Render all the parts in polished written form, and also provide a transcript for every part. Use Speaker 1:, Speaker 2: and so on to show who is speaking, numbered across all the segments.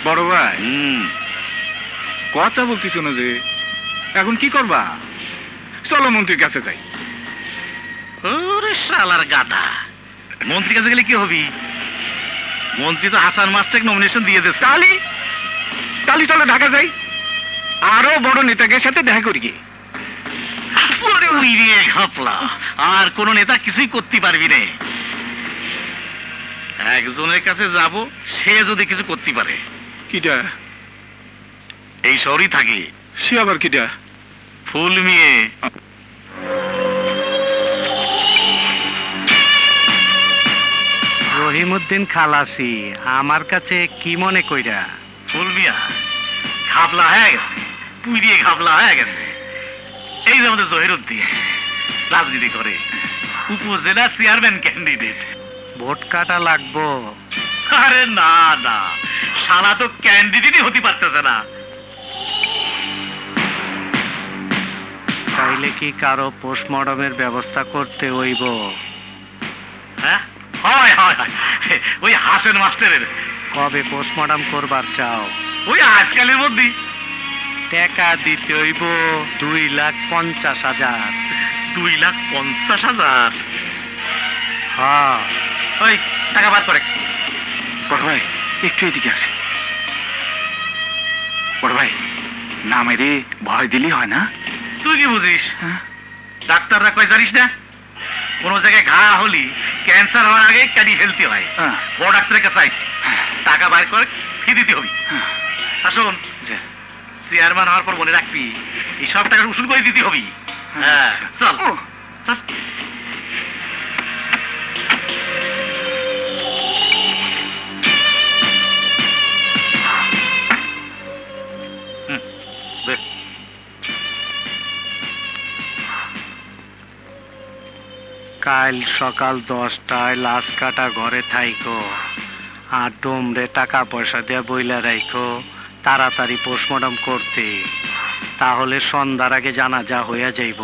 Speaker 1: বড় ভাই কথা বলতেছ না যে, এখন কি করবা? চলো মন্ত্রীর কাছে যাই।
Speaker 2: ওরে শালার গাধা, মন্ত্রীর কাছে গেলে কি হবি? মন্ত্রী তো হাসান মাস্টারকে নমিনেশন দিয়ে দিয়েছে।
Speaker 1: তালি চলো ঢাকা যাই, আরো বড় নেতাদের সাথে দেখা করি গিয়ে।
Speaker 2: ঘাপলা, আর কোন নেতা কিছুই করতে পারবি না। একজনের কাছে যাব, সে যদি কিছু করতে পারে।
Speaker 1: কিটা?
Speaker 2: এই শহরই থাকে।
Speaker 1: সে আবার কিটা?
Speaker 2: ফুল মিয়ে।
Speaker 3: রহিমউদ্দিন খালাসি আমার কাছে কি মনে কইরা?
Speaker 2: ফুল মিয়া ঘাপলা হয়ে গেছে, পুড়িয়ে ঘাপলা হয়ে গেছে। এই যে আমাদের জহিরউদ্দিন রাজনীতি করে, উপজেলা চেয়ারম্যান ক্যান্ডিডেট।
Speaker 3: ভোট কাটা লাগবো?
Speaker 2: আরে না না, শালা তো ক্যান্ডিডেটই হতে পারতেছে না।
Speaker 3: তাইলে কি কারো পোস্টমর্টমের ব্যবস্থা করতে হইব?
Speaker 2: হ্যাঁ, হয় হয় হয়, ওই হাসান মাস্টারের।
Speaker 3: কবে পোস্টমর্টম করবার চাও?
Speaker 2: ওই আজকালের মধ্যে।
Speaker 3: টাকা দিতে হইব 2,50,000।
Speaker 2: 2,50,000?
Speaker 3: হ্যাঁ।
Speaker 2: ওই টাকা বাদ করে।
Speaker 1: বড় ভাই একটু এদিকে আসে। বড় ভাই, না মেরে ভয় দিলেই হয় না?
Speaker 2: তুই কি বুঝিস? ডাক্তাররা কয় জানিস না, কোন জায়গায় ঘা হলি ক্যান্সার হওয়ার আগে কাটি ফেলতে হয়। বড় ডাক্তারের কাছে টাকা বাইর করে ফি দিতে হবে। আসুন, চেয়ারম্যান হওয়ার পর মনে রাখবি এই সব টাকা উসুল করে দিতে হবে। হ্যাঁ, চল চল।
Speaker 3: কাল সকাল 10টায় লাশ কাটা ঘরে থাইকো, আর ডোমরে টাকা পয়সা দিয়ে বইলা রাইখো তাড়াতাড়ি পোস্টমর্টম করতে, তাহলে সন্ধ্যার আগে জানাজা হইয়া যাইব।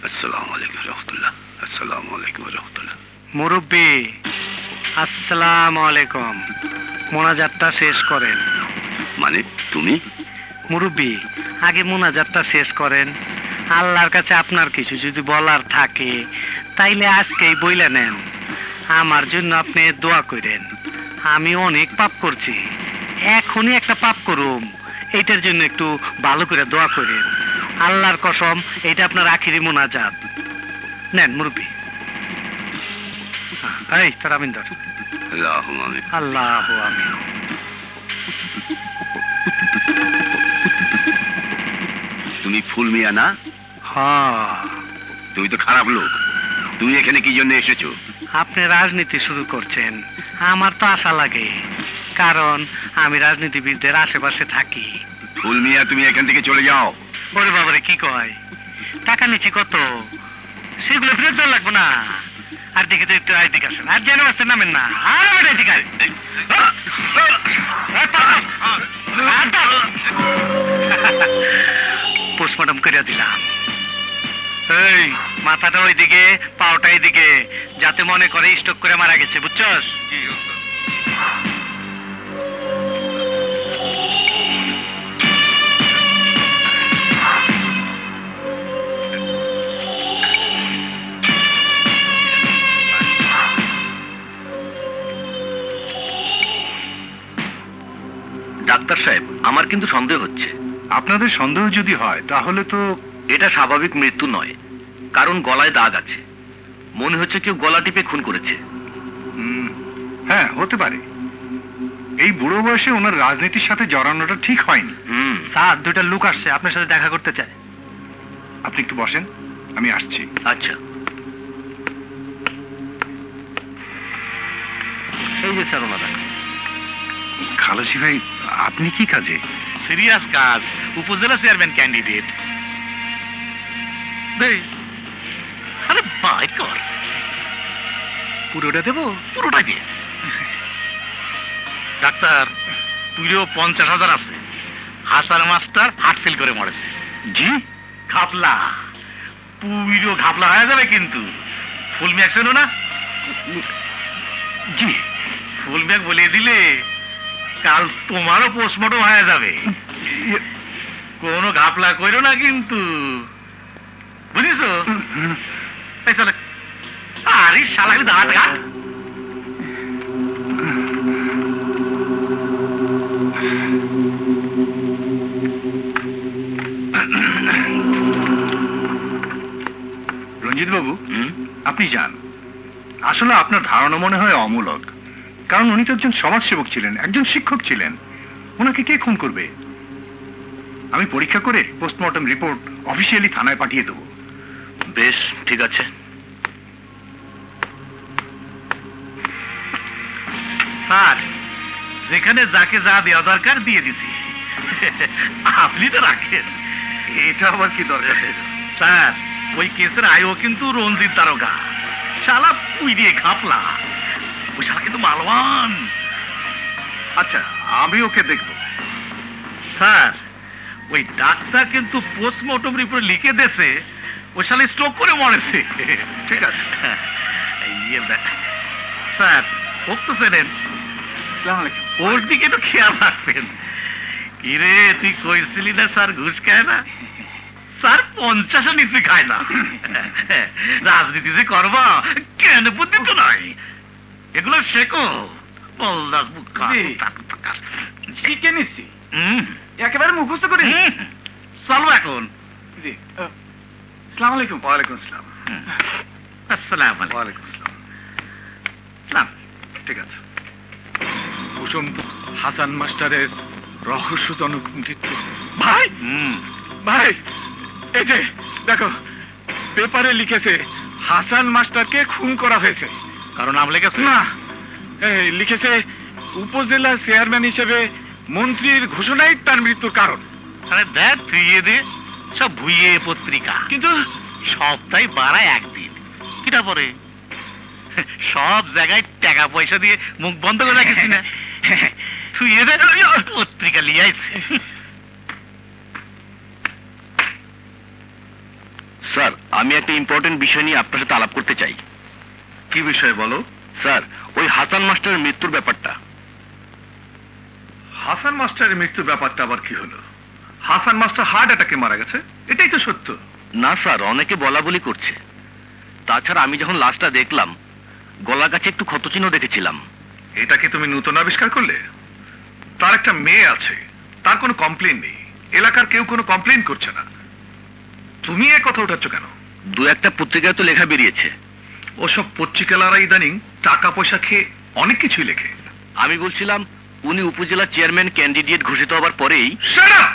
Speaker 2: আসসালামু আলাইকুম রাহমাতুল্লাহ। আসসালামু আলাইকুম রাহমাতুল্লাহ।
Speaker 3: মুরব্বি, আসসালামু আলাইকুম। মোনাজাতটা শেষ করেন।
Speaker 2: মানে তুমি?
Speaker 3: মুরব্বি, আগে মোনাজাতটা শেষ করেন। আল্লাহর কাছে আপনার কিছু যদি বলার থাকে তাইলে আজকেই বইলা নেন। আমার জন্য আপনি দোয়া করেন। আমি অনেক পাপ করছি, এখনই একটা পাপ করুম, এইটার জন্য একটু ভালো করে দোয়া করেন। আল্লাহর কসম, এটা আপনার আখিরি মোনাজাত। নেন মুরব্বি। এই তোর আমিন ধর। আল্লাহ আমিন।
Speaker 2: তুমি ফুল মিয়া না?
Speaker 3: হ্যাঁ।
Speaker 2: তুমি তো খারাপ লোক, তুমি এখানে কি জন্য এসেছো?
Speaker 3: আপনি রাজনীতি শুরু করছেন, আমার তো আশা লাগে, কারণ আমি রাজনীতিবিদদের আশেপাশে থাকি।
Speaker 2: ফুল মিয়া, তুমি এখান থেকে চলে যাও।
Speaker 3: ওরে বাবারে, কি কয়? টাকা নিচ্ছি কত, সেগুলো ফেরত দেওয়া লাগবো না? আর দেখে তো একটু এদিকে আসেন, আর যেন আসতে নামেন না। আর এদিকে পোস্টমর্টম করে দিলাম। এই মাথাটা ওইদিকে, পাওটা এইদিকে, যাতে মনে করে স্ট্রোক করে মারা গেছে, বুঝছস?
Speaker 2: ডাক্তার সাহেব, আমার কিন্তু সন্দেহ হচ্ছে।
Speaker 1: আপনাদের সন্দেহ যদি হয় তাহলে তো
Speaker 2: এটা স্বাভাবিক মৃত্যু নয়, কারণ গলায় দাগ আছে। মনে হচ্ছে কেউ গলা টিপে খুন করেছে।
Speaker 1: হ্যাঁ, হতে পারে। এই বুড়ো বয়সে ওনার রাজনীতির সাথে জড়ানোটা ঠিক হয়নি।
Speaker 3: স্যার, দুইটা লোক আসছে, আপনার সাথে দেখা করতে চায়।
Speaker 1: আপনি একটু বসেন, আমি আসছি।
Speaker 2: আচ্ছা।
Speaker 3: এই যে স্যার ওনারা।
Speaker 1: খালাসি ভাই, আপনি কি কাজে?
Speaker 2: সিরিয়াস কাজ, উপজেলা চেয়ারম্যান ক্যান্ডিডেট। আরে বাই কর।
Speaker 3: পুরোটা দেবো?
Speaker 2: পুরোটাই দিয়ে। ডাক্তার, পুরো 50,000 আছে। হাসান মাস্টার হার্ট ফেল করে মরেছে।
Speaker 1: জি?
Speaker 2: ঘাপলা, পুরো ঘাপলা হয়ে যাবে কিন্তু। ফুল মি অ্যাকশন না?
Speaker 1: জি।
Speaker 2: ফুল ব্যাগ বলে দিলে কাল তোমারও পোস্টমর্টম হয়ে যাবে। কোনো ঘাপলা করো না কিন্তু, বুঝেছো? চলে আরে শালা দাঁড়াতে ঘাট।
Speaker 1: রঞ্জিত বাবু, আপনি যান। আসলে আপনার ধারণা মনে হয় অমূলক, কারণ উনি তো একজন সমাজসেবক ছিলেন, একজন শিক্ষক ছিলেন। ওনাকে কে খুন করবে? আমি পরীক্ষা করে পোস্টমর্টম রিপোর্ট অফিসিয়ালি থানায় পাঠিয়ে দেবো।
Speaker 2: বেশ, ঠিক আছে। স্যার, যেখানে যাকে যা দেওয়া দরকার দিয়ে দিছি, আপনি তো রাখেন।
Speaker 1: এটা আবার কি দরকার?
Speaker 2: স্যার, ওই কেসের আয়ও কিন্তু রঞ্জিত দারোগা, শালা পুইরিয়ে খাপলা। ওই শালা কিন্তু মালওয়ান।
Speaker 1: আচ্ছা, আমি ওকে দেখবো।
Speaker 2: স্যার, ওই ডাক্তার কিন্তু পোস্টমর্টম রিপোর্ট লিখে দিয়েছে ওই শালা স্ট্রোক করে মরেছে।
Speaker 1: ঠিক আছে।
Speaker 2: স্যার, ওক তো চেনেন,
Speaker 1: আসসালামু আলাইকুম।
Speaker 2: ওর দিকে তো খেয়াল রাখবেন। কিরে, তুই কইছিলি না স্যার ঘুষ খায় না? স্যার 50 নিচে খায় না। রাজনীতি যে করবা কেন বুদ্ধি তো নাই, এগুলো শেখো।
Speaker 1: শিখে নিচ্ছি,
Speaker 2: হুম,
Speaker 1: একেবারে মুখস্থ করি।
Speaker 2: চলো এখন।
Speaker 1: জি, আসসালামু আলাইকুম। ওয়ালাইকুম আসসালাম।
Speaker 2: আসসালাম
Speaker 1: ওয়ালাইকুম আসসালাম।
Speaker 2: আলাইকুম।
Speaker 1: ঠিক আছে। কুসুম হাসান মাস্টারের রহস্যজনক মৃত্যু। ভাই, ভাই, এই যে দেখো, পেপারে লিখেছে হাসান মাস্টারকে খুন করা হয়েছে।
Speaker 2: কারণ নাম লেগেছে
Speaker 1: না, লিখেছে উপজেলা চেয়ারম্যান হিসেবে মন্ত্রীর ঘোষণাই তার মৃত্যুর কারণ।
Speaker 2: আরে দেখ, থুইয়ে দে সব ভুইয়ে পত্রিকা।
Speaker 1: কিন্তু
Speaker 2: সপ্তাহে বাড়ায় একদিন, কিটা পরে সব জায়গায় টাকা পয়সা দিয়ে মুখ বন্ধ করে রাখিস না। থুইয়ে দে পত্রিকা লিয়ে আইছে।
Speaker 4: স্যার, আমি একটা ইম্পর্টেন্ট বিষয় নিয়ে আপনার সাথে আলাপ করতে চাই।
Speaker 1: কি বিষয় বলো?
Speaker 4: স্যার, ওই হাসান মাস্টারের মৃত্যুর ব্যাপারটা।
Speaker 1: হাসান মাস্টারের মৃত্যুর ব্যাপারটা আবার কি হলো? হাসান মাস্টার হার্ট অ্যাটাকে মারা গেছে, এটাই তো সত্য।
Speaker 4: না স্যার, অনেকে বলা বলি করছে। তাছাড়া আমি যখন লাশটা দেখলাম, গলার কাছে একটু ক্ষতচিহ্ন দেখেছিলাম।
Speaker 1: এটা কি তুমি নতুন আবিষ্কার করলে? তার একটা মেয়ে আছে, তার কোনো কমপ্লেন নেই, এলাকার কেউ কোনো কমপ্লেন করছে না। তুমি এ কথা উঠাচ্ছ কেন?
Speaker 4: দু একটা পত্রিকায় তো লেখা বেরিয়েছে।
Speaker 1: ওসব পত্রিকালারা ইদানিং টাকা পয়সা খেয়ে অনেক কিছুই লেখে।
Speaker 4: আমি বলছিলাম, উনি উপজেলা চেয়ারম্যান ক্যান্ডিডেট ঘোষিত হবার পরেই।
Speaker 1: Shut up!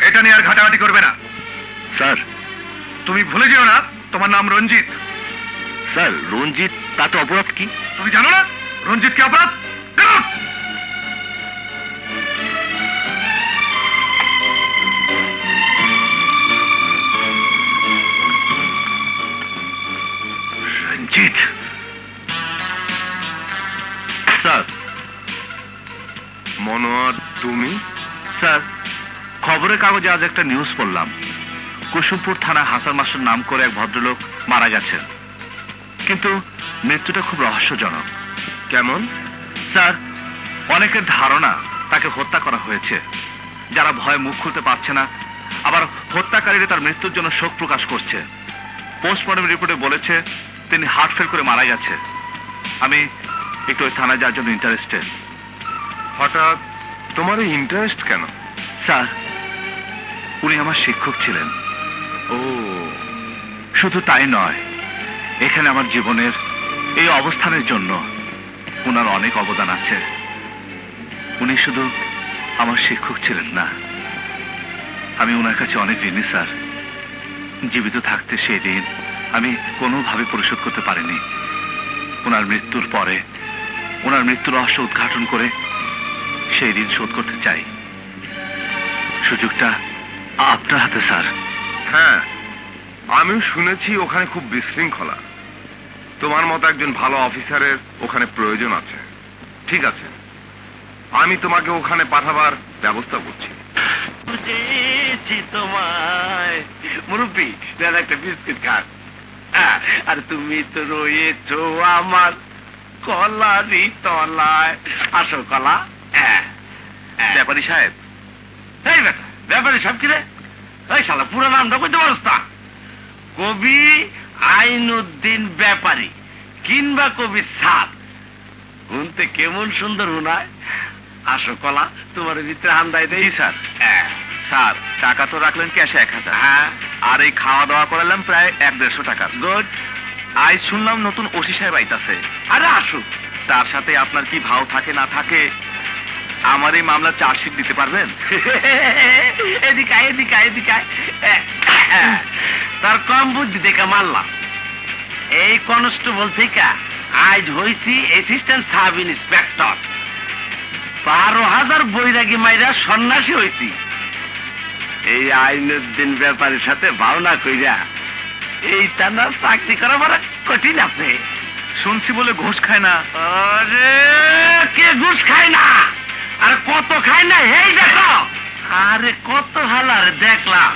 Speaker 1: এটা নিয়ে আর ঘাটাঘাটি করবে না।
Speaker 4: স্যার,
Speaker 1: তুমি ভুলে যেও না তোমার নাম রঞ্জিত।
Speaker 4: স্যার, রঞ্জিত, তাতে অপরাধ কি?
Speaker 1: তুমি জানো না রঞ্জিত কি অপরাধ? Get out! রঞ্জিত।
Speaker 4: স্যার।
Speaker 1: মনোয়ার, তুমি?
Speaker 4: স্যার, খবরের কাগজে আজ একটা নিউজ পড়লাম, কুসুমপুর থানা হাসান মাস্টার নাম করে এক ভদ্রলোক মারা গেছেন। কিন্তু মৃত্যুটা খুব রহস্যজনক।
Speaker 1: কেমন?
Speaker 4: স্যার, অনেকের ধারণা তাকে হত্যা করা হয়েছে। যারা ভয়ে মুখ খুলতে পারছে না, আবার হত্যাকারীরা তার মৃত্যুর জন্য শোক প্রকাশ করছে। পোস্টমর্টম রিপোর্টে বলেছে তিনি হার্ট ফেল করে মারা গেছে। আমি একটু ওই থানায় যাওয়ার জন্য ইন্টারেস্টেড।
Speaker 1: হঠাৎ তোমার এই ইন্টারেস্ট কেন?
Speaker 4: স্যার, উনি আমার শিক্ষক ছিলেন।
Speaker 1: ও,
Speaker 4: শুধু তাই নয়, এখানে আমার জীবনের এই অবস্থানের জন্য ওনার অনেক অবদান আছে। উনি শুধু আমার শিক্ষক ছিলেন না, আমি ওনার কাছে অনেক ঋণী স্যার। জীবিত থাকতে সেই ঋণ আমি কোনোভাবে পরিশোধ করতে পারিনি। ওনার মৃত্যুর পরে ওনার মৃত্যুর রহস্য উদ্ঘাটন করে সেই ঋণ শোধ করতে চাই। সুযোগটা আপনার হাতে স্যার।
Speaker 5: হ্যাঁ, আমিও শুনেছি ওখানে খুব বিশৃঙ্খলা। তোমার মতো একজন ভালো অফিসারের ওখানে প্রয়োজন আছে। ঠিক আছে, আমি তোমাকে ওখানে পাঠাবার ব্যবস্থা করছি।
Speaker 4: তোমায় মুরব্বী, দেন একটা বিস্কিট খান। আর তুমি তো রয়েছো আমার
Speaker 2: কলারই তলায়। আসো কলা।
Speaker 4: ব্যাপারী সাহেব,
Speaker 2: এই বেটা, ব্যাপারে সব কি রে? এই শালা পুরো নামটা কইতে পারস না? কবি আইনুদ্দিন ব্যাপারী কিংবা কবি সাদ, শুনতে কেমন সুন্দর শোনায়। আসো কলা, তোমার ভিতরে হান্দাই দেই।
Speaker 4: জি স্যার। স্যার, টাকা তো রাখলেন ক্যাশে 1000।
Speaker 2: হ্যাঁ,
Speaker 4: আর এই খাওয়া দাওয়া করালাম প্রায় 150 টাকা।
Speaker 2: গুড।
Speaker 4: আজ শুনলাম নতুন ওসি সাহেব আইতাছে।
Speaker 2: আরে আসুক।
Speaker 4: তার সাথে আপনার কি ভাও থাকে না থাকে, আমার এই মামলা চার্জশিট দিতে পারবেন?
Speaker 2: এদিকে আয়, এদিকে আয়, এদিকে আয়। তার কম বুদ্ধি দেখে মারলাম। এই কনস্টেবল থেকে আজ হইছি অ্যাসিস্ট্যান্ট সাব ইন্সপেক্টর। 12,000 বৈরাগী মাইরা সন্ন্যাসী হইছি। এই আইনুদ্দিন ব্যাপারের সাথে ভাওনা কইরা এই টানা চাকরি করা বড় কঠিন আছে।
Speaker 4: শুনছি বলে ঘুষ খায় না।
Speaker 2: আরে কে ঘুষ খায় না? আর কত খায় না এই দেখো। আরে কত হালার দেখলাম।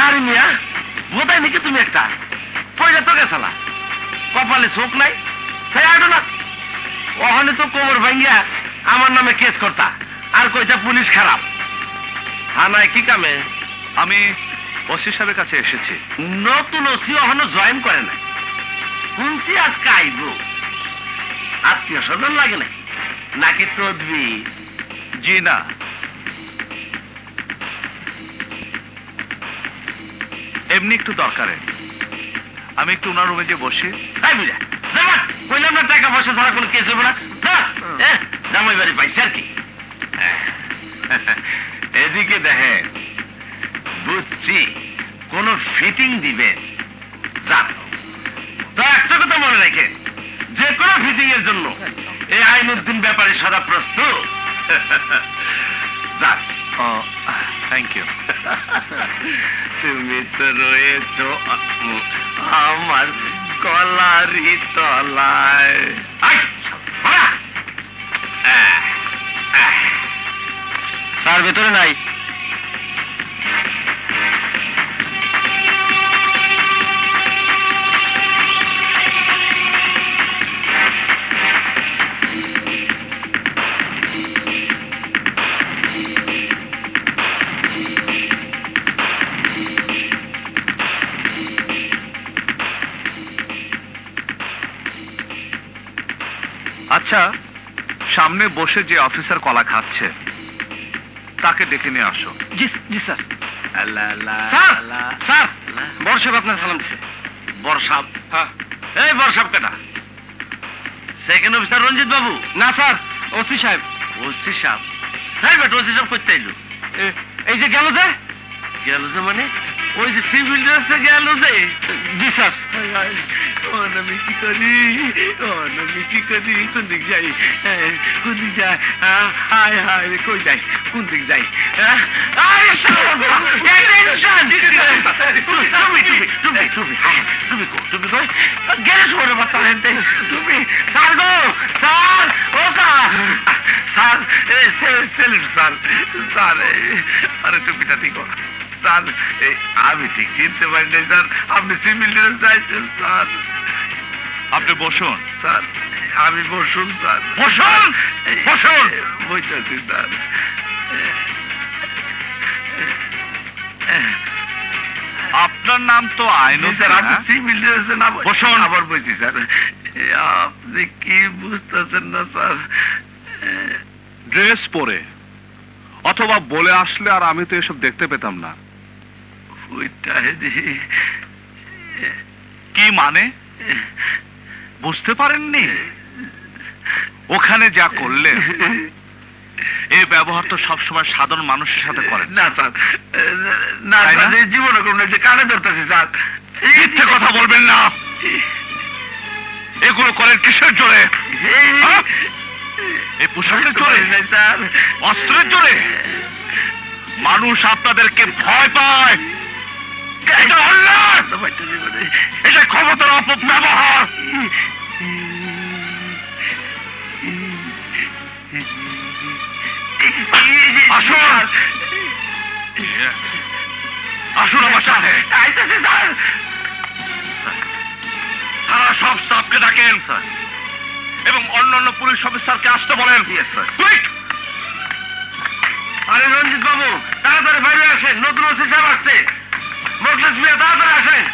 Speaker 2: আরে মিয়া, বোধাই নাকি তুমি একটা পয়লা তো গেছালা, কপালে চোখ নাই, তাই আটো না। ওখানে তো কোমর ভাঙ্গিয়া আমার নামে কেস করতা, আর কইতা পুলিশ খারাপ। থানায় কি কামে?
Speaker 4: আমি ওসি সাহেবের কাছে এসেছি।
Speaker 2: নতুন ওসি এখনো জয়েন করে নাই, শুনছি আজকে আইব। আত্মীয় স্বজন লাগে নাকি, নাকি তদবি?
Speaker 4: জি না, এমনি একটু দরকারে। আমি একটু ওনার রুমে গিয়ে বসি।
Speaker 2: তাই বুঝা যাবা, কইলাম না টাকা পয়সা ছাড়া কোনো কেস হবে না। জামাই বাড়ি পাইছে আর কি। এদিকে দেখেন, বুঝছি কোন ফিটিং দিবেন, যান। তো একটা কথা মনে রাখেন, যে কোনো ফিটিং এর জন্য এই আইনুদ্দিন ব্যাপারে সদা প্রস্তুত। যান।
Speaker 4: Thank you.
Speaker 2: তুমি তো রয়েছ আমার গলারই তলায়। স্যার ভেতরে নাই।
Speaker 4: আচ্ছা, সামনে বসে যে অফিসার কলা খাচ্ছে তাকে ডেকে নিয়ে আসো।
Speaker 2: জি জি স্যার। স্যার, স্যার, বর্ষাব আপনার সালাম দিচ্ছে। বর্ষাব? হ্যাঁ। এই বর্ষাব কেটা? সেকেন্ড অফিসার রঞ্জিত বাবু? না স্যার, ওসি সাহেব। ওসি সাহেব? হ্যাঁ বেটা, ওসি সাহেব করতে এলো। এই যে গেল যে? গেল যে মানে? ওই যে সিভিল ড্রেসে গেল যে? জি স্যার। আমি কি করি, আমি কি করি, কোন দিক যাই, কোন দিক যাই, হায় হায় কই যাই, কোন দিক যাই? তুমি স্যার গো, স্যার, ও স্যার, স্যার, স্যার, স্যার, আরে টুপিটা ঠিক স্যার। আমি ঠিক চিনতে পারি নাই স্যার, আপনি সিভিল ড্রেস চাইছেন স্যার।
Speaker 4: আপনি বসুন।
Speaker 2: স্যার আমি বসুন স্যার। বসুন, বসুন। বসতেছি স্যার।
Speaker 4: আপনার নাম তো আইনুদ্দিন।
Speaker 2: আপনি সিভিল ড্রেসে না বসুন। আবার বলছি স্যার, আপনি কি বুঝতেছেন না স্যার?
Speaker 1: ড্রেস পরে অথবা বলে আসলে আর আমি তো এসব দেখতে পেতাম না।
Speaker 4: কি মানে বুঝতে পারেননি? ওখানে যা করলেন এই ব্যবহার তো সবসময় সাধারণ মানুষের সাথে করেন
Speaker 2: না স্যার। না জীবনে করুন, যে কানে ধরতেছি স্যার।
Speaker 4: মিথ্যে কথা বলবেন না। এগুলো করেন কিসের জোরে? এই পোশাকের জোরে,
Speaker 2: স্যার,
Speaker 4: অস্ত্রের জোরে। মানুষ আপনাদেরকে ভয় পায়। এটা অন্যায়, এটা ক্ষমতার অপব্যবহার। আসুন, আসুন আমার সাথে। সব স্টাফকে ডাকেন এবং অন্যান্য পুলিশ অফিসারকে আসতে বলেন।
Speaker 2: আরে রঞ্জিত বাবু, তাড়াতাড়ি বাইরে আসেন, নতুন ওসি সাহেব আসছে। মোখলেস মিয়া, তাড়াতাড়ি আসেন।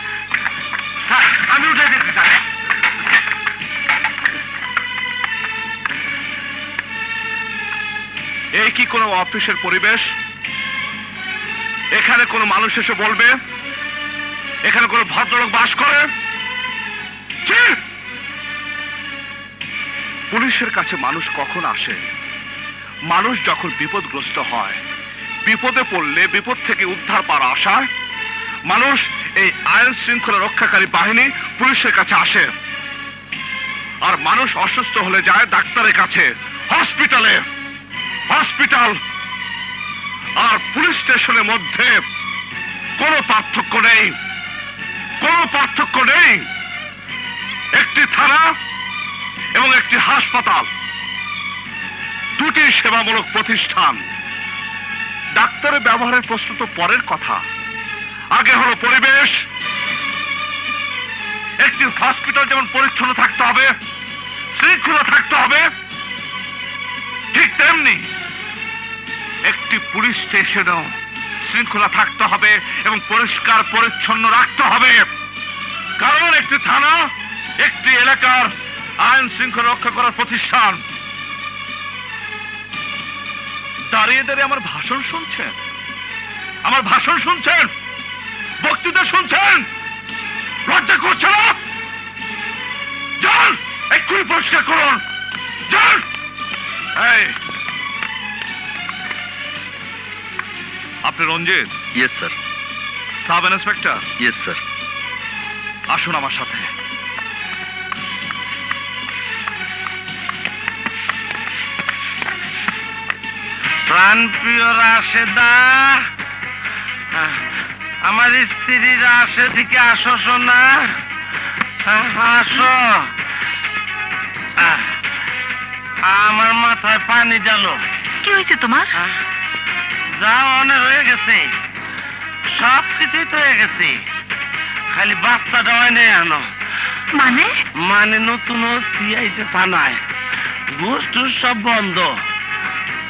Speaker 2: স্যার, আমি উঠে দিচ্ছি স্যার।
Speaker 4: এই কি কোনো অফিসের পরিবেশ? এখানে কোনো মানুষ এসে বলবে এখানে কোনো ভদ্রলোক বাস করে? ছি! পুলিশের কাছে মানুষ কখন আসে? মানুষ যখন বিপদগ্রস্ত হয়, বিপদে পড়লে বিপদ থেকে উদ্ধার পাওয়ার আশায় মানুষ এই আইন শৃঙ্খলা রক্ষাকারী বাহিনী পুলিশের কাছে আসে। আর মানুষ অসুস্থ হলে যায় ডাক্তারের কাছে, হসপিটালে। হসপিটাল আর পুলিশ স্টেশনের মধ্যে কোনো পার্থক্য নেই, কোনো পার্থক্য নেই। একটি থানা এবং একটি হাসপাতাল, দুটি সেবামূলক প্রতিষ্ঠান। ডাক্তারের ব্যবহারের প্রশ্ন তো পরের কথা, আগে হলো পরিবেশ। একটি হসপিটাল যেমন পরিচ্ছন্ন থাকতে হবে, শৃঙ্খলা থাকতে হবে, ঠিক তেমনি একটি পুলিশ স্টেশনও শৃঙ্খলা থাকতে হবে এবং পরিষ্কার পরিচ্ছন্ন রাখতে হবে। কারণ একটি থানা একটি এলাকার আইন শৃঙ্খলা রক্ষা করার প্রতিষ্ঠান। দাঁড়িয়ে দাঁড়িয়ে আমার ভাষণ শুনছেন, আমার ভাষণ শুনছেন, বক্তৃতা শুনছেন, লজ্জা করছে না? যান, এক্ষুনি পরিষ্কার করুন, যান। এই, আপনি Ranjit?
Speaker 6: Yes sir.
Speaker 4: Sub inspector?
Speaker 6: Yes sir.
Speaker 4: আসুন আমার সাথে।
Speaker 2: প্রাণপ্রিয় রাশেদা, আমার স্ত্রী রাশেদিকে আসো শোনা, আসো। আমার মাথায় পানি জ্বালো।
Speaker 7: কি হয়েছে তোমার?
Speaker 2: যা অনেক হয়ে গেছে, সব কিছুই তো হয়ে গেছে, খালি বাচ্চাটা হয় নাই আনো।
Speaker 7: মানে?
Speaker 2: মানে নতুন ওসি আইছে থানায়, ঘুষ টুস সব বন্ধ।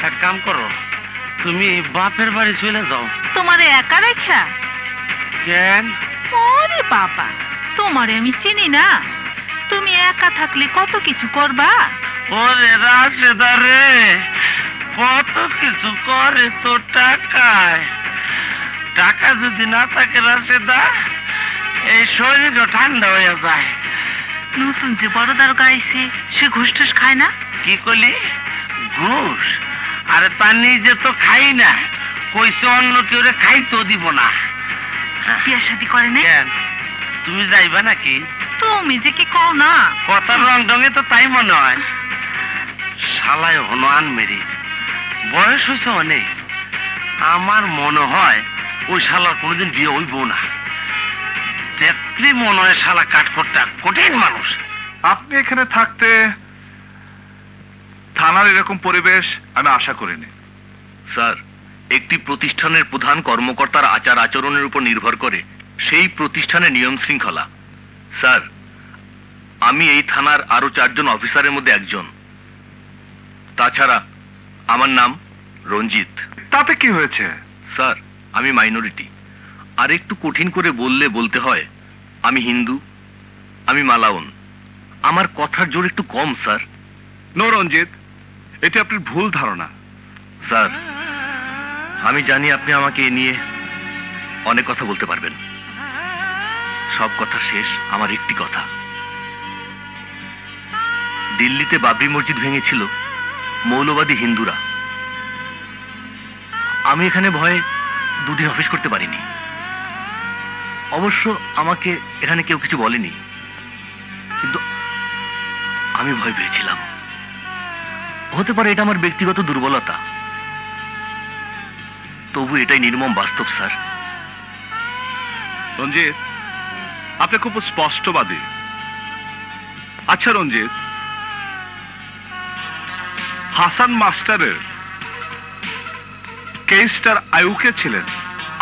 Speaker 2: এক কাম করো, তুমি বাপের বাড়ি চলে যাও।
Speaker 7: তোমারে একা রেখা?
Speaker 2: কেন?
Speaker 7: ওরে বাবা, তোমারে আমি চিনি না, তুমি একা থাকলে কত কিছু করবা।
Speaker 2: ওরে রাশেদা রে, কত কিছু করে তো টাকায়। টাকা যদি না থাকে রাশেদা, এই শরীরও ঠান্ডা হয়ে যায়।
Speaker 7: নতুন যে বড় দারোগা আইছে, সে ঘুষ টুস খায় না?
Speaker 2: কি করলি? ঘুষ? আরে তার নিজে তো খাই না, কইছে অন্য কেউ খাইতেও দিব না।
Speaker 7: বিয়ে শাদী করে না?
Speaker 2: কেন, তুমি যাইবা নাকি?
Speaker 7: তুমি যে কি কও না,
Speaker 2: কথার রং ঢঙে তো তাই মনে হয়। শালায় হনো আনমেরি, বয়স হয়েছে অনেক। আমার মনে হয় ওই শালার কোনোদিন বিয়ে হইব না। দেখলি মনে হয় শালা কাঠখোট্টা কঠিন মানুষ।
Speaker 4: আপনি এখানে থাকতে থানার এরকম পরিবেশ আমি আশা করিনি।
Speaker 6: স্যার, একটি প্রতিষ্ঠানের প্রধান কর্মকর্তার আচার আচরণের উপর নির্ভর করে সেই প্রতিষ্ঠানের নিয়ম শৃঙ্খলা। স্যার, আমি এই থানার আরো 4 জন অফিসারের মধ্যে একজন। তাছাড়া আমার নাম রঞ্জিত।
Speaker 4: তাতে কি হয়েছে?
Speaker 6: স্যার, আমি মাইনরিটি। আর একটু কঠিন করে বললে বলতে হয় আমি হিন্দু, আমি মালাউন। আমার কথার জোর একটু কম স্যার।
Speaker 4: নো রঞ্জিত, এটি আপনার ভুল ধারণা।
Speaker 6: স্যার, আমি জানি আপনি আমাকে এ নিয়ে অনেক কথা বলতে পারবেন। সব কথা শেষ আমার একটি কথা। দিল্লিতে বাবরি মসজিদ ভেঙেছিল মৌলবাদী হিন্দুরা। আমি এখানে ভয়ে 2 দিন অফিস করতে পারিনি। অবশ্য আমাকে এখানে কেউ কিছু বলেনি, কিন্তু আমি ভয় পেয়েছিলাম। হতে পারে এটা আমার ব্যক্তিগত দুর্বলতা, তবু এটাই নির্মম বাস্তব স্যার।
Speaker 4: রঞ্জিত, আপনি খুব স্পষ্টবাদী। আচ্ছা রঞ্জিত, হাসান মাস্টারের কেসটার আয়ুকে ছিলেন?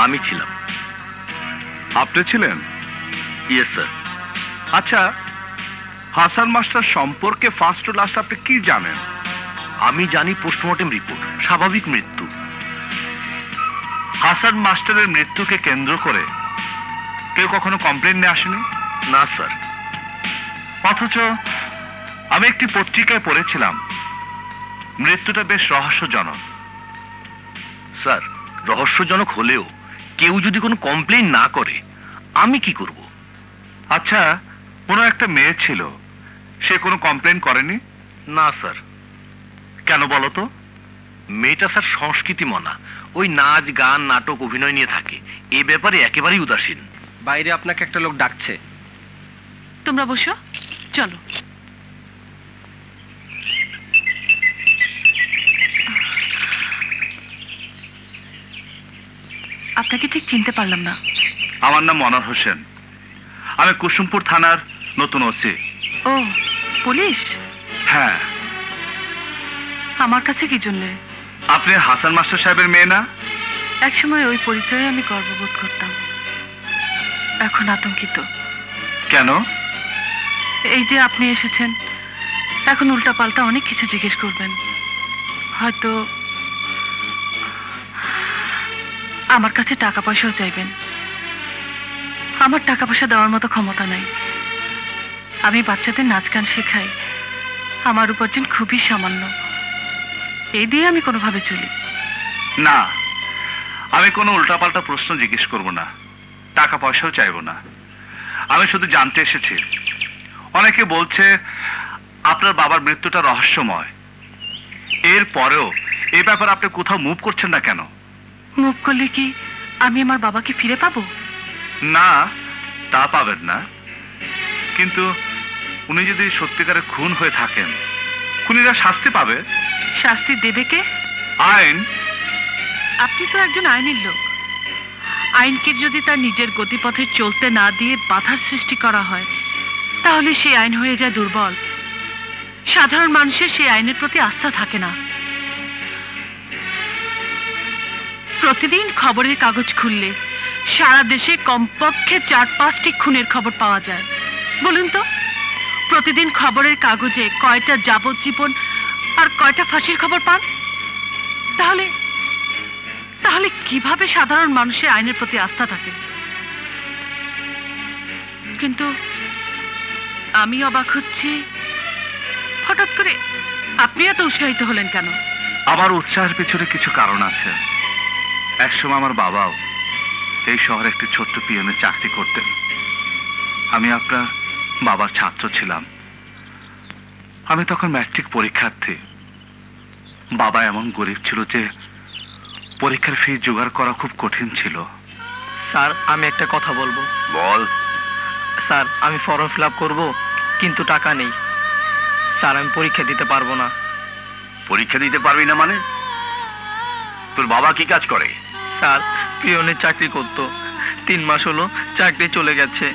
Speaker 6: আমি ছিলাম।
Speaker 4: আপনি ছিলেন?
Speaker 6: Yes sir.
Speaker 4: আচ্ছা, হাসান মাস্টার সম্পর্কে ফার্স্ট টু লাস্ট আপনি কি জানেন?
Speaker 6: আমি জানি পোস্টমর্টেম রিপোর্ট, স্বাভাবিক মৃত্যু।
Speaker 4: হাসান মাস্টারের মৃত্যুকে কেন্দ্র করে কেউ কখনো কমপ্লেন নিয়ে আসেনি?
Speaker 6: না স্যার।
Speaker 4: অথচ আমি একটি পত্রিকায় পড়েছিলাম মৃত্যুটা বেশ রহস্যজনক।
Speaker 6: স্যার, রহস্যজনক হলেও কেউ যদি কোনো কমপ্লেইন না করে আমি কি করব?
Speaker 4: আচ্ছা, কোনো একটা মেয়ে ছিল, সে কোনো কমপ্লেন করেনি?
Speaker 6: না স্যার।
Speaker 4: কেন বলো তো?
Speaker 6: মেয়েটা স্যার সংস্কৃতি মনা, ওই নাচ গান নাটক অভিনয় নিয়ে থাকে, এ ব্যাপারে একেবারেই উদাসীন।
Speaker 3: বাইরে আপনাকে একটা লোক ডাকছে।
Speaker 7: তোমরা বসো, চলো। আপনাকে ঠিক চিনতে পারলাম না।
Speaker 4: আমার নাম মনোয়ার হোসেন, আমি কুসুমপুর থানার নতুন ওসি।
Speaker 7: ও, পুলিশ?
Speaker 4: হ্যাঁ।
Speaker 7: আমার কাছে কি জন্য?
Speaker 4: আপনি হাসান মাস্টার সাহেবের মেয়ে না?
Speaker 7: একসময় ওই পরিচয়ে আমি গর্ববোধ করতাম, এখন আতঙ্কিত।
Speaker 4: কেন?
Speaker 7: এই যে আপনি এসেছেন, এখন উল্টাপাল্টা অনেক কিছু জিজ্ঞেস করবেন, হয়তো আমার কাছে টাকা পয়সাও চাইবেন। আমার টাকা পয়সা দেওয়ার মতো ক্ষমতা নাই। আমি বাচ্চাদের নাচ গান শেখাই, আমার উপার্জন খুবই সামান্য, এই দিয়ে আমি কোনোভাবে চলি।
Speaker 4: না, আমি কোনো উল্টাপাল্টা প্রশ্ন জিজ্ঞেস করব না, টাকা পয়সাও চাইবো না। আমি শুধু জানতে এসেছি, অনেকে বলছে আপনার বাবার মৃত্যুটা রহস্যময়, এর পরেও এই ব্যাপারে আপনি কোথাও মুভ করছেন না কেন?
Speaker 7: মুভ করলে কি আমি আমার বাবাকে ফিরে পাবো?
Speaker 4: না, তা পাবেন না, কিন্তু উনি যদি সত্যিকারের খুন হয়ে থাকেন, খুনিরা শাস্তি পাবে।
Speaker 7: শাস্তি দেবে কে?
Speaker 4: আইন।
Speaker 7: আপনি তো একজন আইনের লোক। আইনকে যদি তার নিজের গতিপথে চলতে না দিয়ে বাধার সৃষ্টি করা হয়, তাহলে সেই আইন হয়ে যায় দুর্বল। সাধারণ মানুষের সেই আইনের প্রতি আস্থা থাকে না। প্রতিদিন খবরের কাগজ খুললে সারা দেশে কমপক্ষে 4-5টি খুনের খবর পাওয়া যায়। বলুন তো, প্রতিদিন খবরের কাগজে কয়টা যাবজ্জীবন আর কয়টা ফাঁসির খবর পান? তাহলে তাহলে কিভাবে সাধারণ মানুষের আইনের প্রতি আস্থা থাকে? কিন্তু আমি অবাক হচ্ছি, হঠাৎ করে আপনি এত উৎসাহিত হলেন কেন?
Speaker 4: আমার উৎসাহের পিছনে কিছু কারণ আছে। একসময় আমার বাবাও এই শহরে একটি ছোট্ট পিয়নের চাকরি করতেন। আমি আপনার বাবার ছাত্র ছিলাম। আমি তখন ম্যাট্রিক পরীক্ষার্থী। বাবা এমন গরিব ছিল যে পরীক্ষার ফি জোগাড় করা খুব কঠিন ছিল।
Speaker 3: স্যার, আমি একটা কথা বলবো।
Speaker 6: বল।
Speaker 3: স্যার, আমি ফর্ম ফিল আপ করবো, কিন্তু টাকা নেই। স্যার, আমি পরীক্ষা দিতে পারবো না।
Speaker 6: পরীক্ষা দিতে পারবি না মানে? তোর বাবা কি কাজ করে?
Speaker 3: স্যার, পিয়নের চাকরি করতো, 3 মাস হলো চাকরি চলে গেছে।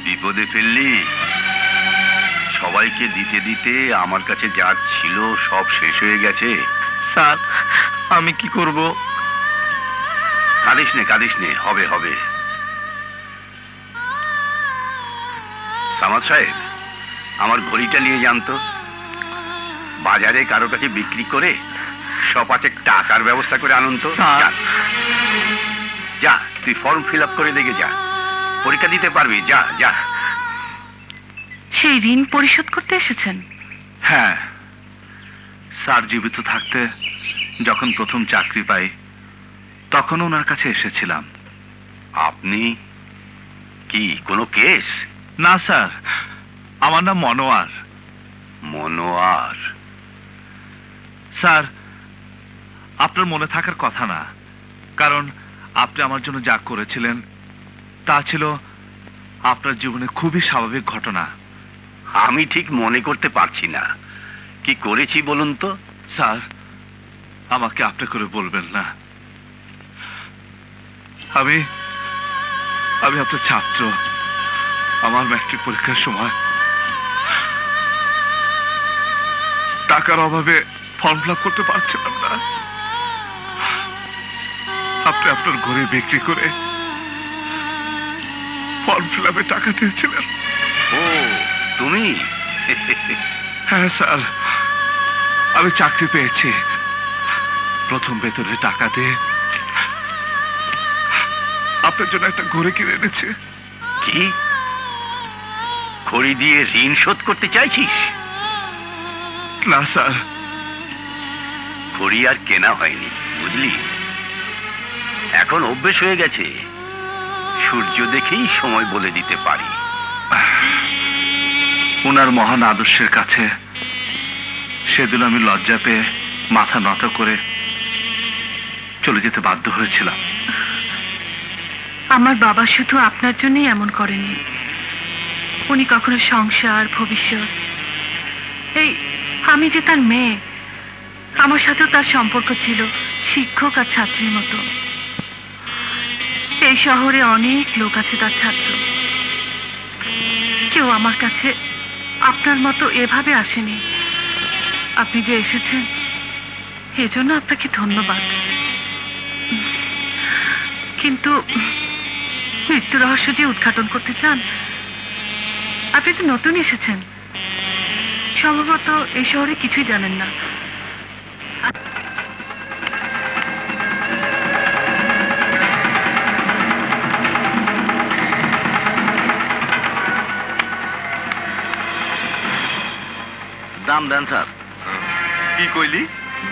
Speaker 6: বিপদে ফেললি। সবাইকে দিতে দিতে আমার কাছে যা ছিল সব শেষ হয়ে গেছে।
Speaker 3: স্যার, আমি কি করব?
Speaker 6: কাঁদিস নে, হবে হবে। সামাদ সাহেব, আমার ঘড়িটা নিয়ে জানতো। বাজারে কারো কাছে বিক্রি করে সপাচে টাকার ব্যবস্থা করে আনুন তো। যা, তুই ফর্ম ফিল আপ করে দেখে যা, পরীক্ষা দিতে পারবি। যা যা।
Speaker 7: সেই ঋণ পরিশোধ করতে এসেছেন?
Speaker 4: হ্যাঁ, স্যার জীবিত থাকতে যখন প্রথম চাকরি পাই তখন ওনার কাছে এসেছিলাম।
Speaker 6: আপনি কি কোনো কেস?
Speaker 4: না স্যার, আমার নাম মনোয়ার।
Speaker 6: মনোয়ার?
Speaker 4: স্যার, আপনার মনে থাকার কথা না, কারণ আপনি আমার জন্য যা করেছিলেন তা ছিল আপনার জীবনে খুবই স্বাভাবিক ঘটনা।
Speaker 6: আমি ঠিক মনে করতে পারছি না কি করেছি বলুন তো।
Speaker 4: স্যার, আমাকে আপনি করে বলবেন না। আমি আপনার ছাত্র। আমার ম্যাট্রিক পরীক্ষার সময় টাকার অভাবে ফর্ম ফিল আপ করতে পারছিলাম না। আপনি আপনার ঘরে বিক্রি করে ফর্ম ফিল আপে টাকা দিয়েছিলেন।
Speaker 6: ও, তুমি?
Speaker 4: হ্যাঁ স্যার, আমি চাকরি পেয়েছি। প্রথম বেতনে টাকা দিয়ে আপনার জন্য একটা ঘড়ি কিনে এনেছি।
Speaker 6: কি ঘড়ি দিয়ে ঋণ শোধ করতে চাইছিস?
Speaker 4: না স্যার,
Speaker 6: ঘড়ি আর কেনা হয়নি, বুঝলি? এখন অভ্যেস হয়ে গেছে, সূর্য দেখেই সময় বলে দিতে পারি।
Speaker 4: ওনার মহান আদর্শের কাছে সেদিন আমি লজ্জা পেয়ে মাথা নত করে চলে যেতে বাধ্য হয়েছিলাম।
Speaker 7: আমার বাবা শুধু আপনার জন্যই এমন করেনি, উনি কখনো সংসার, ভবিষ্যৎ, এই আমি যে তার মেয়ে, আমার সাথেও তার সম্পর্ক ছিল শিক্ষক আর ছাত্রীর মতো। এই শহরে অনেক লোক আছে তার ছাত্র, কেউ আমার কাছে আপনার মতো এভাবে আসেনি। আপনি যে এসেছেন এজন্য আপনাকে ধন্যবাদ। কিন্তু মৃত্যু রহস্য যে উদ্ঘাটন করতে চান, আপনি তো নতুন এসেছেন, সম্ভবত এই শহরে কিছুই জানেন না।
Speaker 6: দাম দেন স্যার।
Speaker 5: কি কইলি?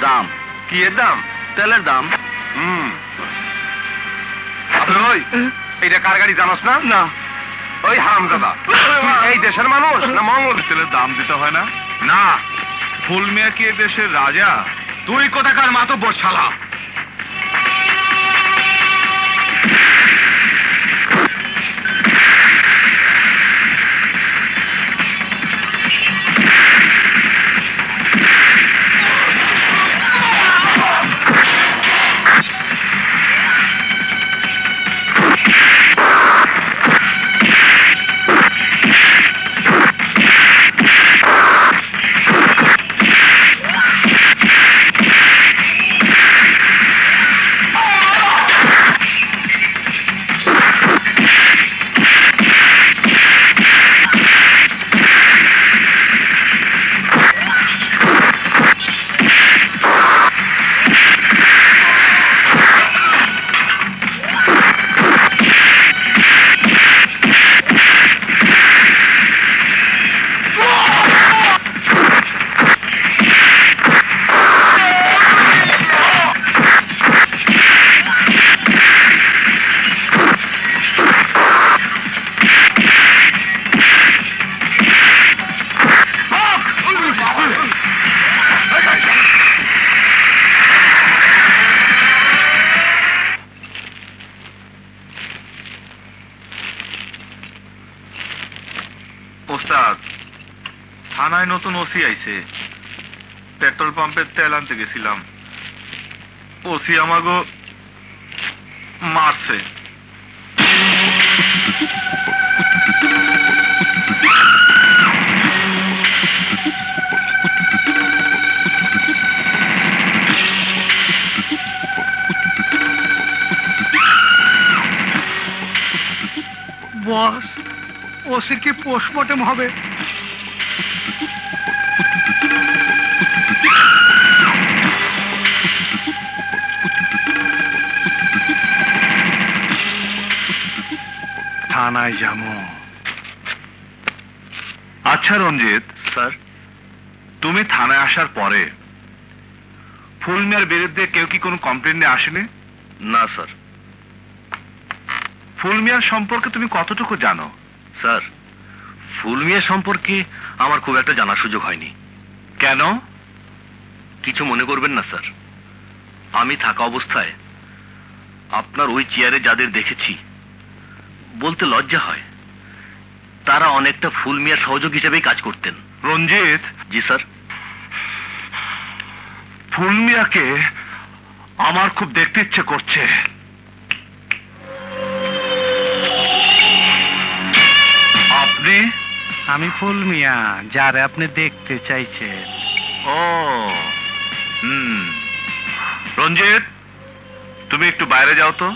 Speaker 6: দাম?
Speaker 5: কি এর দাম?
Speaker 6: তেলের দাম।
Speaker 5: ওই এইটা কার গাড়ি জানোস না?
Speaker 4: না।
Speaker 5: ওই হারামজাদা, এই দেশের মানুষ না মঙ্গল?
Speaker 4: তেলের দাম দিতে হয় না?
Speaker 5: না।
Speaker 4: ফুল মিয়া কি এই দেশের রাজা?
Speaker 5: তুই কোথাকার মাতব্বর শালা?
Speaker 4: ওস্তাদ, থানায় নতুন ওসি আইছে। পেট্রোল পাম্পের তেল আনতে গেছিলাম, ওসি আমাগো মারছে।
Speaker 3: বস, ওসির কি পোস্টমর্টেম হবে?
Speaker 4: থানায় যাবো। আচ্ছা রঞ্জিত
Speaker 6: স্যার,
Speaker 4: তুমি থানায় আসার পরে ফুল মিয়ার বিরুদ্ধে কেউ কি কোনো কমপ্লেন নিয়ে আসেনি?
Speaker 6: না স্যার।
Speaker 4: ফুল মিয়ার সম্পর্কে তুমি কতটুকু জানো?
Speaker 6: স্যার, ফুল মিয়া সম্পর্কে আমার খুব একটা জানার সুযোগ হয়নি।
Speaker 4: কেন?
Speaker 6: কিছু মনে করবেন না স্যার, আমি থাকা অবস্থায় আপনার ওই চেয়ারে যাদের দেখেছি, বলতে লজ্জা হয়, তারা অনেকটা ফুল মিয়ার সহযোগ হিসেবেই কাজ করতেন।
Speaker 4: রঞ্জিত।
Speaker 6: জি স্যার।
Speaker 4: ফুল মিয়াকে আমার খুব দেখতে ইচ্ছে করছে। আপনি?
Speaker 3: আমি ফুল মিয়া, যারে আপনি দেখতে চাইছেন।
Speaker 4: ও রঞ্জিত, তুমি একটু বাইরে যাও তো।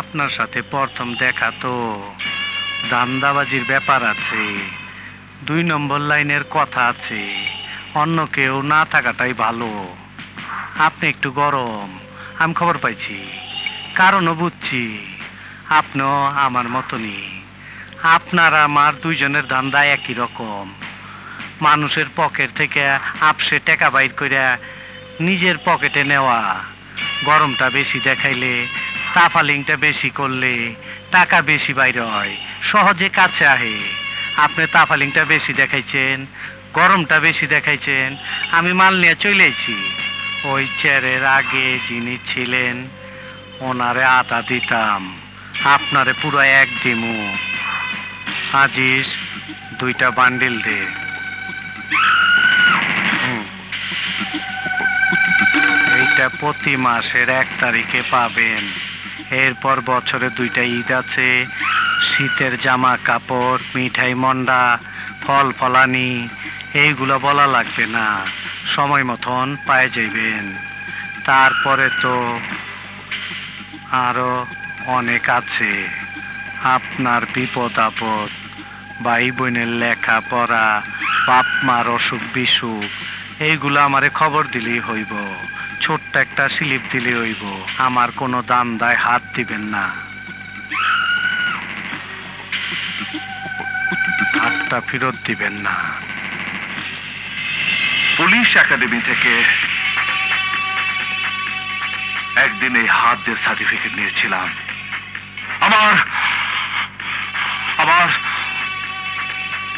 Speaker 3: আপনার সাথে প্রথম দেখা তো, দান্দাবাজির ব্যাপার আছে, 2 নম্বর লাইনের কথা আছে, অন্য কেউ না থাকাটাই ভালো। আপনি একটু গরম, আমি খবর পাইছি, কারণও বুঝছি। আপনিও আমার মতনই, আপনার আমার 2 জনের ধান্দা একই রকম। মানুষের পকেট থেকে আপসে টাকা বাইর করে নিজের পকেটে নেওয়া। গরমটা বেশি দেখাইলে, তাফালিংটা বেশি করলে টাকা বেশি বাইর হয়, সহজে কাছে আহে। আপনি তাফালিংটা বেশি দেখাইছেন, গরমটা বেশি দেখাইছেন, আমি মাল নিয়ে চলেছি। ওই চেয়ারের আগে যিনি ছিলেন ওনারে আধা দিতাম, আপনারে পুরো 1 দিমু। আজিজ 2টা বান্ডিল দে। এইটা প্রতি মাসের 1 তারিখে পাবেন। এরপর বছরে 2টা ঈদ আছে, শীতের জামা কাপড়, মিঠাই মন্ডা, ফল ফলানি, এইগুলো বলা লাগবে না, সময় মতন পায়ে যাইবেন। তারপরে তো আরো অনেক আছে, আপনার বিপদ আপদ, ভাই বোনের লেখাপড়া, বাপ মার অসুখ বিসুখ, এইগুলো আমারে খবর দিলেই হইব, ছোট্ট একটা স্লিপ দিলেই হইব। আমার কোনো দাম দায় হাত দিবেন না, হাতটা ফেরত দিবেন না।
Speaker 4: পুলিশ একাডেমি থেকে একদিন এই হাত দিয়ে সার্টিফিকেট নিয়েছিলাম। আমার আমার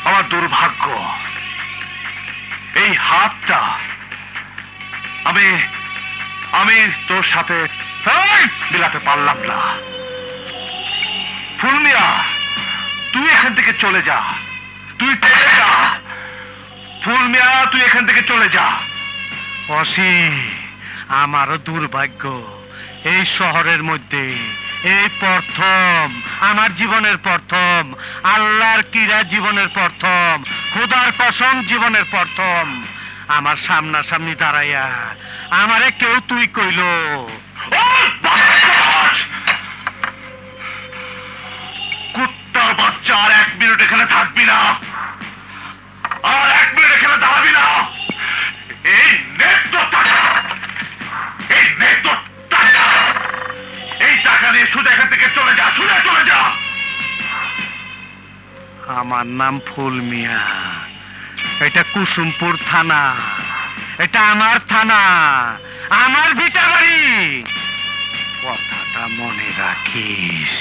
Speaker 4: আমার দুর্ভাগ্য, এই হাতটা আমি আমি তোর সাথে মিলাতে পারলাম না। ফুলমিয়া, তুই এখান থেকে চলে যা, তুই চলে যা। ফুলমিয়া, তুই এখান থেকে চলে যা।
Speaker 3: অসি, আমারও দুর্ভাগ্য, এই শহরের মধ্যে এই প্রথম, আমার জীবনের প্রথম, আল্লাহর কিরা জীবনের প্রথম, খোদার কসম জীবনের প্রথম, আমার সামনাসামনি দাঁড়াইয়া আমারে কেউ তুই কইল।
Speaker 4: কুত্তার বাচ্চা, আর 1 মিনিট এখানে থাকবি না, আর 1 মিনিট এখানে দাঁড়াবি না। এই নেট তোর টাকা, এই নেট তোর টাকা, এই টাকা নিয়ে শুধু এখান থেকে চলে যা, শুধু চলে যা।
Speaker 3: আমার নাম ফুল মিয়া, এটা কুসুমপুর থানা, এটা আমার থানা, আমার ভিটা বাড়ি, কথাটা মনে রাখিস।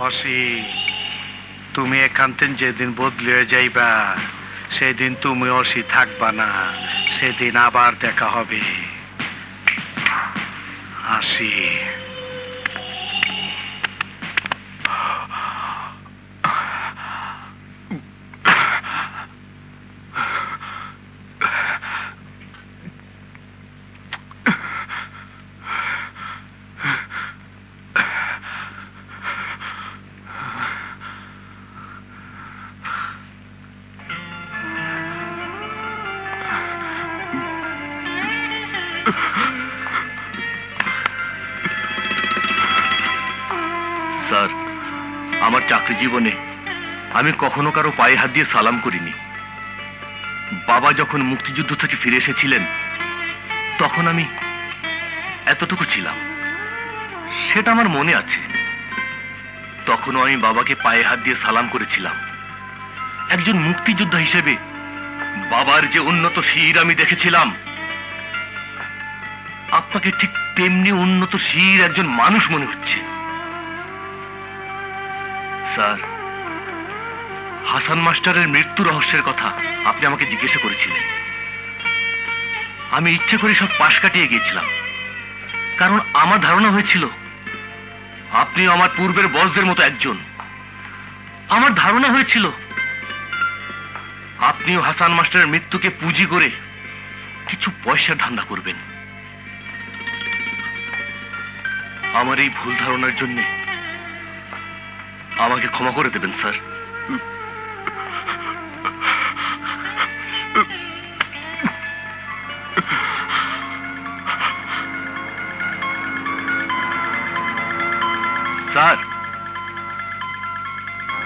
Speaker 3: অসি, তুমি এখান থেকে যেদিন বদলে হয়ে যাইবা, সেদিন তুমি অসি থাকবা না, সেদিন আবার দেখা হবে। আসি।
Speaker 6: স্যার, আমার চাকরি জীবনে আমি কখনো কারো পায়ে হাত দিয়ে সালাম করিনি। বাবা যখন মুক্তিযুদ্ধ থেকে ফিরে এসেছিলেন তখন আমি এতটুকু ছিলাম, সেটা আমার মনে আছে। তখনও আমি বাবাকে পায়ে হাত দিয়ে সালাম করেছিলাম। একজন মুক্তিযোদ্ধা হিসেবে বাবার যে উন্নত শির আমি দেখেছিলাম, আপনাকে ঠিক তেমনি উন্নত শির একজন মানুষ মনে হচ্ছে। স্যার, হাসান মাস্টারের মৃত্যু রহস্যের কথা আপনি আমাকে জিজ্ঞাসা করেছিলেন। আমি ইচ্ছে করে সব পাশ কাটিয়ে গিয়েছিলাম, কারণ আমার ধারণা হয়েছিল আপনিও আমার পূর্বের বসদের মতো একজন। আমার ধারণা হয়েছিল আপনিও হাসান মাস্টারের মৃত্যুকে পুঁজি করে কিছু পয়সার ধান্দা করবেন। আমার এই ভুল ধারণার জন্য আমাকে ক্ষমা করে দেবেন স্যার। স্যার,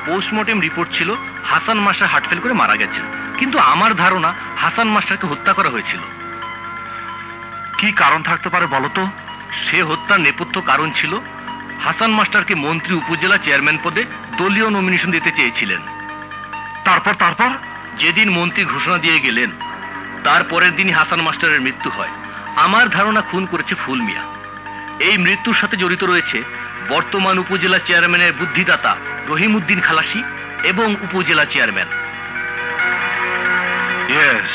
Speaker 6: পোস্টমর্টেম রিপোর্ট ছিল হাসান মাস্টার হার্ট ফেল করে মারা গেছেন, কিন্তু আমার ধারণা হাসান মাস্টারকে হত্যা করা হয়েছিল।
Speaker 4: কি কারণ থাকতে পারে বলো তো?
Speaker 6: সে হত্যার নেপথ্য কারণ ছিল হাসান মাস্টারকে মন্ত্রী উপজেলা চেয়ারম্যান পদে দলীয় নমিনেশন দিতে চেয়েছিলেন।
Speaker 4: তারপর তারপর
Speaker 6: যেদিন মন্ত্রী ঘোষণা দিয়ে গেলেন তার পরের দিনই হাসান মাস্টারের মৃত্যু হয়। আমার ধারণা খুন করেছে ফুল মিয়া। এই মৃত্যুর সাথে জড়িত রয়েছে বর্তমান উপজেলা চেয়ারম্যানের বুদ্ধিদাতা রহিমউদ্দিন খালাসি এবং উপজেলা চেয়ারম্যান।
Speaker 4: ইয়েস,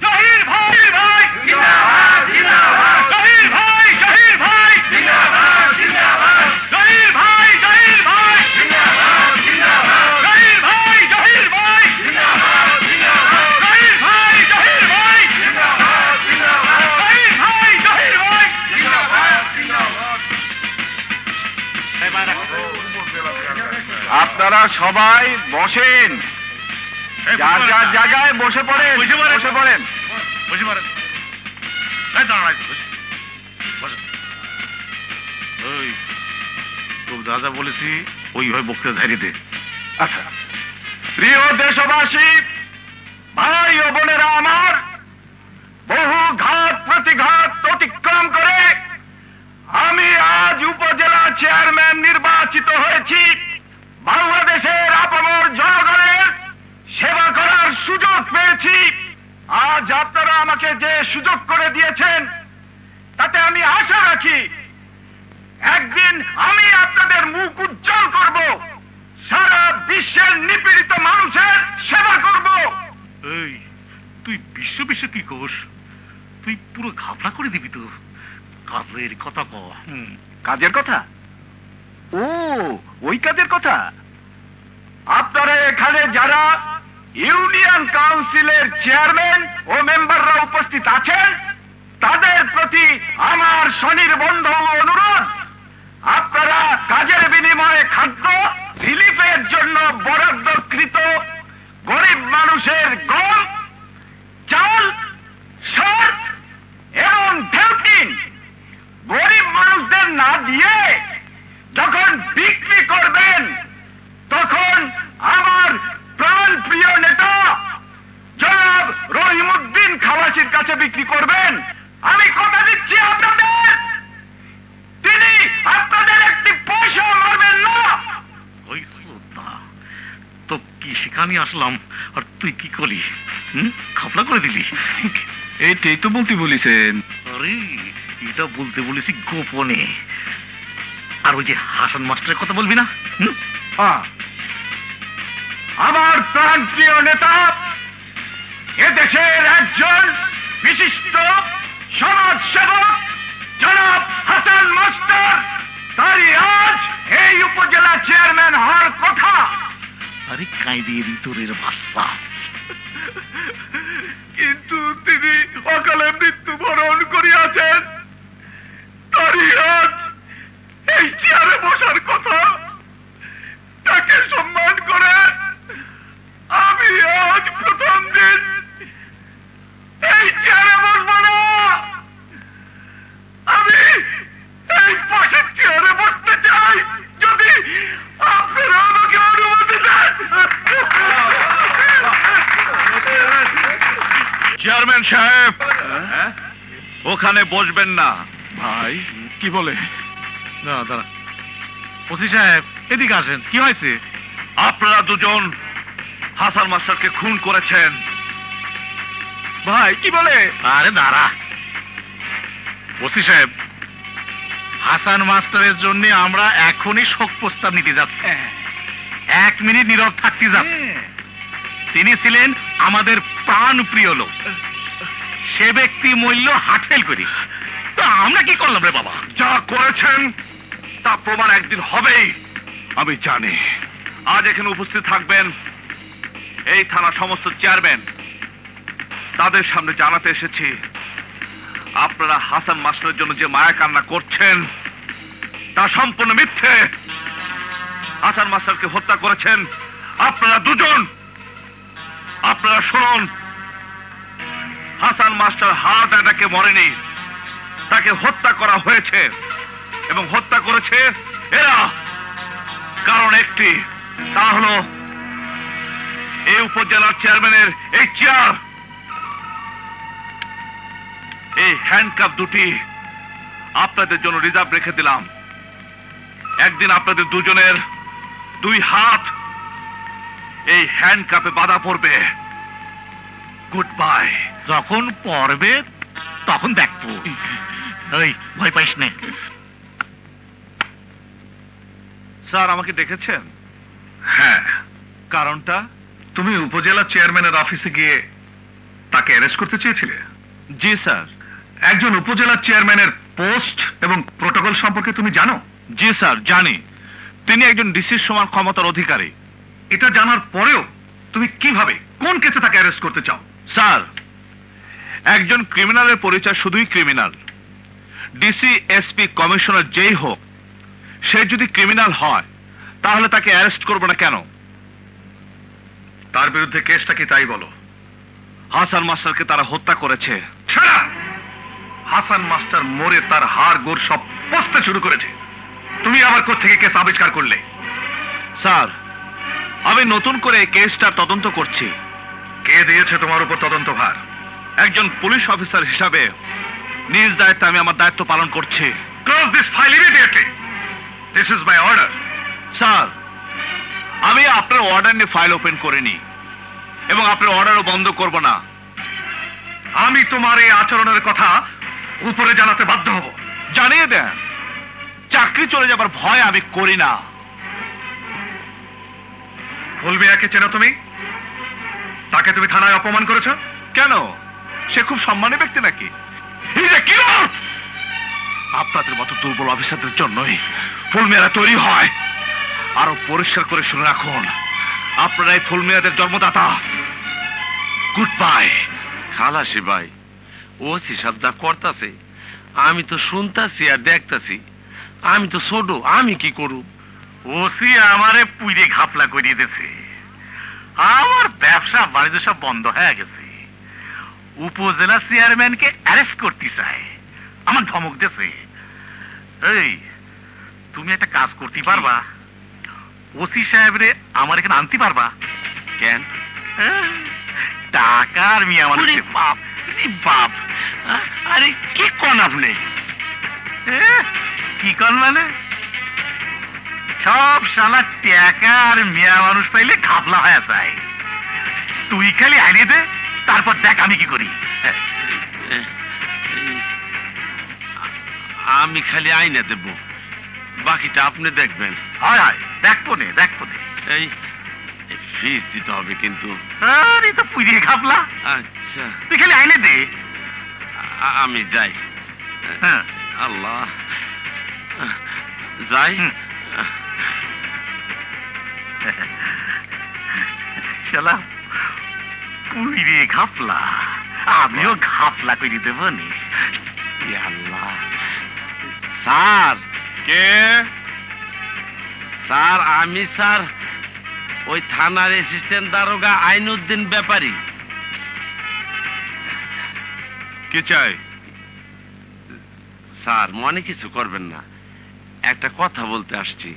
Speaker 1: জহির ভাই ভাই জিন্দাবাদ জিন্দাবাদ, জহির ভাই জহির ভাই জিন্দাবাদ জিন্দাবাদ, জহির ভাই জহির ভাই জিন্দাবাদ জিন্দাবাদ, জহির ভাই জহির ভাই জিন্দাবাদ জিন্দাবাদ, জহির ভাই জহির ভাই জিন্দাবাদ জিন্দাবাদ, জহির ভাই জহির ভাই জিন্দাবাদ জিন্দাবাদ।
Speaker 4: আপনারা সবাই বসেন, যার যার জায়গায় বসে পড়েন, বসে পড়েন।
Speaker 2: যা যা বলেছি ওইভাবে বক্তৃতা ধারি দে।
Speaker 4: আচ্ছা, প্রিয় দেশবাসী, ভাই ও বোনেরা আমার, বহু ঘাত প্রতিঘাত অতিক্রম করে আমি আজ উপজেলা চেয়ারম্যান নির্বাচিত হয়েছি। বাংলাদেশের আপামর জনগণের সেবা করার সুযোগ পেয়েছি। আজ আপনারা আমাকে যে সুযোগ করে দিয়েছেন তাতে আমি আশা রাখি একদিন আমি আপনাদের মুখ উজ্জ্বল করব, সারা বিশ্বের নিপীড়িত মানুষের সেবা করব।
Speaker 2: এই তুই বিশ্ব বিশ্ব কি কোষ? তুই পুরো ঘাবড়া করে দিবি তো। কাজের কথা ক।
Speaker 4: কাজের কথা? ও, ওই কাজের কথা। আপনারা এখানে যারা ইউনিয়ন কাউন্সিলের চেয়ারম্যান ও মেম্বাররা উপস্থিত আছেন, তাদের প্রতি আমার স্বনির্বন্ধ অনুরোধ, আপনারা কাজের বিনিময়ে খাদ্য রিলিফের জন্য বরাদ্দকৃত গরিব মানুষের গম, চাল, সার এবং ঢেউটিন গরিব মানুষদের না দিয়ে যখন বিক্রি করবেন, তখন আমার প্রাণ প্রিয় নেতা জনাব রহিমউদ্দিন খালাসির কাছে বিক্রি করবেন। আমি কথা দিচ্ছি আপনাদের, তিনি আপনাদের একটি পয়সা মারবেন না।
Speaker 2: ওই শ্রদ্ধা তো কি শিখানি আসলাম, আর তুই কি করলি? খাপলা করে দিলি।
Speaker 4: এইটাই তো বলতে বলেছেন।
Speaker 2: আরে এটা বলতে বলেছি গোপনে। আর ওই যে হাসান মাস্টারের কথা বলবি না?
Speaker 4: আমার প্রাণ প্রিয় নেতা, এদেশের একজন বিশিষ্ট সমাজ সেবক জনাব হাসান মাস্টার, তারই আজ এই উপজেলা চেয়ারম্যান হওয়ার কথা।
Speaker 2: আরে কাঁদিয়ে তোরের বাচ্চা।
Speaker 4: কিন্তু তিনি অকালে মৃত্যুবরণ করিয়াছেন, তারই আজ এই চেয়ারে বসার কথা। তাকে সম্মান করে আমি আজ প্রথম দিন এই চেয়ারে বসবো না, আমি এই পাশের চেয়ারে বসতে চাই, যদি আপনারা আমাকে অনুমতি দেন।
Speaker 5: চেয়ারম্যান সাহেব, ওখানে বসবেন না।
Speaker 4: ভাই কি বলে?
Speaker 2: না দাঁড়া, ওসি সাহেব এদিকে আসেন। কি হয়েছে?
Speaker 5: আপনারা দুজন হাসান মাস্টারকে খুন করেছেন।
Speaker 4: ভাই কি বলে?
Speaker 2: আরে দাঁড়া, ওসি সাহেব, হাসান মাস্টারের জন্য আমরা এখনই শোক প্রস্তাব নিতে যাচ্ছি। 1 মিনিট নীরব থাকতে যাচ্ছি। তিনি ছিলেন আমাদের প্রাণ প্রিয় লোক। সে ব্যক্তি মূল্য হার্ট ফেল করি, তো আমরা কি করলাম রে বাবা?
Speaker 5: যা করেছেন তা প্রমাণ একদিন হবেই। আমি জানি আজ এখানে উপস্থিত থাকবেন এই থানা সমস্ত চেয়ারম্যান। তাদের সামনে জানাতে এসেছি আপনারা হাসান মাস্টারের জন্য যে মায়া কান্না করছেন তা সম্পূর্ণ মিথ্যে। হাসান মাস্টারকে হত্যা করেছেন আপনারা দুজন। আপনারা শুনুন, হাসান মাস্টার হার্ট অ্যাটাকে মরেনি, তাকে হত্যা করা হয়েছে এবং হত্যা করেছে
Speaker 4: এরা কারণ একটি, তা হলো এই উপজেলার চেয়ারম্যানের এই চেয়ার। এই হ্যান্ডকাপ দুটি আপনাদের জন্য রিজার্ভ রেখে দিলাম। একদিন আপনাদের দুজনের দুই হাত এই হ্যান্ডকাপে বাঁধা পড়বে। Good bye.
Speaker 2: যখন পড়বে তখন দেখবো। ওই ভয় পাইস না।
Speaker 4: স্যার আমাকে ডেকেছেন?
Speaker 1: হ্যাঁ,
Speaker 4: কারণটা?
Speaker 1: তুমি উপজেলা চেয়ারম্যানের অফিসে গিয়ে তাকে অ্যারেস্ট করতে চেয়েছিলে।
Speaker 4: জি স্যার।
Speaker 1: একজন উপজেলা চেয়ারম্যানের পোস্ট এবং প্রোটোকল সম্পর্কে তুমি জানো?
Speaker 4: জি স্যার জানি। তিনি একজন ডিসির সমান ক্ষমতার অধিকারী।
Speaker 1: এটা জানার পরেও তুমি কিভাবে, কোন কেসে তাকে অ্যারেস্ট করতে চাও?
Speaker 4: স্যার, একজন ক্রিমিনালের পরিচয় শুধুই ক্রিমিনাল। ডিসি, এসপি, কমিশনার যেই হোক, সে যদি ক্রিমিনাল হয় তাহলে তাকে অ্যারেস্ট করব না কেন?
Speaker 1: তার বিরুদ্ধে কেসটা কি তাই বলো।
Speaker 4: হাসান মাস্টারকে তারা হত্যা করেছে।
Speaker 1: ছাড়া, হাসান মাস্টার মরে তার হাড় গোড় সব পচতে শুরু করেছে। তুমি আবার কোত্থেকে কেস আবিষ্কার করলে?
Speaker 4: স্যার, আমি নতুন করে এই কেসটা তদন্ত করছি।
Speaker 1: কে দিয়েছে তোমার উপর তদন্ত ভার?
Speaker 4: একজন পুলিশ অফিসার হিসাবে নিজ দায়িত্বে আমি আমার দায়িত্ব পালন করছি।
Speaker 1: Close this file immediately. This is my order.
Speaker 4: Sir, আমি আপনার অর্ডার নিয়ে ফাইল ওপেন করিনি এবং আপনার অর্ডারও বন্ধ করব না।
Speaker 1: আমি তোমার এই আচরণের কথা উপরে জানাতে বাধ্য হব।
Speaker 4: জানিয়ে দেন, চাকরি চলে যাবার ভয় আমি করি না।
Speaker 1: ফুলমিয়াকে চেনো তুমি? তাকে তুমি থানায় অপমান করেছো
Speaker 4: কেন? সে খুব সম্মানী ব্যক্তি নাকি? আপনাদের মতো দুর্বল অফিসারদের জন্যই ফুলমিয়ারা তৈরি হয়। আরো পরিষ্কার করে শুনে রাখুন, আপনারা এই ফুলমিয়াদের জন্মদাতা। Good bye.
Speaker 8: খালাসি ভাই, ও হিসাবটা করতেছে, আমি তো শুনতাছি আর দেখতাছি। আমি তো ছোট, আমি কি করু?
Speaker 2: ওসি আমারে পুইরে ঘাপলা করিয়ে দিয়েছে। আমার ব্যবসা বাণিজ্য সব বন্ধ হয়ে গেছে। উপজেলা চেয়ারম্যানকে অ্যারেস্ট করতে চায়, আমার ধমক দিয়েছে। এই, তুমি একটা কাজ করতে পারবা? ওসি সাহেবরে আমার এখানে আনতে পারবা?
Speaker 8: কেন?
Speaker 2: টাকার মিয়া মানুষ।
Speaker 8: বাপ বাপ, আরে কি কোন আপনি?
Speaker 2: কি কন মানে? সব শালা টাকা আর মিয়া মানুষ পাইলে ঘাপলা হয়ে যায়। তুই খালি আইনে দে, তারপর দেখ আমি কি করি।
Speaker 8: আমি খালি আইনা দেব, বাকিটা আপনি দেখবেন।
Speaker 2: হয় হয়, দেখবো নে দেখবো নে।
Speaker 8: এই ফিস দিতে হবে কিন্তু।
Speaker 2: আরে তো পুড়িয়ে ঘাপলা।
Speaker 8: আচ্ছা,
Speaker 2: তুই খালি আইনে দে।
Speaker 8: আমি যাই।
Speaker 2: হ্যাঁ,
Speaker 8: আল্লাহ, যাই।
Speaker 2: শালা পুড়িয়ে ঘাপলা, আমিও ঘাপলা করে দেবো নি।
Speaker 8: আল্লাহ। স্যার,
Speaker 4: কে?
Speaker 8: স্যার আমি স্যার ওই থানার অ্যাসিস্ট্যান্ট দারোগা আইনউদ্দিন ব্যাপারী।
Speaker 4: কি চাই?
Speaker 8: স্যার মনে কিছু করবেন না, একটা কথা বলতে আসছি।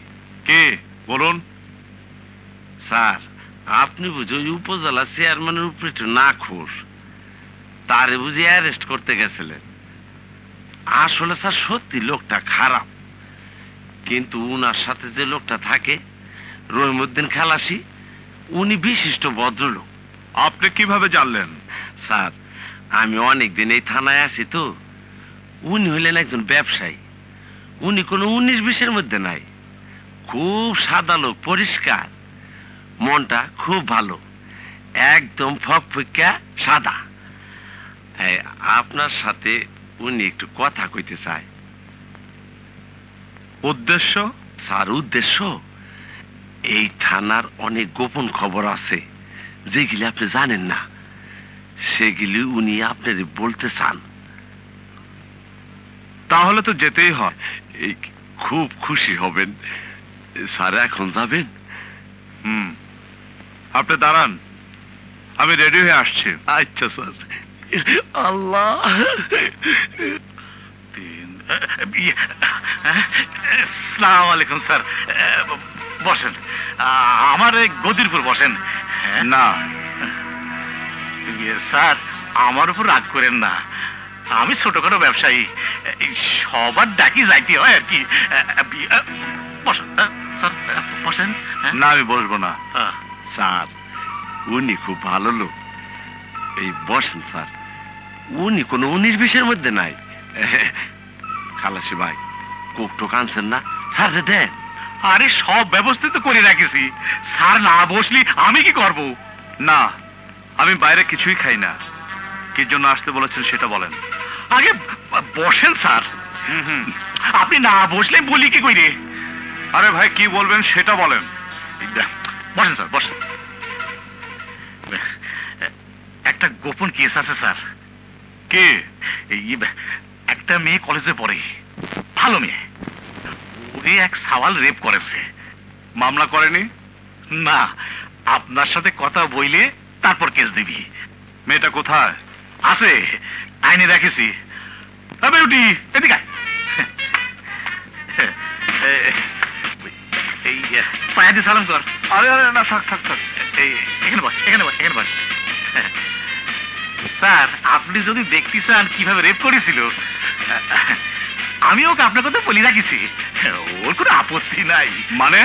Speaker 4: কে বলুন?
Speaker 8: স্যার, আপনি বুঝি ওই উপজেলা চেয়ারম্যানের উপরে একটু নাখোশ, তারে বুঝি অ্যারেস্ট করতে গেছিলেন। আসলে স্যার সত্যি লোকটা খারাপ, কিন্তু উনার সাথে যে লোকটা থাকে রহিমউদ্দিন খালাসি, উনি বিশিষ্ট ভদ্রলোক।
Speaker 4: আপনি কিভাবে জানলেন?
Speaker 8: স্যার, আমি অনেকদিন এই থানায় আছি তো। উনি হইলেন একজন ব্যবসায়ী, উনি কোনো 19-20-এর মধ্যে নাই। খুব সাদা লোক, পরিষ্কার, মনটা খুব ভালো, একদম ফকফকা সাদা। আপনার সাথে উনি একটু কথা কইতে চায়।
Speaker 4: উদ্দেশ্য?
Speaker 8: স্যার উদ্দেশ্য, এই থানার অনেক গোপন খবর আছে যেগুলি আপনি জানেন না, সেগুলি উনি আপনার বলতে চান।
Speaker 4: তাহলে তো যেতেই হয়।
Speaker 8: এই খুব খুশি হবেন স্যার। এখন যাবেন?
Speaker 4: আপনি দাঁড়ান, আমি রেডি হয়ে আসছি।
Speaker 8: আচ্ছা স্যার। আল্লাহ,
Speaker 2: আসসালামু আলাইকুম স্যার। বসেন, আমার এই গদির উপর বসেন।
Speaker 4: না
Speaker 2: স্যার, আমার উপর রাগ করেন না। আমি ছোটখাটো ব্যবসায়ী, সবার ডাকি যাইতে হয় আর কি। বসেন স্যার, বসেন।
Speaker 4: না, আমি বসবো না
Speaker 8: স্যার। উনি খুব ভালো লোক, এই বসেন স্যার। উনি কোনো 19-20-এর মধ্যে নাই। খালাসি ভাই, কোক টোক আনছেন না? স্যার দেন।
Speaker 2: আরে সব ব্যবস্থা তো করে রাখেছি, স্যার না বসলি আমি কি করব?
Speaker 4: না, আমি বাইরে কিছুই খাই না। কি জন্য আসতে বলেছেন সেটা বলেন।
Speaker 2: আগে বসেন স্যার। আপনি না বসলে বলি কি কইরে?
Speaker 4: আরে ভাই, কি বলবেন সেটা বলেন।
Speaker 2: বসেন স্যার, বসেন। একটা গোপন কেস আছে স্যার।
Speaker 4: কে?
Speaker 2: একটা মেয়ে কলেজে পড়ে, ভালো মেয়ে। ওকে এক সাওয়াল রেপ করেছে।
Speaker 4: মামলা করেনি?
Speaker 2: না, আপনার সাথে কথা বইলে তারপর কেস দিবি।
Speaker 4: মেয়েটা কোথায়
Speaker 2: আছে? আইনে রেখেছি। বেউটি, এদিকে আয়। এই পায়া দিয়ে সালাম কর।
Speaker 4: আরে আরে না, থাক থাক থাক।
Speaker 2: এই এখানে বস, এখানে বস, এখানে বস। স্যার, আপনি যদি দেখতে চান কিভাবে রেপ করেছিল, আমি ওকে আপনার কথা বলি রাখিছি। ওর কোনো আপত্তি নাই।
Speaker 4: মানে?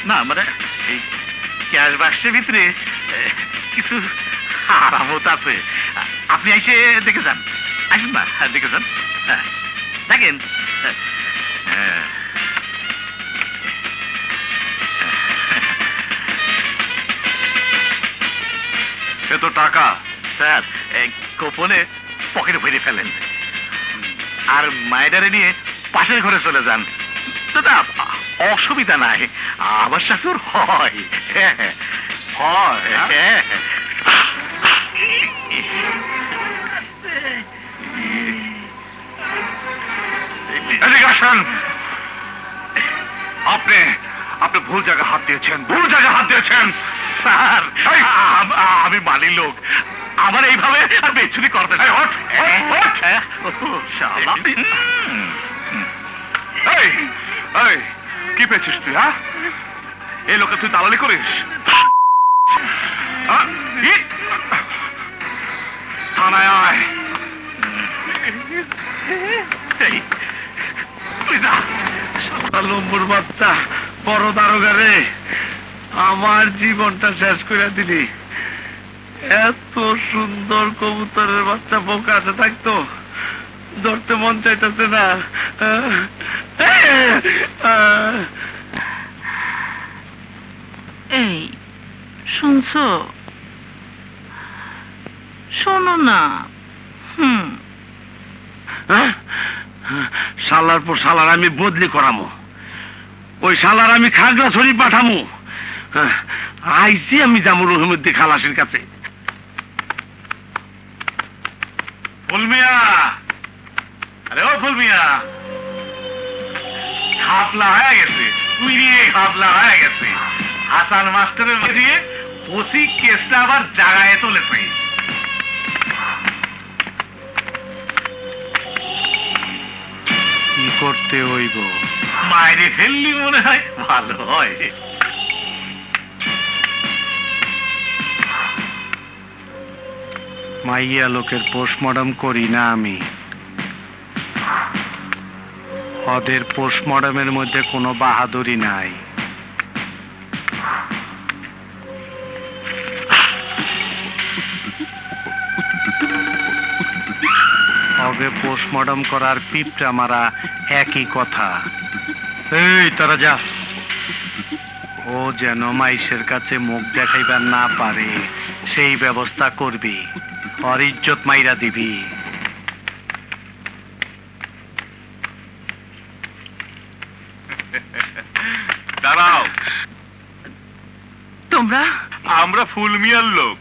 Speaker 2: না মানে এই ক্যাশ বাক্সের ভিতরে কিছু আরামত আছে। আপনি এসে দেখে যান। আসুন না, দেখে যান। দেখেন।
Speaker 4: এ তো টাকা।
Speaker 2: স্যার, গোপনে পকেটে ভরে ফেলেন আর মায়েরারে নিয়ে পাশের ঘরে চলে যান। দাদা, অসুবিধা নাই, আমার সাথে ওর হয়।
Speaker 4: এদিকে আসেন। আপনি আপনি ভুল জায়গায় হাত দিয়েছেন, ভুল জায়গায় হাত দিয়েছেন।
Speaker 2: স্যার, আমি মানি লোক, আমার এইভাবে আর বেচুরি করবে না।
Speaker 4: কি পেয়েছিস তুই? হ্যাঁ, এই লোকে তুই দালালি করিস? থানায় আয়।
Speaker 8: লম্বুর বাচ্চা, বড় দারোগা রে, আমার জীবনটা শেষ করে দিলি। এত সুন্দর কবুতরের বাচ্চা বোকা আছে থাকতো, ধরতে মন চাইতেছে না।
Speaker 7: এই শুনছো? শোনো না।
Speaker 8: শালার পর শালার আমি বদলি করামো, ওই শালার আমি খাগড়াছড়ি পাঠামো। আইসি আমি যাবো রহিমুদ্দিন খালাসির কাছে।
Speaker 2: ফুলমিয়া, আরে ও ফুলমিয়া, খাপলা হয়ে গেছে, তুই রে খাপলা হয়ে গেছে। হাসান মাস্টারের দিয়ে ওসি কেসটা আবার জাগায় তুলেছে।
Speaker 3: কি করতে হইব?
Speaker 2: মায়েরে ফেললি মনে হয় ভালো হয়।
Speaker 3: মাইয়া লোকের পোস্টমর্টম করি না আমি। ওদের পোস্টমর্টমের মধ্যে কোনো বাহাদুরি নাই। ওকে পোস্টমর্টম করার পিপটা মারা একই কথা। এই তোরা যা, ও যেন মাইশের কাছে মুখ দেখাইবার না পারে সেই ব্যবস্থা করবি। ওর ইজ্জত মাইরা দিবি।
Speaker 4: দাঁড়াও।
Speaker 7: তোমরা?
Speaker 4: আমরা ফুলমিয়ার লোক।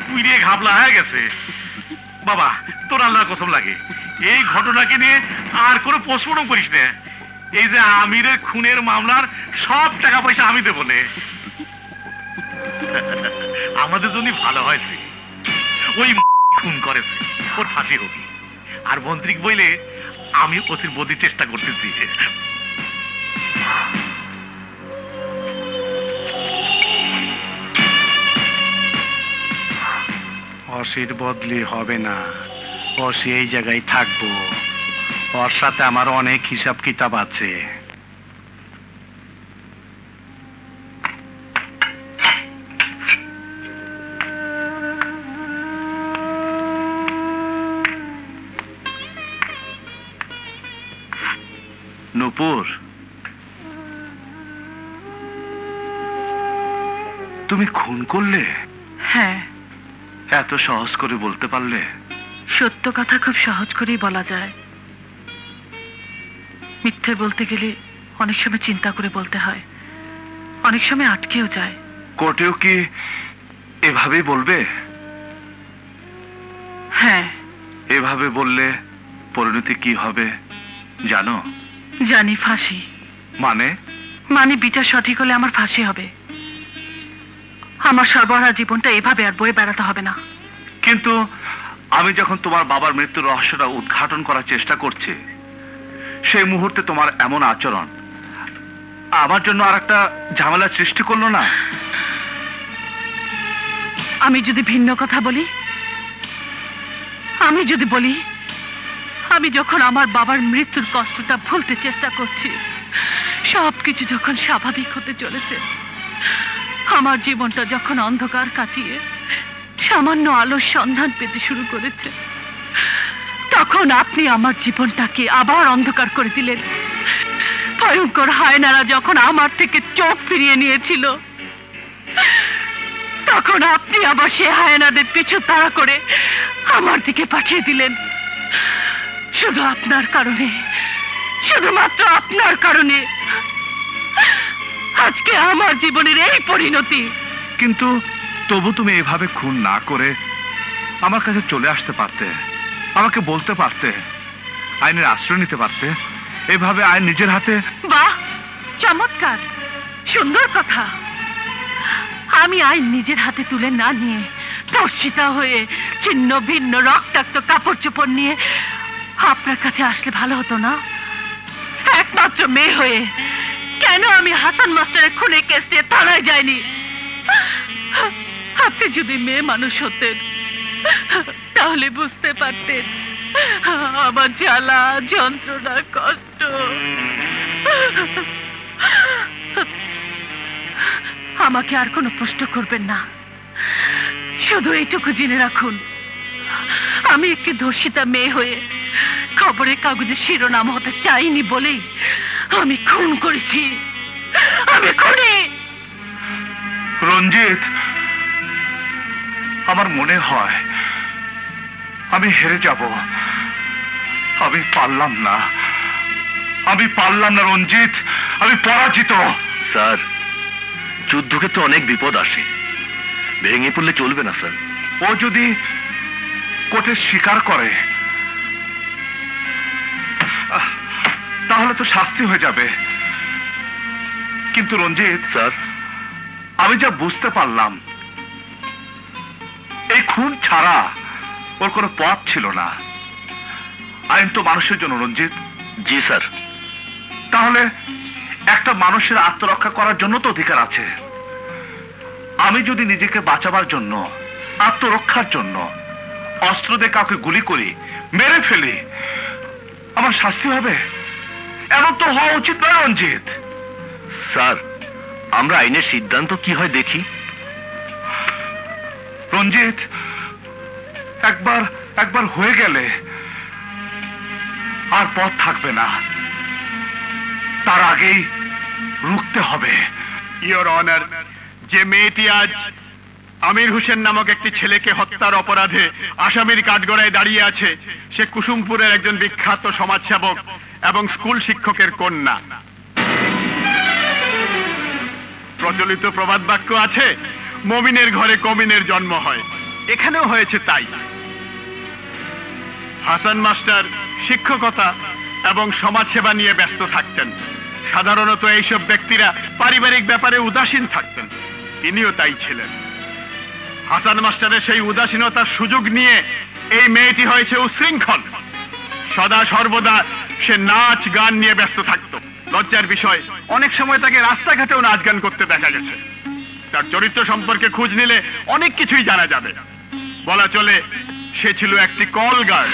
Speaker 2: পুড়িয়ে ঘাবলা হয়ে গেছে। বাবা তোর আল্লাহর কসম লাগে, এই ঘটনাকে নিয়ে আর কোনো পোস্টমর্টম করিস না। এই যে আমিরের খুনের মামলার সব টাকা পয়সা আমি দেবো নে। আমাদের জন্য ভালো হয়েছে ওই খুন করেছে, ওর ফাঁসি হবে। আর মন্ত্রীক বইলে আমি অতির বদির চেষ্টা করতেছি।
Speaker 3: অসির বদলি হবে না, অসি এই জায়গায় থাকবো। ওর সাথে আমার অনেক হিসাব কিতাব আছে।
Speaker 4: নূপুর, তুমি খুন করলে?
Speaker 7: হ্যাঁ।
Speaker 4: এত সহজ করে বলতে পারলে?
Speaker 7: সত্য কথা খুব সহজ করেই বলা যায়, মিথ্যে বলতে গেলে অনেক সময় চিন্তা করে বলতে হয়, অনেক সময় আটকেও যায়।
Speaker 4: কোর্টেও কি এভাবেই বলবে?
Speaker 7: হ্যাঁ।
Speaker 4: এভাবে বললে পরিণতি কি হবে জানো?
Speaker 7: জানি, ফাঁসি।
Speaker 4: মানে
Speaker 7: বিচার সঠিক হলে আমার ফাঁসি হবে। আমার সর্বহারা জীবনটা এভাবে আর বয়ে বেড়াতে হবে না।
Speaker 4: কিন্তু আমি যখন তোমার বাবার মৃত্যুর রহস্যটা উদ্ঘাটন করার চেষ্টা করছি, সেই মুহূর্তে তোমার এমন আচরণ আমার জন্য আর একটা ঝামেলার সৃষ্টি করলো না?
Speaker 7: আমি যদি ভিন্ন কথা বলি, আমি যখন আমার বাবার মৃত্যুর কষ্টটা ভুলতে চেষ্টা করছি, সবকিছু যখন স্বাভাবিক হতে চলেছে, আমার জীবনটা যখন অন্ধকার কাটিয়ে সামান্য আলোর সন্ধান পেতে শুরু করেছে, তখন আপনি আমার জীবনটাকে আবার অন্ধকার করে দিলেন। ভয়ঙ্কর হায়নারা যখন আমার থেকে চোখ ফিরিয়ে নিয়েছিল, তখন আপনি আবার সে হায়নাদের পিছু তাড়া করে আমার দিকে পাঠিয়ে দিলেন। শুধু আপনার কারণে, শুধুমাত্র আপনার কারণে আজকে আমার জীবনের এই পরিণতি।
Speaker 4: কিন্তু তবু তুমি এভাবে খুন না করে আমার কাছে চলে আসতে পারতে, আমাকে বলতে পারতে, আইনের আশ্রয় নিতে পারতে। এভাবে আইন নিজের হাতে।
Speaker 7: বাহ, চমৎকার, সুন্দর কথা। আমি আইন নিজের হাতে তুলে না নিয়ে ধর্ষিতা হয়ে ছিন্ন ভিন্ন রক্তাক্ত কাপড় চোপড় নিয়ে আপনার কাছে আসলে ভালো হতো না? একমাত্র মেয়ে হয়ে কেন আমি হাসান মাস্টারের খুনে কেস দিয়ে থানায় যাইনি? আপনি যদি মেয়ে মানুষ হতেন তাহলে বুঝতে পারতেন আমার জ্বালা, যন্ত্রণা, কষ্ট। আমাকে আর কোনো প্রশ্ন করবেন না, শুধু এইটুকু জেনে রাখুন, আমি একটি ধর্ষিতা মেয়ে হয়ে খবরের কাগজে শিরোনাম হতে চাইনি বলেই আমি খুন করেছি। আমি খুনি।
Speaker 4: রঞ্জিত, আমার মনে হয় আমি হেরে যাব। আমি পারলাম না রঞ্জিত, আমি পরাজিত।
Speaker 6: স্যার, যুদ্ধক্ষেত্রে অনেক বিপদ আসে, ভেঙে পড়লে চলবে না স্যার।
Speaker 4: ও যদি কোর্টে স্বীকার করে তাহলে তো শাস্তি হয়ে যাবে। কিন্তু রঞ্জিত
Speaker 6: স্যার,
Speaker 4: আমি যা বুঝতে পারলাম, এই খুন ছাড়া ওর কোনো পথ ছিল না। আইন তো মানুষের জন্য রঞ্জিত।
Speaker 6: জি স্যার।
Speaker 4: তাহলে একটা মানুষের আত্মরক্ষা করার জন্য তো অধিকার আছে। আমি যদি নিজেকে বাঁচাবার জন্য, আত্মরক্ষার জন্য অস্ত্র দিয়ে কাউকে গুলি করি, মেরে ফেলি, আমার শাস্তি হবে? এমন তো হওয়া উচিত নয় রঞ্জিত।
Speaker 6: স্যার, আমরা আইনের সিদ্ধান্ত কি হয় দেখি।
Speaker 4: রঞ্জিত, একবার হয়ে গেলে আর পথ থাকবে না, তার আগেই রুখতে হবে।
Speaker 9: ইওর অনার, যে মেয়েটি আজ আমির হোসেন নামক একটি ছেলেকে হত্যার অপরাধে আসামির কাঠগড়ায় দাঁড়িয়ে আছে, সে কুসুমপুরের একজন বিখ্যাত সমাজসেবক এবং স্কুল শিক্ষকের কন্যা। প্রচলিত প্রবাদ বাক্য আছে, মমিনের ঘরে কমিনের জন্ম হয়। এখানেও হয়েছে তাই। হাসান মাস্টার শিক্ষকতা এবং সমাজসেবা নিয়ে ব্যস্ত থাকতেন। সাধারণত এইসব ব্যক্তিরা পারিবারিক ব্যাপারে উদাসীন থাকতেন, তিনিও তাই ছিলেন। হাসান মাস্টারের সেই উদাসীনতার সুযোগ নিয়ে এই মেয়েটি হয়েছে উশৃঙ্খল। সদা সর্বদা সে নাচ গান নিয়ে ব্যস্ত থাকত। লজ্জার বিষয়, অনেক সময় তাকে রাস্তাঘাটেও নাচ গান করতে দেখা গেছে। তার চরিত্র সম্পর্কে খোঁজ নিলে অনেক কিছুই জানা যাবে। বলা চলে সে ছিল একটি কল গার্ড।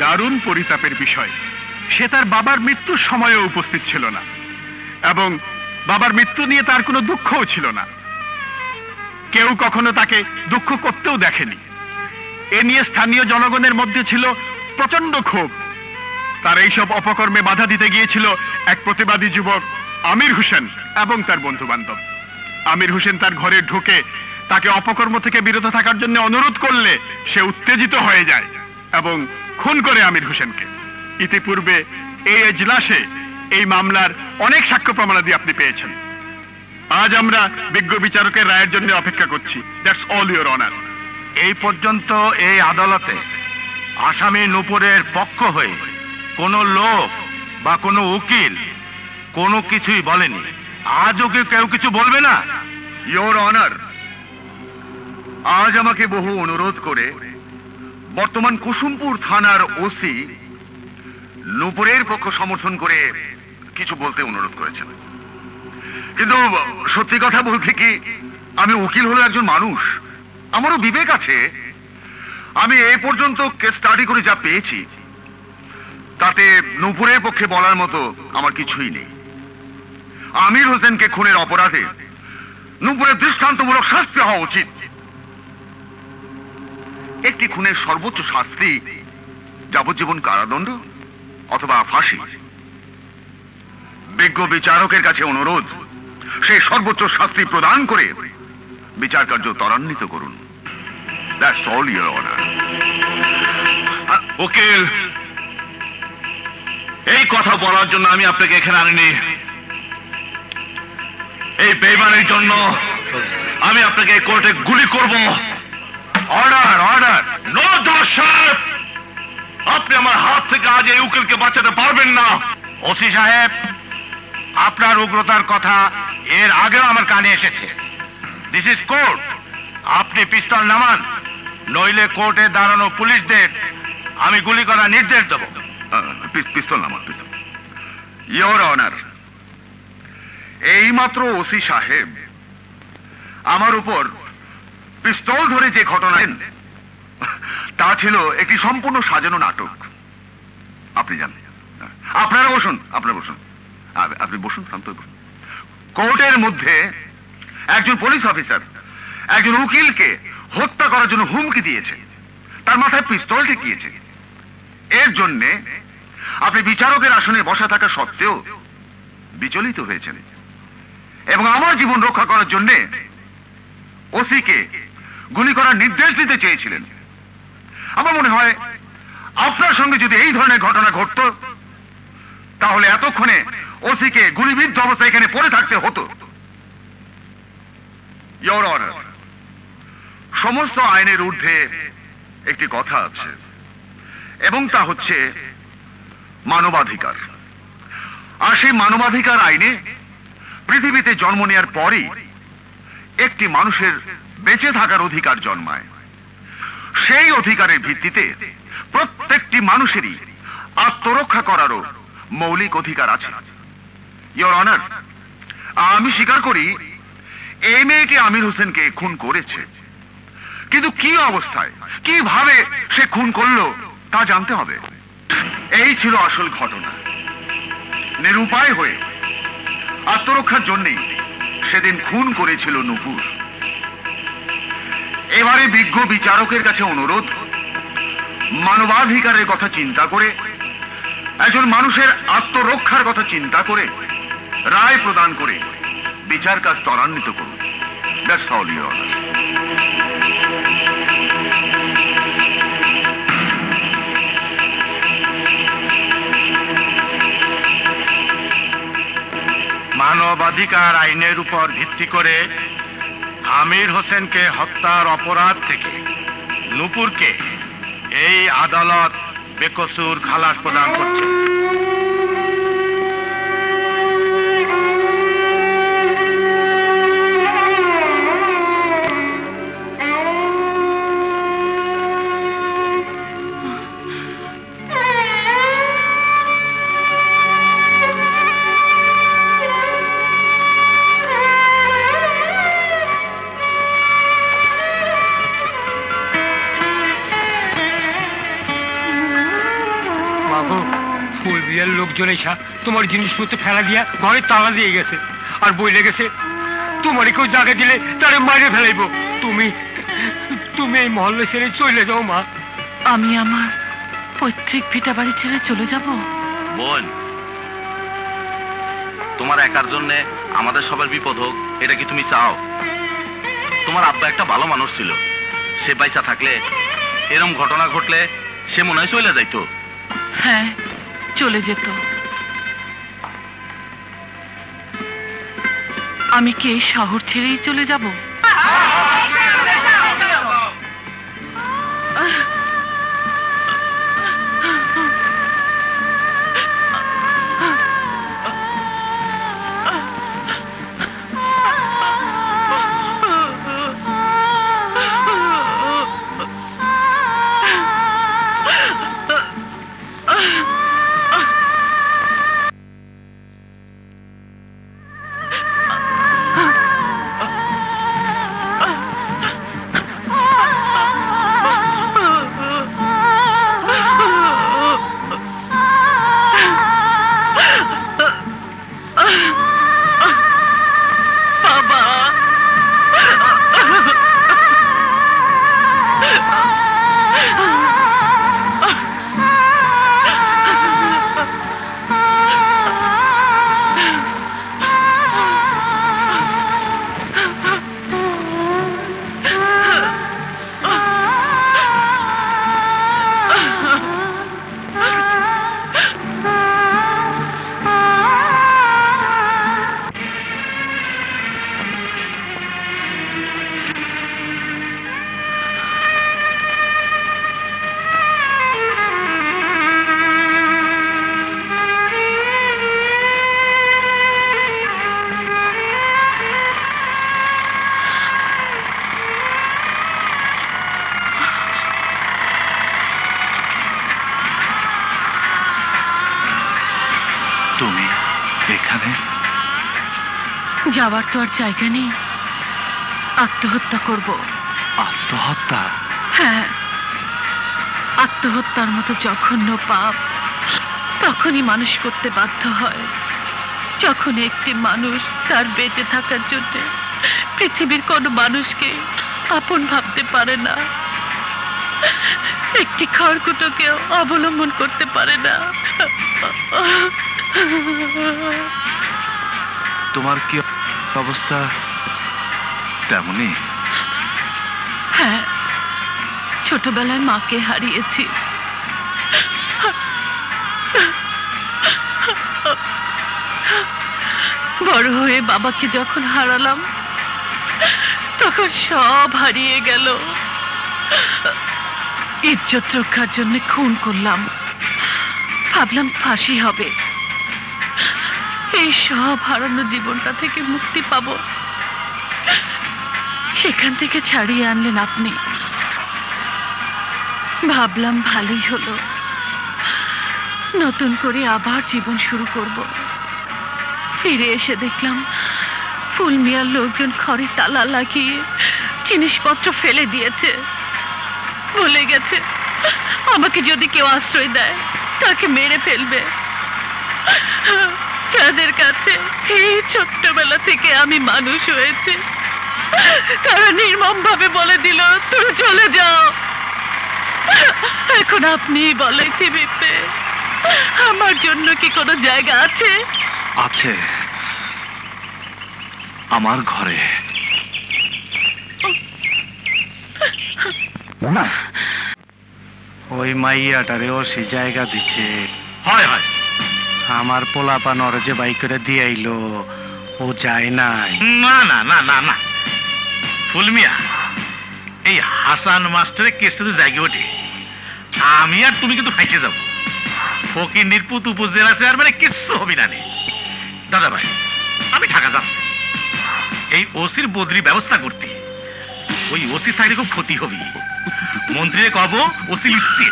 Speaker 9: দারুণ পরিতাপের বিষয়, সে তার বাবার মৃত্যুর সময়ও উপস্থিত ছিল না এবং বাবার মৃত্যু নিয়ে তার কোনো দুঃখও ছিল না। কেউ কখনো তাকে দুঃখ করতেও দেখেনি। এ নিয়ে স্থানীয় জনগণের মধ্যে ছিল প্রচন্ড ক্ষোভ। তার এইসব অপকর্মে বাধা দিতে গিয়েছিল এক প্রতিবাদী যুবক আমির হোসেন এবং তার বন্ধু বান্ধব। আমির হোসেন তার ঘরে ঢুকে তাকে অপকর্ম থেকে বিরত থাকার জন্য অনুরোধ করলে সে উত্তেজিত হয়ে যায় এবং খুন করে আমির হোসেনকে। ইতিপূর্বে এই এজলাসে এই মামলার অনেক সাক্ষ্য প্রমাণাদি আপনি পেয়েছেন। আজ আমরা বিজ্ঞ বিচারকের রায়ের জন্য অপেক্ষা করছি। That's all your honour.
Speaker 2: এই পর্যন্ত এই আদালতে আসামি নূপুরের পক্ষ হয়ে কোনো লোক বা কোনো উকিল কোনো কিছুই বলেনি। আজও কি কেউ কিছু বলবে না?
Speaker 6: ইওর অনার, আজ আমাকে বহু অনুরোধ করে বর্তমান কুসুমপুর থানার ওসি নূপুরের পক্ষ সমর্থন করে কিছু বলতে অনুরোধ করেছেন। কিন্তু সত্যি কথা বলতে কি, আমি উকিল হলো একজন মানুষ, আমারও বিবেক আছে। আমি এই পর্যন্ত কেস স্টাডি করে যা পেয়েছি তাতে নূপুরের পক্ষে বলার মতো আমার কিছুই নেই। আমির হোসেনকে খুনের অপরাধে নূপুরের দৃষ্টান্তমূলক শাস্তি হওয়া উচিত। একটি খুনের সর্বোচ্চ শাস্তি যাবজ্জীবন কারাদণ্ড অথবা ফাঁসি। বিজ্ঞ বিচারকের কাছে অনুরোধ, সেই সর্বোচ্চ শাস্তি প্রদান করে বিচার কার্য ত্বরান্বিত করুন। That's all your honour.
Speaker 2: উকিল, এই কথা বলার জন্য আমি আপনাকে এখানে আনিনি। এই বেইমানের জন্য আমি আপনাকে কোর্টে গুলি করব। Order, order. নো জজ সাহেব, আপনি আমার হাত থেকে আজ এই উকিলকে বাঁচাতে পারবেন না। ওসি সাহেব, আপনার উগ্রতার কথা এর আগেও আমার কানে এসেছে। This is court. আপনি পিস্তল নামান, নইলে কোর্টে দাঁড়ানো পুলিশদের আমি গুলি করার নির্দেশ দেব।
Speaker 6: পিস্তল নামান, পিস্তল। ইওর অনার, এইমাত্র ওসি সাহেব আমার উপর পিস্তল ধরে যে ঘটনা তা ছিল একটি সম্পূর্ণ সাজানো নাটক। আপনি জানেন। আপনারা বসুন, আপনারা বসুন, আপনি বসুন, শান্ত বসুন। কোর্টের মধ্যে একজন পুলিশ অফিসার একজন উকিলকে হত্যা করার জন্য হুমকি দিয়েছে, তার মাথায় পিস্তল ঠেকিয়েছে। এর জন্যে আপনি বিচারকের আসনে বসা থাকা সত্ত্বেও বিচলিত হয়েছেন এবং আমার জীবন রক্ষা করার জন্যে ওসিকে গুলি করার নির্দেশ দিতে চেয়েছিলেন। আমার মনে হয় আপনার সঙ্গে যদি এই ধরনের ঘটনা ঘটত তাহলে এতক্ষণে ওসিকে গুলিবিদ্ধ অবস্থায় এখানে পড়ে থাকতে হতো। ইওর অনার, সমস্ত আইনের ঊর্ধ্বে একটি কথা আছে এবং তা হচ্ছে মানবাধিকার। আর সেই মানবাধিকার আইনে পৃথিবীতে জন্ম নেওয়ার পরই একটি মানুষের বেঁচে থাকার অধিকার জন্মায়। সেই অধিকারের ভিত্তিতে প্রত্যেকটি মানুষেরই আত্মরক্ষা করারও মৌলিক অধিকার আছে। ইওর অনার, আমি স্বীকার করি এই মেয়েটি আমির হোসেনকে খুন করেছে, কিন্তু কি অবস্থায় কিভাবে সে খুন করলো তা জানতে হবে। এই ছিল আসল ঘটনা। নিরুপায় হয়ে আত্মরক্ষার জন্যই সেদিন খুন করেছিল নূপুর। এবারে বিজ্ঞ বিচারকের কাছে অনুরোধ, মানবাধিকারের কথা চিন্তা করে, একজন মানুষের আত্মরক্ষার কথা চিন্তা করে রায় প্রদান করে বিচার কাজ ত্বরান্বিত করুন। That's all your honour.
Speaker 9: মানবাধিকার আইনের উপর ভিত্তি করে আমির হোসেনকে হত্যার অপরাধ থেকে নূপুরকে এই আদালত বেকসুর খালাস প্রদান করছে।
Speaker 10: লোকজন এসা তোমার জিনিসপত্র ফেলা দিয়া ঘরে তালা দিয়ে গেছে আর বইলে গেছে তোমার কেউ জায়গা দিলে তারে মারে ফেলাইব। তুমি তুমি এই মহল্লা ছেড়ে চলে যাও মা।
Speaker 7: আমি আমার পৈতৃক ভিটা বাড়ি ছেড়ে চলে যাব?
Speaker 6: বোন, তোমার একার জন্য আমাদের সবার বিপদ হোক এটা কি তুমি চাও? তোমার আব্বা একটা ভালো মানুষ ছিল, সে পয়সা থাকলে এরকম ঘটনা ঘটলে সে মনে হয় চলে যাইতো।
Speaker 7: হ্যাঁ, চলে যেত। আমি কি এই শহর ছেড়েই চলে যাব? যাওয়ার তো আর জায়গা নেই, আত্মহত্যা করব।
Speaker 4: আত্মহত্যা?
Speaker 7: হ্যাঁ, আত্মহত্যার মতো জঘন্য পাপ তখনই মানুষ করতে বাধ্য হয় যখন একটি মানুষ তার বেঁচে থাকার জন্য পৃথিবীর কোনো মানুষকে আপন ভাবতে পারে না, একটি খড়কুটোকেও অবলম্বন করতে পারে না।
Speaker 4: তোমার কি অবস্থা তেমনই?
Speaker 7: হ্যাঁ, ছোটবেলায় মাকে হারিয়েছি, বড় হয়ে বাবাকে যখন হারালাম তখন সব হারিয়ে গেল। ইজ্জত রক্ষার জন্য খুন করলাম, ভাবলাম ফাঁসি হবে, এই সব হারানো জীবনটা থেকে মুক্তি পাবো। সেখান থেকে ছাড়িয়ে আনলেন আপনি, ভাবলাম ভালোই হলো, নতুন করে আবার জীবন শুরু করব। ফিরে এসে দেখলাম ফুল মিয়ার লোকজন ঘরে তালা লাগিয়ে জিনিসপত্র ফেলে দিয়েছে, বলে গেছে আমাকে যদি কেউ আশ্রয় দেয় তাকে মেরে ফেলবে। তাদের কাছে এই ছোট্টবেলা থেকে আমি মানুষ হয়েছি, তারা নির্মম ভাবে বলে দিল তুমি চলে যাও। এখন আপনি বলে পৃথিবীতে আমার জন্য কি কোনো জায়গা আছে?
Speaker 4: আছে, আমার ঘরে।
Speaker 3: ওই মাইয়াটারে ও সে জায়গা দিচ্ছে।
Speaker 2: হয় হয়,
Speaker 3: আমার পোলাপান ওর যে বাই করে দিয়ে আইলো, ও যায় নাই?
Speaker 2: না না না না না ফুলমিয়া, এই হাসান মাস্টারের কেসটা তো জায়গা ওঠে, আমি আর তুমি কিন্তু ফাইসে যাবো। ফকির নিরপুত উপজেলা চেয়ারম্যানে কিচ্ছু হবি না নে। দাদা ভাই, আমি ঢাকা যাচ্ছি এই ওসির বদলি ব্যবস্থা করতে। ওই ওসি থাকলে খুব ক্ষতি হবি। মন্ত্রীরে কব ওসি লিখতে।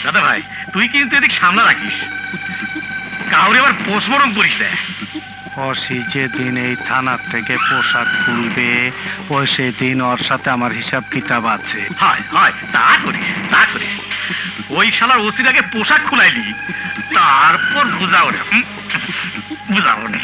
Speaker 2: দাদা ভাই, তুই কিন্তু এদিক সামলা রাখিস, কাউরে আবার পোস্টমর্টম করিস না।
Speaker 3: ওসি যেদিন এই থানার থেকে পোশাক খুলবে, ওই সেদিন ওর সাথে আমার হিসাব কিতাব আছে।
Speaker 2: হয় হয়, তা করি তা করি। ওই শালার ওসির আগে পোশাক খুলাইলি, তারপর বুঝাও রে, বুঝাও রে।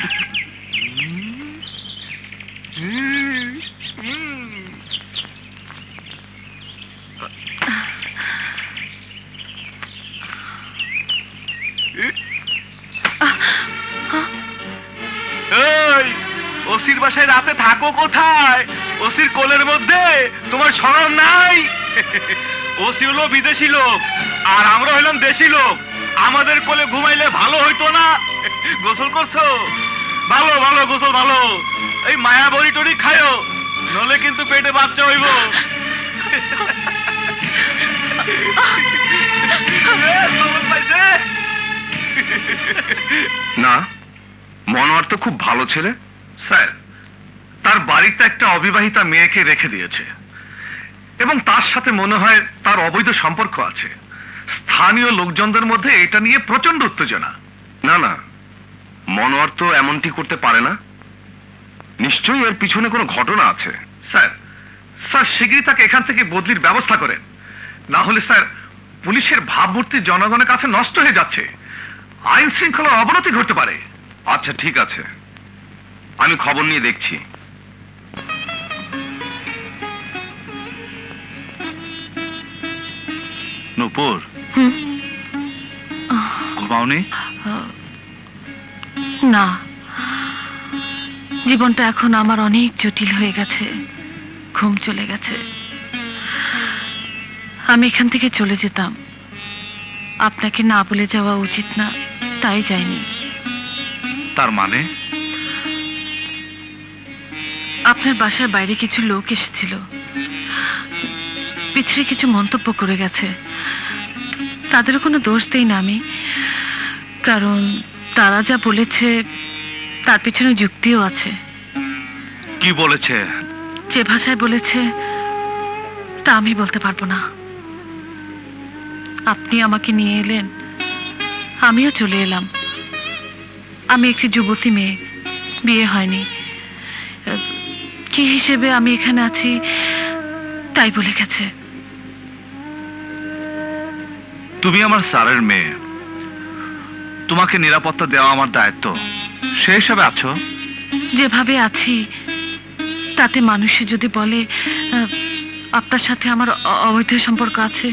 Speaker 5: ওসির বাসায় রাতে থাকো কোথায়? ওসির কোলের মধ্যে তোমার শরম নাই? ওসি হলো বিদেশি লোক, আর আমরা হইলাম দেশি লোক। আমাদের কোলে ঘুমাইলে ভালো হইতো না? গোসল করছো? ভালো ভালো গোসল ভালো। এই মায়া বড়ি টড়ি খায়ো, নলে কিন্তু পেটে বাচ্চা হইব।
Speaker 1: না, মনোয়ার তো খুব ভালো ছেলে স্যার। তার বাড়িতে একটা অবিবাহিতা মেয়েকে রেখে দিয়েছে এবং তার সাথে মনে হয় তার অবৈধ সম্পর্ক আছে। স্থানীয় লোকজনদের মধ্যে এটা নিয়ে প্রচন্ড উত্তেজনা। না না, মনোয়ার তো এমনটি করতে পারে না। নিশ্চয়ই এর পিছনে কোনো ঘটনা আছে। স্যার স্যার শিগগিরই তাকে এখান থেকে বদলির ব্যবস্থা করেন, না হলে স্যার পুলিশের ভাবমূর্তি জনগণের কাছে নষ্ট হয়ে যাচ্ছে, আইন শৃঙ্খলার অবনতি ঘটতে পারে। আচ্ছা ঠিক আছে, আমি খবর নিয়ে দেখছি।
Speaker 4: নূপুর, ঘুমাওনি?
Speaker 7: না, জীবনটা এখন আমার অনেক জটিল হয়ে গেছে, ঘুম চলে গেছে। আমি এখান থেকে চলে যেতাম, আপনাকে না বলে যাওয়া উচিত না, তাই যাইনি।
Speaker 4: তার মানে?
Speaker 7: আপনার বাসার বাইরে কিছু লোক এসেছিল, পিছনে কিছু মন্তব্য করে গেছে। তাদেরও কোনো দোষ দেই না আমি, কারণ তারা যা বলেছে তার পিছনে যুক্তিও আছে।
Speaker 4: কি বলেছে?
Speaker 7: যে ভাষায় বলেছে তা আমি বলতে পারবো না। আপনি আমাকে নিয়ে এলেন, আমিও চলে এলাম। আমি একটি যুবতী মেয়ে, বিয়ে হয়নি। কি হিসেবে আমি এখানে আছি তাই বলে গেছে।
Speaker 4: তুমি আমার স্যারের মেয়ে, তোমাকে নিরাপত্তা দেওয়া আমার দায়িত্ব, সেই হিসাবে আছো।
Speaker 7: যেভাবে আছি তাতে মানুষে যদি বলে আপনার সাথে আমার অবৈধ সম্পর্ক আছে,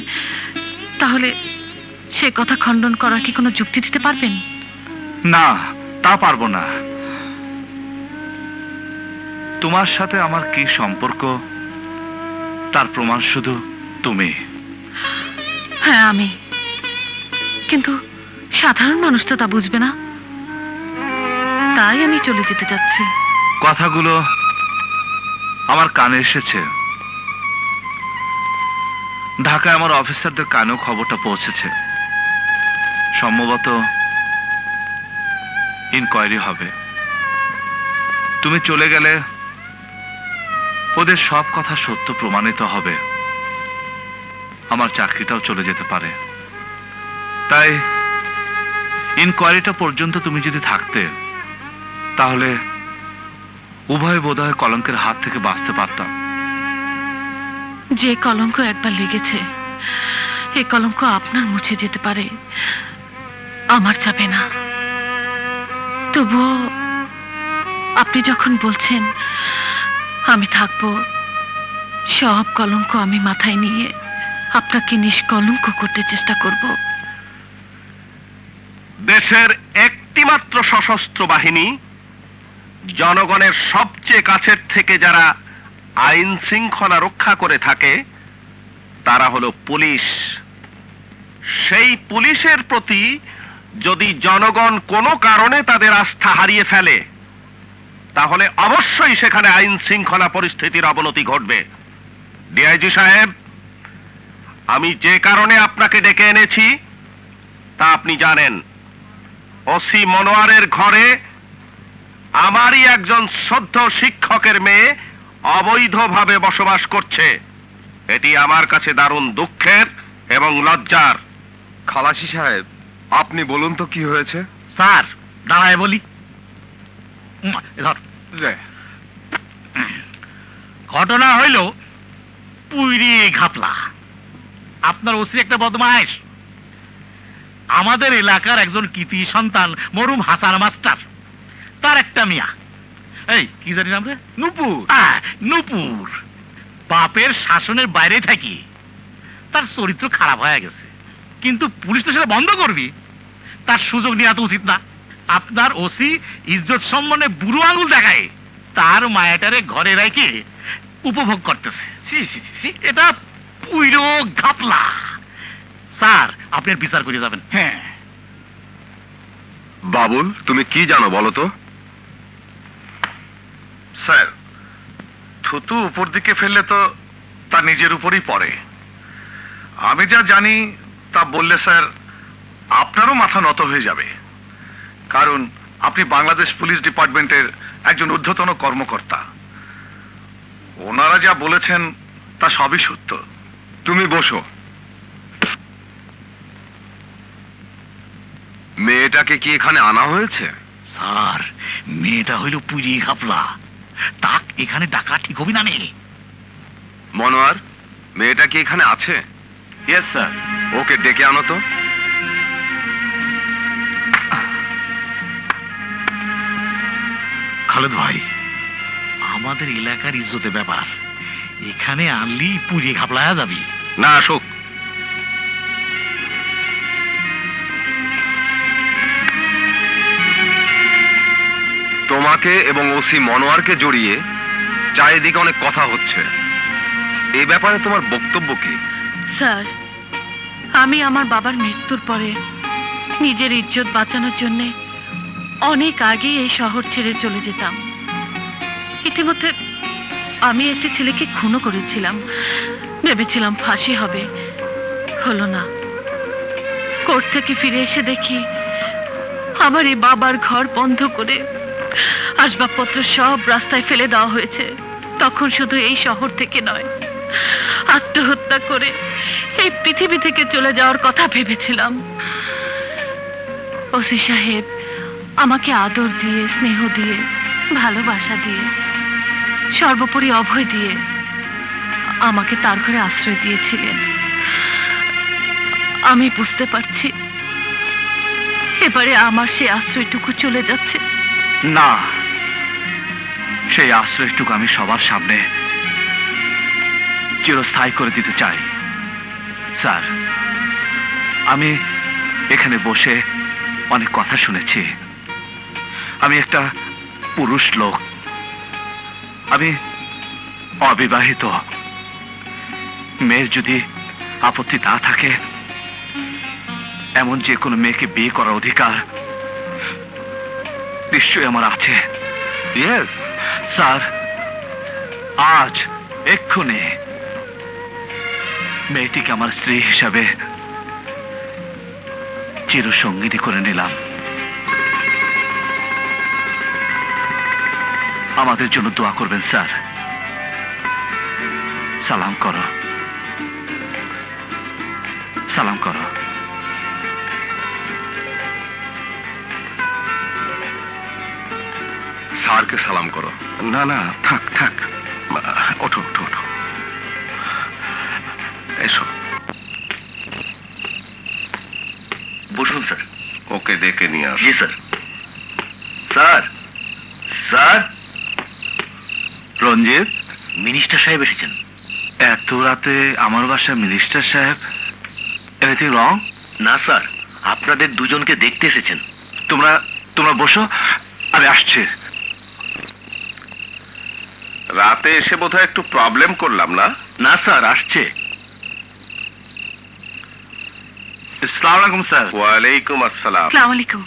Speaker 7: তাহলে সে কথা খণ্ডন করার কি কোনো যুক্তি দিতে পারবেন?
Speaker 4: না, তা পারবো না। তোমার সাথে আমার কি সম্পর্ক তার প্রমাণ শুধু তুমি।
Speaker 7: হ্যাঁ আমি, কিন্তু সাধারণ মানুষ তো তা বুঝবে না, তাই আমি চলে যেতে যাচ্ছি।
Speaker 4: কথাগুলো আমার কানে এসেছে, ঢাকায় আমার অফিসারদের কানেও খবরটা পৌঁছেছে। সম্ভবত ইনকোয়ারি হবে। তুমি চলে গেলে ওদের সব কথা সত্য প্রমাণিত হবে, আমার চাকরিটাও চলে যেতে পারে। তাই ইনকোয়ারিটা পর্যন্ত তুমি যদি থাকতে, তাহলে উভয় বোধহয় কলঙ্কের হাত থেকে বাঁচতে পারতাম।
Speaker 7: যে কলঙ্ক একবার লেগেছে, এই কলঙ্ক আপনার মুছে যেতে পারে, আমার যাবে না। তবুও আপনি যখন বলছেন আমি থাকবো, সব কলঙ্ক আমি মাথায় নিয়ে আপনাকে নিষ্কলঙ্ক করতে চেষ্টা করব।
Speaker 5: দেশের একটিমাত্র সশস্ত্র বাহিনী, জনগণের সবচেয়ে কাছের থেকে যারা আইন শৃঙ্খলা রক্ষা করে থাকে, তারা হলো পুলিশ। সেই পুলিশের প্রতি যদি জনগণ কোনো কারণে তাদের আস্থা হারিয়ে ফেলে,
Speaker 8: তাহলে অবশ্যই সেখানে আইন শৃঙ্খলা পরিস্থিতির অবনতি ঘটবে। ডিআইজি সাহেব, আমি যে কারণে আপনাকে ডেকে এনেছি তা আপনি জানেন। ওসি মনোয়ারের ঘরে আমারই একজন শ্রদ্ধ শিক্ষকের মেয়ে অবৈধভাবে বসবাস করছে। এটি আমার কাছে দারুণ দুঃখের এবং লজ্জার।
Speaker 5: খালাসি সাহেব, আপনি বলুন তো কি হয়েছে?
Speaker 2: স্যার দাঁড়ায় বলি। ঘটনা হইল পুইরি ঘাপলা। আপনার ওসি একটা বদমাইশ। আমাদের এলাকার একজন কৃতি সন্তান মরুম হাসান মাস্টার, তার একটা মিয়া, এই কি জানি নাম রে, নূপুর। নূপুর বাপের শাসনের বাইরে থাকি তার চরিত্র খারাপ হয়ে গেছে, কিন্তু পুলিশ তো সেটা বন্ধ করবি, তার সুযোগ নেওয়া তো উচিত না। আপনার ওসি ইজ্জত সম্মানে বুড়ো আঙুল দেখায় তার মায়াটারে ঘরে রেখে উপভোগ করতেছে। এটা পুরো ঘাপলা। স্যার আপনি বিচার করে যাবেন। হ্যাঁ
Speaker 5: বাবুল, তুমি কি জানো বলো তো?
Speaker 1: স্যার, থুতু উপর দিকে ফেললে তো তার নিজের উপরই পড়ে। আমি যা জানি তা বললে স্যার আপনারও মাথা নত হয়ে যাবে, কারণ আপনি বাংলাদেশ পুলিশ ডিপার্টমেন্টের একজন ঊর্ধ্বতন কর্মকর্তা। ওনারা যা বলেছেন তা সবই সত্য।
Speaker 5: তুমি বসো। মেয়েটাকে কি এখানে আনা হয়েছে?
Speaker 2: স্যার মেয়েটা হইল পুরি ঘাপলা, তাক এখানে ডাকা ঠিক হবি না। মেয়ে
Speaker 5: মনোয়ার, মেয়েটা কি এখানে আছে?
Speaker 1: Yes sir.
Speaker 5: ওকে ডেকে আনো তো।
Speaker 2: খালেদ ভাই, আমাদের এলাকার ইজ্জতের ব্যাপার, এখানে আনলি পুরি ঘাপলায়া যাবি
Speaker 5: না। আসুক। তোমাকে এবং ওসি মনোয়ারকে জড়িয়ে চারিদিকে অনেক কথা হচ্ছে, এই ব্যাপারে তোমার বক্তব্য কি?
Speaker 7: স্যার, আমি আমার বাবার মৃত্যুর পরে নিজের ইজ্জত বাঁচানোর জন্য অনেক আগে এই শহর ছেড়ে চলে যেতাম। ইতিমধ্যে আমি একটা ছেলেকে খুনও করেছিলাম, ভেবেছিলাম ফাঁসি হবে, হলো না। কোর্ট থেকে ফিরে এসে দেখি আমার এই বাবার ঘর বন্ধ করে আসবাবপত্র সব রাস্তায় ফেলে দেওয়া হয়েছে। তখন শুধু এই শহর থেকে নয়, আত্মহত্যা করে এই পৃথিবী থেকে চলে যাওয়ার কথা ভেবেছিলাম। ওসি সাহেব আমাকে আদর দিয়ে, স্নেহ দিয়ে, ভালোবাসা দিয়ে, সর্বোপরি অভয় দিয়ে আমাকে তার ঘরে আশ্রয় দিয়েছিলেন। আমি বুঝতে পারছি এবারে আমার সেই আশ্রয়টুকু চলে যাচ্ছে।
Speaker 4: না, সেই আশ্রয়টুকু আমি সবার সামনে চিরস্থায়ী করে দিতে চাই। স্যার, আমি এখানে বসে অনেক কথা শুনেছি। আমি একটা পুরুষ লোক, আমি অবিবাহিত। মেয়ের যদি আপত্তি না থাকে, এমন যে কোনো মেয়েকে বিয়ে করার অধিকার নিশ্চয়ই আমার আছে। ইয়েস স্যার, আজ এক্ষুনি মেয়েটিকে আমার স্ত্রী হিসাবে চিরসঙ্গিনী করে নিলাম। আমাদের জন্য দোয়া করবেন স্যার। সালাম করো, সালাম করো।
Speaker 5: স্যারকে সালাম করো।
Speaker 4: না না, থাক থাক, ওঠো ওঠো ওঠো, এসো।
Speaker 6: বসুন স্যার।
Speaker 5: ওকে ডেকে নিয়ে আস।
Speaker 6: জি sir. Sir, sir.
Speaker 4: Ranjit,
Speaker 6: minister সাহেব এসেছেন।
Speaker 4: এত রাতে আমার বাসায় মিনিস্টার সাহেব? Anything wrong?
Speaker 6: না স্যার, আপনাদের দুজনকে দেখতে এসেছেন।
Speaker 4: তোমরা তোমরা বসো, আমি আসছি।
Speaker 5: রাতে এসে বোধহয় একটু প্রবলেম করলাম না?
Speaker 6: না স্যার, আসছে।
Speaker 4: আসসালামু আলাইকুম স্যার।
Speaker 5: ওয়ালাইকুম আসসালাম।
Speaker 7: আসসালামু আলাইকুম।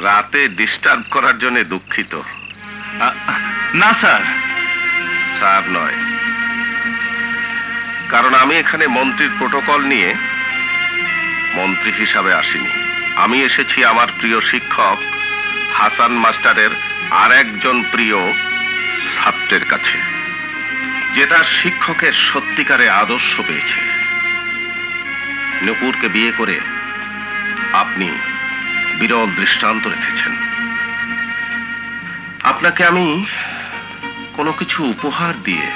Speaker 8: রাতে ডিস্টার্ব করার জন্য দুঃখিত।
Speaker 4: না স্যার।
Speaker 8: স্যার নয়, কারণ আমি এখানে মন্ত্রীর প্রোটোকল নিয়ে মন্ত্রী হিসাবে আসিনি। আমি এসেছি আমার প্রিয় শিক্ষক হাসান মাস্টারের আর একজন প্রিয় ছাত্রের কাছে, যে তার শিক্ষকের সত্যিকারে আদর্শ পেয়েছে। নূপুরকে বিয়ে করে আপনি বিরল দৃষ্টান্ত রেখেছেন। আপনাকে আমি কোনো কিছু উপহার দিয়ে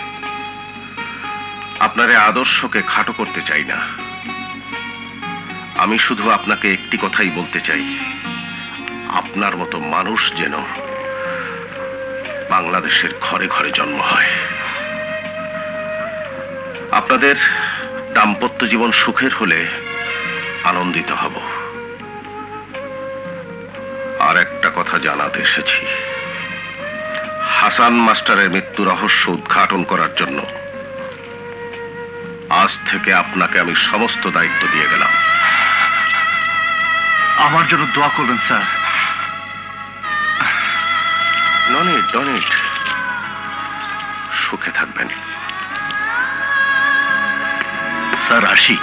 Speaker 8: আপনার এই আদর্শকে খাটো করতে চাই না। আমি শুধু আপনাকে একটি কথাই বলতে চাই, আপনার মতো মানুষ যেন বাংলাদেশের ঘরে ঘরে জন্ম হয়। আপনাদের দাম্পত্য জীবন সুখের হলে আনন্দিত হব। আর একটা কথা জানাতে এসেছি, হাসান মাস্টারের মৃত্যু রহস্য উদ্ঘাটন করার জন্য আজ থেকে আপনাকে আমি সমস্ত দায়িত্ব দিয়ে গেলাম।
Speaker 4: আমার জন্য দোয়া করবেন স্যার।
Speaker 8: ডনেট সুখে থাকবেন
Speaker 4: স্যার। আসি।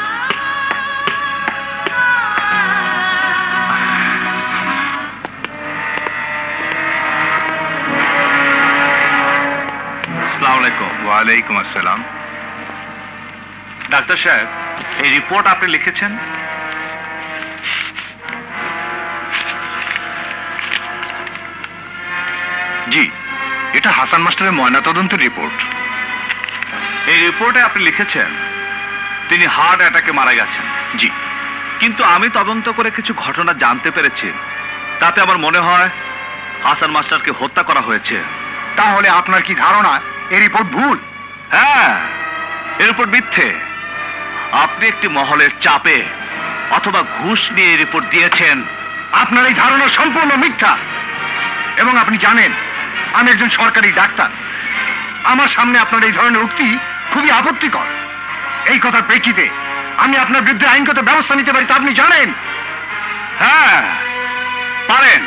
Speaker 4: আসসালামু আলাইকুম।
Speaker 1: ওয়ালাইকুম আসসালাম।
Speaker 4: ডাক্তার সাহেব, এই রিপোর্ট আপনি লিখেছেন?
Speaker 1: জি, এটা হাসান মাস্টারের ময়নাতদন্তের রিপোর্ট।
Speaker 4: এই রিপোর্টে আপনি লিখেছেন তিনি হার্ট অ্যাটাকে মারা গেছেন।
Speaker 1: জি,
Speaker 4: কিন্তু আমি তদন্ত করে কিছু ঘটনা জানতে পেরেছি, তাতে আমার মনে হয় হাসান মাস্টারকে হত্যা করা হয়েছে।
Speaker 1: তাহলে আপনার কি ধারণা এই রিপোর্ট ভুল?
Speaker 4: হ্যাঁ, এর উপর মিথ্যে। আপনি একটি মহলের চাপে অথবা ঘুষ নিয়ে এই রিপোর্ট দিয়েছেন।
Speaker 1: আপনার এই ধারণা সম্পূর্ণ মিথ্যা। এবং আপনি জানেন আমি একজন সরকারি ডাক্তার। আমার সামনে আপনার এই ধরনের উক্তি খুবই আপত্তিকর। এই কথার প্রেক্ষিতে আমি আপনার বিরুদ্ধে আইনগত ব্যবস্থা নিতে পারি, তা আপনি জানেন।
Speaker 4: হ্যাঁ, পারেন।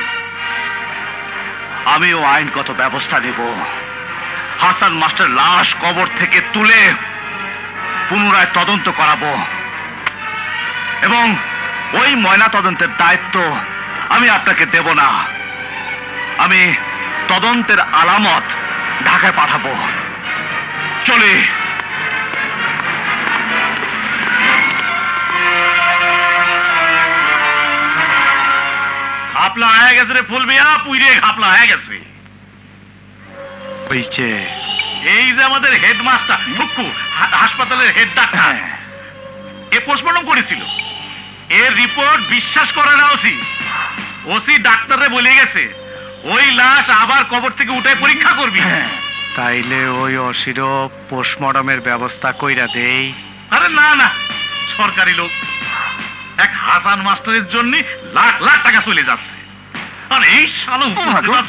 Speaker 4: আমিও আইনগত ব্যবস্থা নেব। হাসান মাস্টার লাশ কবর থেকে তুলে পুনরায় তদন্ত করাবো এবং ওই ময়না তদন্তের দায়িত্ব আমি আপনাকে দেব না। আমি তদন্তের আলামত ঢাকায় পাঠাবো। চলে
Speaker 2: ঘাপলা হয়ে গেছে রে ফুলমিয়া, পুইরে ঘাপলা হয়ে গেছে। এই যে আমাদের হেডমাস্টার ঠুকু হাসপাতালের হেড ডাক্তার, এ পোস্টমর্টম করেছিল। এর রিপোর্ট বিশ্বাস করে না ওসি। ওসি ডাক্তারে বলে গেছে ওই লাশ আবার কবর থেকে উঠে পরীক্ষা করবি।
Speaker 3: তাইলে ওই অসিরও পোস্টমর্টমের ব্যবস্থা কইরা দেই।
Speaker 2: আরে না না, সরকারি লোক, এক হাসান মাস্টারের জন্য লাখ লাখ টাকা চলে যাচ্ছে। আর এই শালো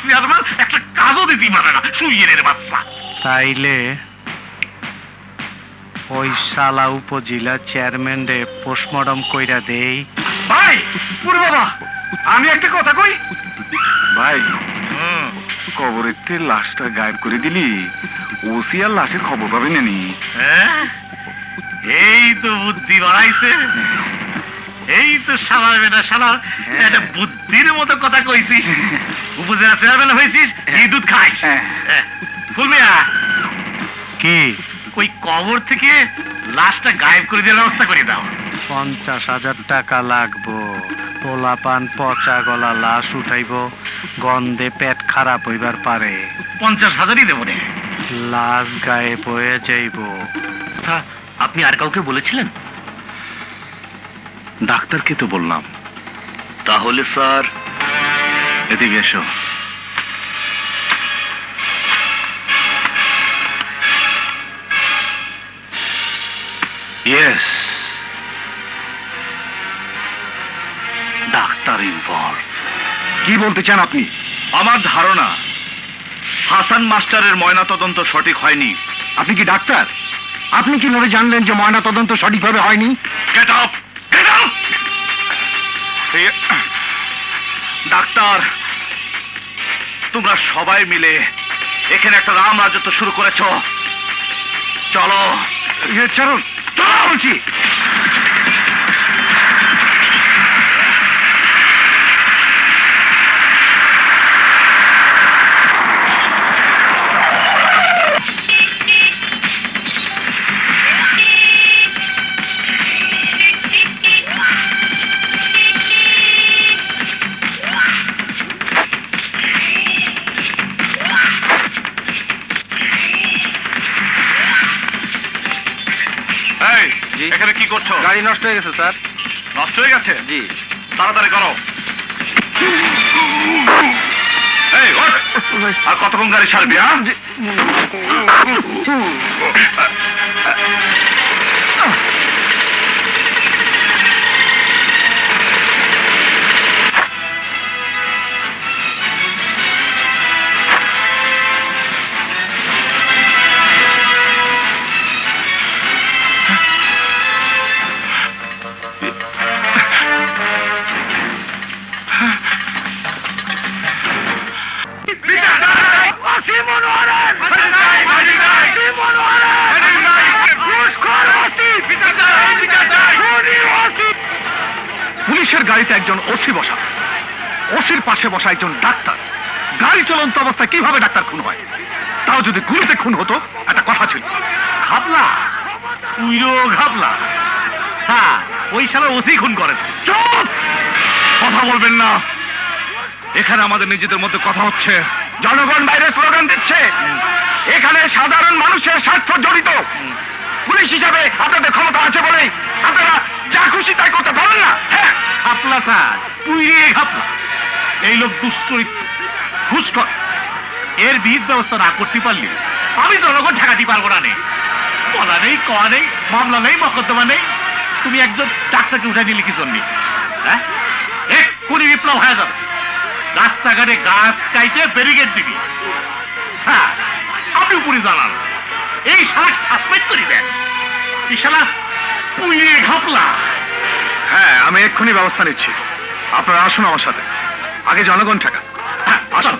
Speaker 2: চেয়ারম্যান একটা কাজও দিতে পারে না, সুইয়ের বাচ্চা।
Speaker 3: তাইলে ওই শালা উপজেলা চেয়ারম্যান রে পোস্টমর্টম কইরা দেই।
Speaker 1: ভাই, পুরো বাবা, আমি একটা কথা কই। ভাই, কবরের লাশটা গায়েব করে দিলি, ওসি আর লাশের খবর পাবে না নি?
Speaker 2: এই তো বুদ্ধি বাড়াইছে। এই তো শালার বেটা শালার একটা বুদ্ধির মতো কথা কইছি। উপজেলা চেয়ারম্যান হয়েছিস, এই দুধ খাইস। ফুলমিয়া,
Speaker 3: কি
Speaker 2: ওই কবর থেকে লাশটা গায়েব করে দেওয়ার ব্যবস্থা করে দাও।
Speaker 3: 50,000 টাকা লাগবো। পোলাপান পচা গলা লাশ উঠাইব, গন্ধে পেট খারাপ হইবার পারে।
Speaker 2: 50,000ই দেবো রে।
Speaker 3: লাশ গায়েব হয়ে যাইব।
Speaker 6: আপনি আর কাউকে বলেছিলেন?
Speaker 4: ডাক্তারকে তো বললাম।
Speaker 6: তাহলে স্যার,
Speaker 4: এদিকে এসো। Yes, doctor involve.
Speaker 1: কি বলতে চান আপনি?
Speaker 4: আমার ধারণা হাসান মাস্টারের ময়না তদন্ত সঠিক হয়নি।
Speaker 1: আপনি কি ডাক্তার? আপনি কিভাবে জানলেন যে ময়না তদন্ত সঠিকভাবে হয়নি?
Speaker 4: Get up, get up. Doctor, তোমরা সবাই মিলে এখানে একটা রাম রাজত্ব শুরু করেছ। চলো চলো চলো বলছি। এখানে কি করছো?
Speaker 3: গাড়ি নষ্ট হয়ে গেছে স্যার।
Speaker 4: নষ্ট হয়ে গেছে?
Speaker 3: জি।
Speaker 4: তাড়াতাড়ি করো। এই ওঠ। আর কতক্ষণ গাড়ি ছাড়বি? পুলিশের গাড়িতে একজন ওসি বসা, ওসির পাশে বসা একজন ডাক্তার। গাড়ি চলন্ত অবস্থায় কিভাবে ডাক্তার খুন হয়? তাও যদি গুলিতে খুন হতো একটা কথা ছিল। ঘাবলা, তুইও ঘাবলা। হ্যাঁ, ওই সারা ওসি খুন করেছে। চুপ! কথা বলবেন না। এখানে আমাদের নিজেদের মধ্যে কথা হচ্ছে, জনগণ বাইরে স্লোগান দিচ্ছে, এখানে সাধারণ মানুষের স্বার্থ জড়িত। পুলিশ হিসাবে আপনাদের ক্ষমতা আছে বলে আপনারা যা খুশি তাই করতে পারেন না। হ্যাঁ, ঘাপলা স্যার, পুইরে ঘাপলা। এই লোক দুশ্চরিত্র, ঘুষখোর। এর বিহিত ব্যবস্থা না করতে পারলে আমি জনগণ ঠেকাতে পারবো না। নেই বলা নেই, কওয়া নেই, মামলা নেই, মকদ্দমা নেই। তুমি একজন ডাক্তারকে উঠে দিলে কি জন্য? হ্যাঁ, এক্ষুনি বিপ্লব হয়ে যাবে। রাস্তাঘাটে গাছ কাইতে ব্যারিকেড দিবি। হ্যাঁ, আপনি উপরে জানান, এই শালা সাসপেন্ড করে দেন। এই শালা পুইরে ঘাপলা। হ্যাঁ, আমি এক্ষুনি ব্যবস্থা নিচ্ছি। আপনারা আসুন আমার সাথে। আগে জনগণ ঠেকা। হ্যাঁ, আসুন।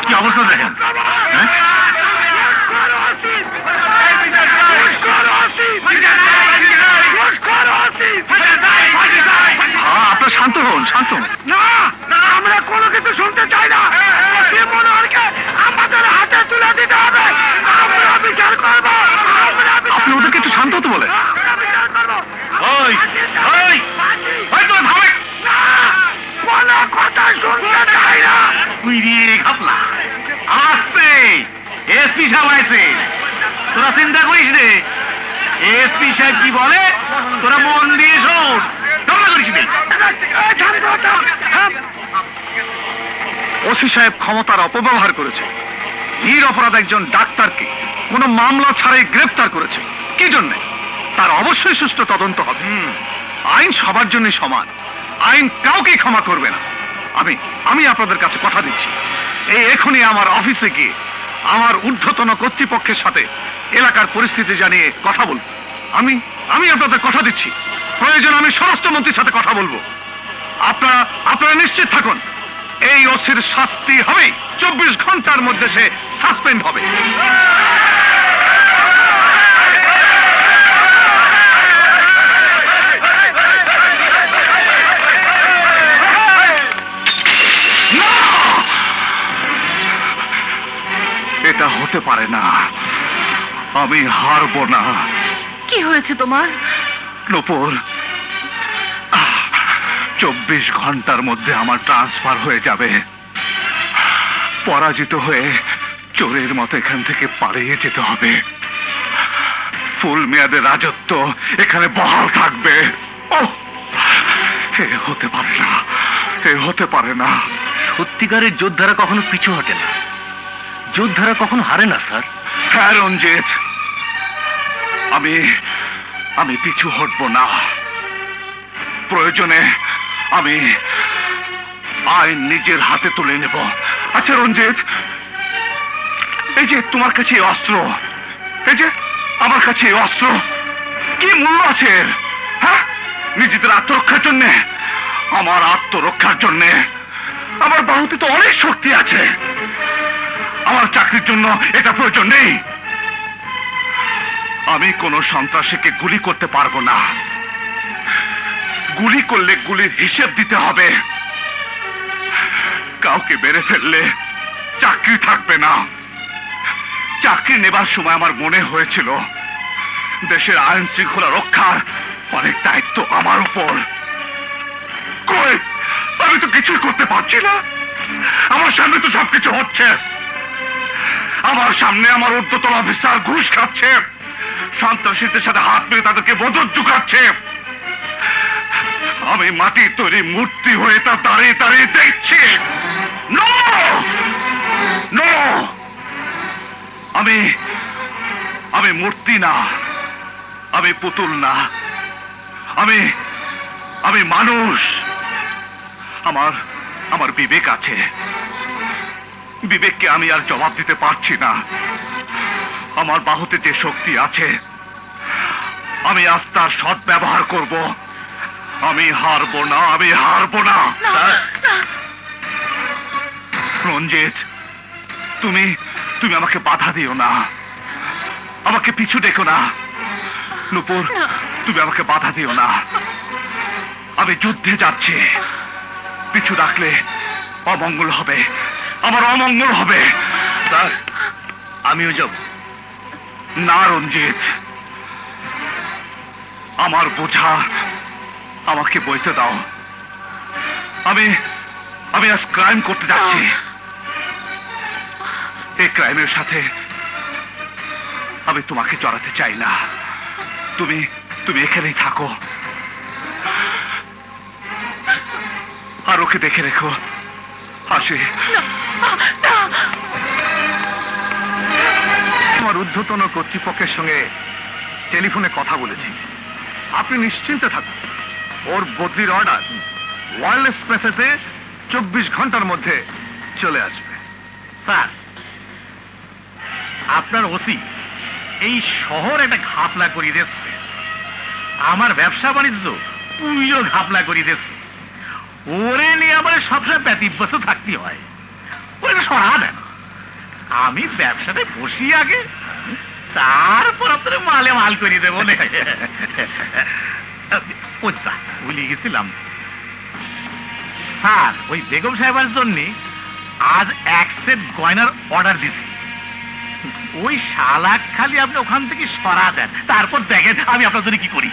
Speaker 4: কি অবস্থা দেখেন। হ্যাঁ, আপনার শান্ত হন, শান্ত হন। না, আমরা কোনো কিছু শুনতে চাই না। আমাদের হাতে তুলে দিতে হবে। আমরা বিচার করব। আপনি ওদেরকে একটু শান্ত হতে বলেন। ওই ওই ওই তো থামে না, কোনো কথা শুনতে চাই না। তুই রে ঘাপলা, আসছে এসপি সাহেব আইছে। তোরা চিন্তা করিস রে, এসপি সাহেব কি বলে তোরা মন দিয়ে শোন। ওসি সাহেব ক্ষমতার অপব্যবহার করেছে। নিরপরাধ একজন ডাক্তারকে কোনো মামলা ছাড়াই গ্রেফতার করেছে। কি জন্য? তার অবশ্যই সুষ্ঠু তদন্ত হবে। আইন সবার জন্য সমান, আইন কাউকে ক্ষমা করবে না। আমি আপনাদের কাছে কথা দিচ্ছি, এই এখনই আমার অফিসে গিয়ে আমার ঊর্ধ্বতন কর্তৃপক্ষের সাথে এলাকার পরিস্থিতি জানিয়ে কথা বলবো। আমি আপনাদের কথা দিচ্ছি, প্রয়োজন আমি স্বরাষ্ট্রমন্ত্রীর সাথে কথা বলবো। আপনারা নিশ্চিত থাকুন, এই ওসির শাস্তি হবে। 24 ঘন্টার মধ্যে সে সাসপেন্ড হবে। এটা হতে পারে না, আমি হারবো না।
Speaker 7: কি হয়েছে তোমার?
Speaker 4: নূপুর, 24 ঘন্টার মধ্যে আমার ট্রান্সফার হয়ে যাবে। পরাজিত হয়ে চোরের মতো এখান থেকে পালিয়ে যেতে হবে। ফুল মেয়াদের রাজত্ব এখানে বহাল থাকবে। এ হতে পারে না, এ হতে পারে না।
Speaker 6: সত্যিকারের যোদ্ধারা কখনো পিছু হটে না, যোদ্ধারা কখনো হারে না স্যার।
Speaker 4: হ্যাঁ রঞ্জিত, আমি পিছু হটবো না। প্রয়োজনে আমি আইন নিজের হাতে তুলে নেব। আচ্ছা রঞ্জিত, এই যে তোমার কাছে অস্ত্র, এই যে আমার কাছে অস্ত্র,
Speaker 1: কি মূল্য আছে? হ্যাঁ, নিজেদের আত্মরক্ষার জন্য, আমার আত্মরক্ষার জন্য আমার বাহুতে তো অনেক শক্তি আছে। আমার চাকরির জন্য এটা প্রয়োজন নেই। আমি কোন সন্ত্রাসীকে গুলি করতে পারবো না। গুলি করলে গুলির হিসেব দিতে হবে। কাউকে মেরে ফেললে চাকরি থাকবে না। চাকরি নেবার সময় আমার মনে হয়েছিল দেশের আইন শৃঙ্খলা রক্ষার অনেক দায়িত্ব আমার উপর। কই, আমি তো কিছুই করতে পারছি না। আমার সামনে তো সবকিছু হচ্ছে। আমার সামনে আমার ঊর্ধ্বতন অফিসার ঘুষ খাচ্ছে, সন্ত্রাসীদের সাথে হাত মিলে তাদেরকে মদত জুগাচ্ছে। আমি মাটির তৈরি মূর্তি হয়ে তা দাঁড়িয়ে দাঁড়িয়ে দেখছি। নো নো, আমি মূর্তি না, আমি পুতুল না, আমি মানুষ। আমার বিবেক আছে। বিবেককে আমি আর জবাব দিতে পারছি না। আমার বাহুতে যে শক্তি আছে, আমি আজ তার সৎ ব্যবহার করব। আমি হারবো না, আমি হারবো না। রঞ্জিত, তুমি আমাকে বাধা দিও না, আমাকে পিছু ডেকো না। নূপুর, তুমি আমাকে বাধা দিও না। আমি যুদ্ধে যাচ্ছি, পিছু রাখলে অমঙ্গল হবে, আমার অমঙ্গল হবে।
Speaker 6: স্যার, আমিও যাব
Speaker 1: না রঞ্জিত, আমার বোঝা আমাকে বইতে দাও। আমি আজ ক্রাইম করতে যাচ্ছি। এই ক্রাইমের সাথে আমি তোমাকে জড়াতে চাই না। তুমি এখানেই থাকো, আর ওকে দেখে রেখো। আসি। আমার ঊর্ধ্বতন কর্তৃপক্ষের সঙ্গে টেলিফোনে কথা বলেছি। আপনি নিশ্চিন্তে থাকুন, ওর বদলির অর্ডার ওয়ারলেস মেসেজে 24 ঘন্টার মধ্যে চলে আসবে।
Speaker 2: স্যার, আপনার ওসি এই শহর একটা ঘাপলা করিয়ে দিচ্ছে। আমার ব্যবসা বাণিজ্য পুরো ঘাপলা করিয়ে দিচ্ছে। ওরে নিয়ে আমার সবসময় ব্যতিব্যস্ত থাকতে হয়। ওরে সরা দেন, আমি ব্যবসাতে বসি আগে, তারপর আপনার মালে মাল করিয়ে দেবো। ভুলে গেছিলাম স্যার, ওই বেগম সাহেবের জন্য আজ 1 সেট গয়নার অর্ডার দিচ্ছি। ওই শালা খালি আপনি ওখান থেকে সরা দেন, তারপর দেখেন আমি আপনার জন্য কি করি।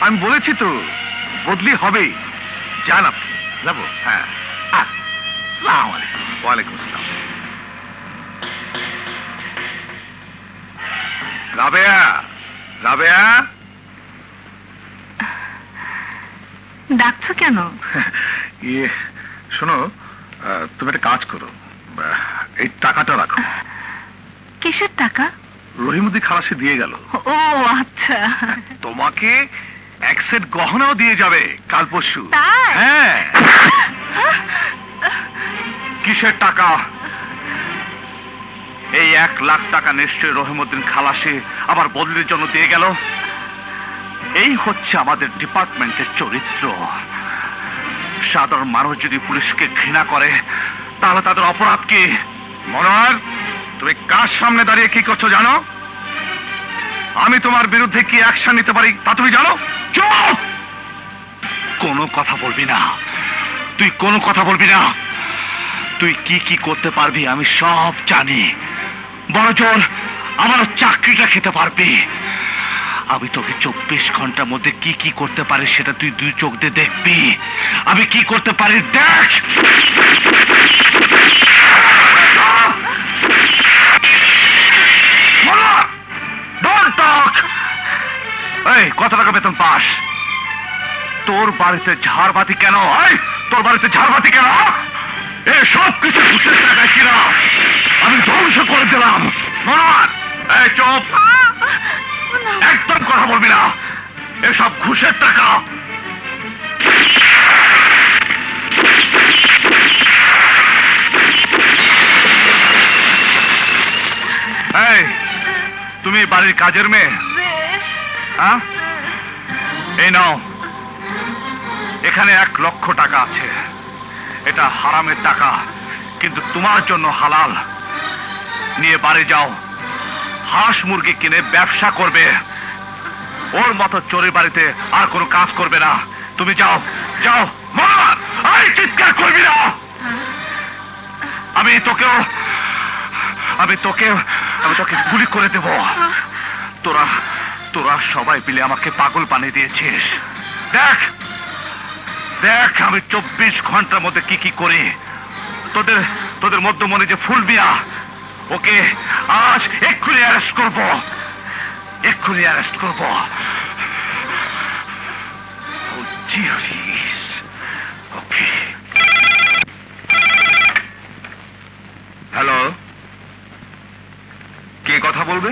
Speaker 1: আমি বলেছি তো বদলি হবেই। যান আপনি।
Speaker 2: যাবো?
Speaker 1: হ্যাঁ।
Speaker 2: আসসালামু আলাইকুম।
Speaker 1: ওয়ালাইকুম আসসালাম। রাবেয়া, রাবেয়া,
Speaker 7: ডাকছো কেন?
Speaker 1: শোনো, তুমি একটা কাজ করো, এই টাকাটা রাখো।
Speaker 7: কিসের টাকা?
Speaker 1: রহিমুদ্দিন খালাসি দিয়ে গেল।
Speaker 7: ও আচ্ছা।
Speaker 1: তোমাকে 1 সেট গহনাও দিয়ে যাবে কাল পরশু।
Speaker 7: তাই?
Speaker 1: হ্যাঁ। কিসের টাকা? এই 1 লাখ টাকা নিশ্চয় রহিমুদ্দিন খালাসি আবার বদলির জন্য দিয়ে গেল। এই হচ্ছে আমাদের ডিপার্টমেন্টের চরিত্র। সাধারণ মানুষ যদি পুলিশকে ঘৃণা করে তাহলে তাদের অপরাধ কি? মনোহর, তুমি কার সামনে দাঁড়িয়ে কি করছো জানো? আমি তোমার বিরুদ্ধে কি অ্যাকশন নিতে পারি তা তুমি জানো? চুপ! কোনো কথা বলবি না, তুই কোনো কথা বলবি না। তুই কি কি করতে পারবি আমি সব জানি। বড় জোর আমার চাকরিটা খেতে পারবি। আমি তোকে 24 ঘন্টার মধ্যে কি কি করতে পারি সেটা তুই 2 চোখ দিয়ে দেখবি। আমি কি করতে পারি দেখ। এই কত টাকা বেতন পাস? তোর বাড়িতে ঝাড়বাতি কেন? তোর বাড়িতে ঝাড়বাতি কেন? এ সব কিছু ঘুষের টাকায় কিনা আমি ধ্বংস করে দিলাম। এই চুপ, একদম কথা বলবি না। এসব ঘুষের টাকা। এই তুমি বাড়ির কাজের মেয়ে? হ্যাঁ, এই নাও, এখানে 1 লক্ষ টাকা আছে। এটা হারামের টাকা, কিন্তু তোমার জন্য হালাল। নিয়ে বাড়ি যাও, হাঁস মুরগি কিনে ব্যবসা করবে। ওর মতো চোরের বাড়িতে আর কোনো কাজ করবে না। তুমি যাও, যাও। মার! আরে চিৎকার করবি না। আমি তোকে গুলি করে দেব। তোরা সবাই মিলে আমাকে পাগল বানিয়ে দিয়েছিস। দেখ দেখ আমি 24 ঘন্টার মধ্যে কি করি। তোদের মধ্যমণি যে ফুল মিয়া, ওকে আজ এক্ষুনি অ্যারেস্ট করব। ওকে।
Speaker 5: হ্যালো, কে কথা বলবে?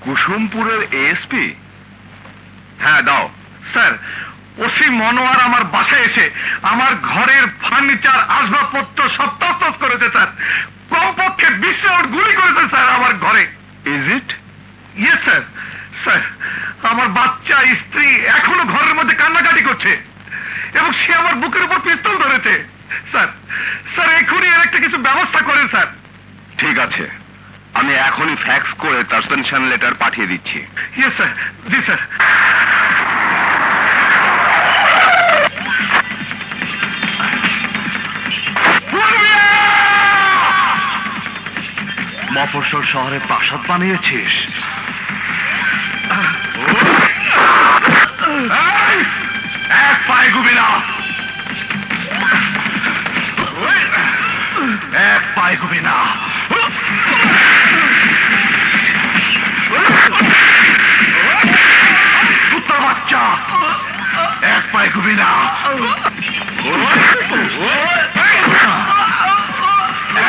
Speaker 5: কুসুমপুরের এএসপি? হ্যাঁ দাও।
Speaker 1: স্যার, ওসি মনোয়ার আমার বাসায় এসে আমার ঘরের ফার্নিচার আসবাবপত্র সব তছনছ করেছে স্যার। কমপক্ষে 20 রাউন্ড গুলি করেছে স্যার আমার ঘরে।
Speaker 5: Is it?
Speaker 1: Yes sir. Sir, আমার বাচ্চা স্ত্রী এখনো ঘরের মধ্যে কান্নাকাটি করছে এবং সে আমার বুকের উপর পিস্তল ধরেছে। স্যার এখনই এর একটা কিছু ব্যবস্থা করেন স্যার।
Speaker 5: ঠিক আছে, আমি এখনই ফ্যাক্স করে সাসপেনশন লেটার পাঠিয়ে দিচ্ছি।
Speaker 1: Yes sir. জি স্যার।
Speaker 4: মফস্বল শহরে প্রাসাদ বানিয়েছিস?
Speaker 1: এক পায়ে গুবি না, এক পায়ে গুবি না। কুত্তা বাচ্চা, এক পায়ে গুবি না।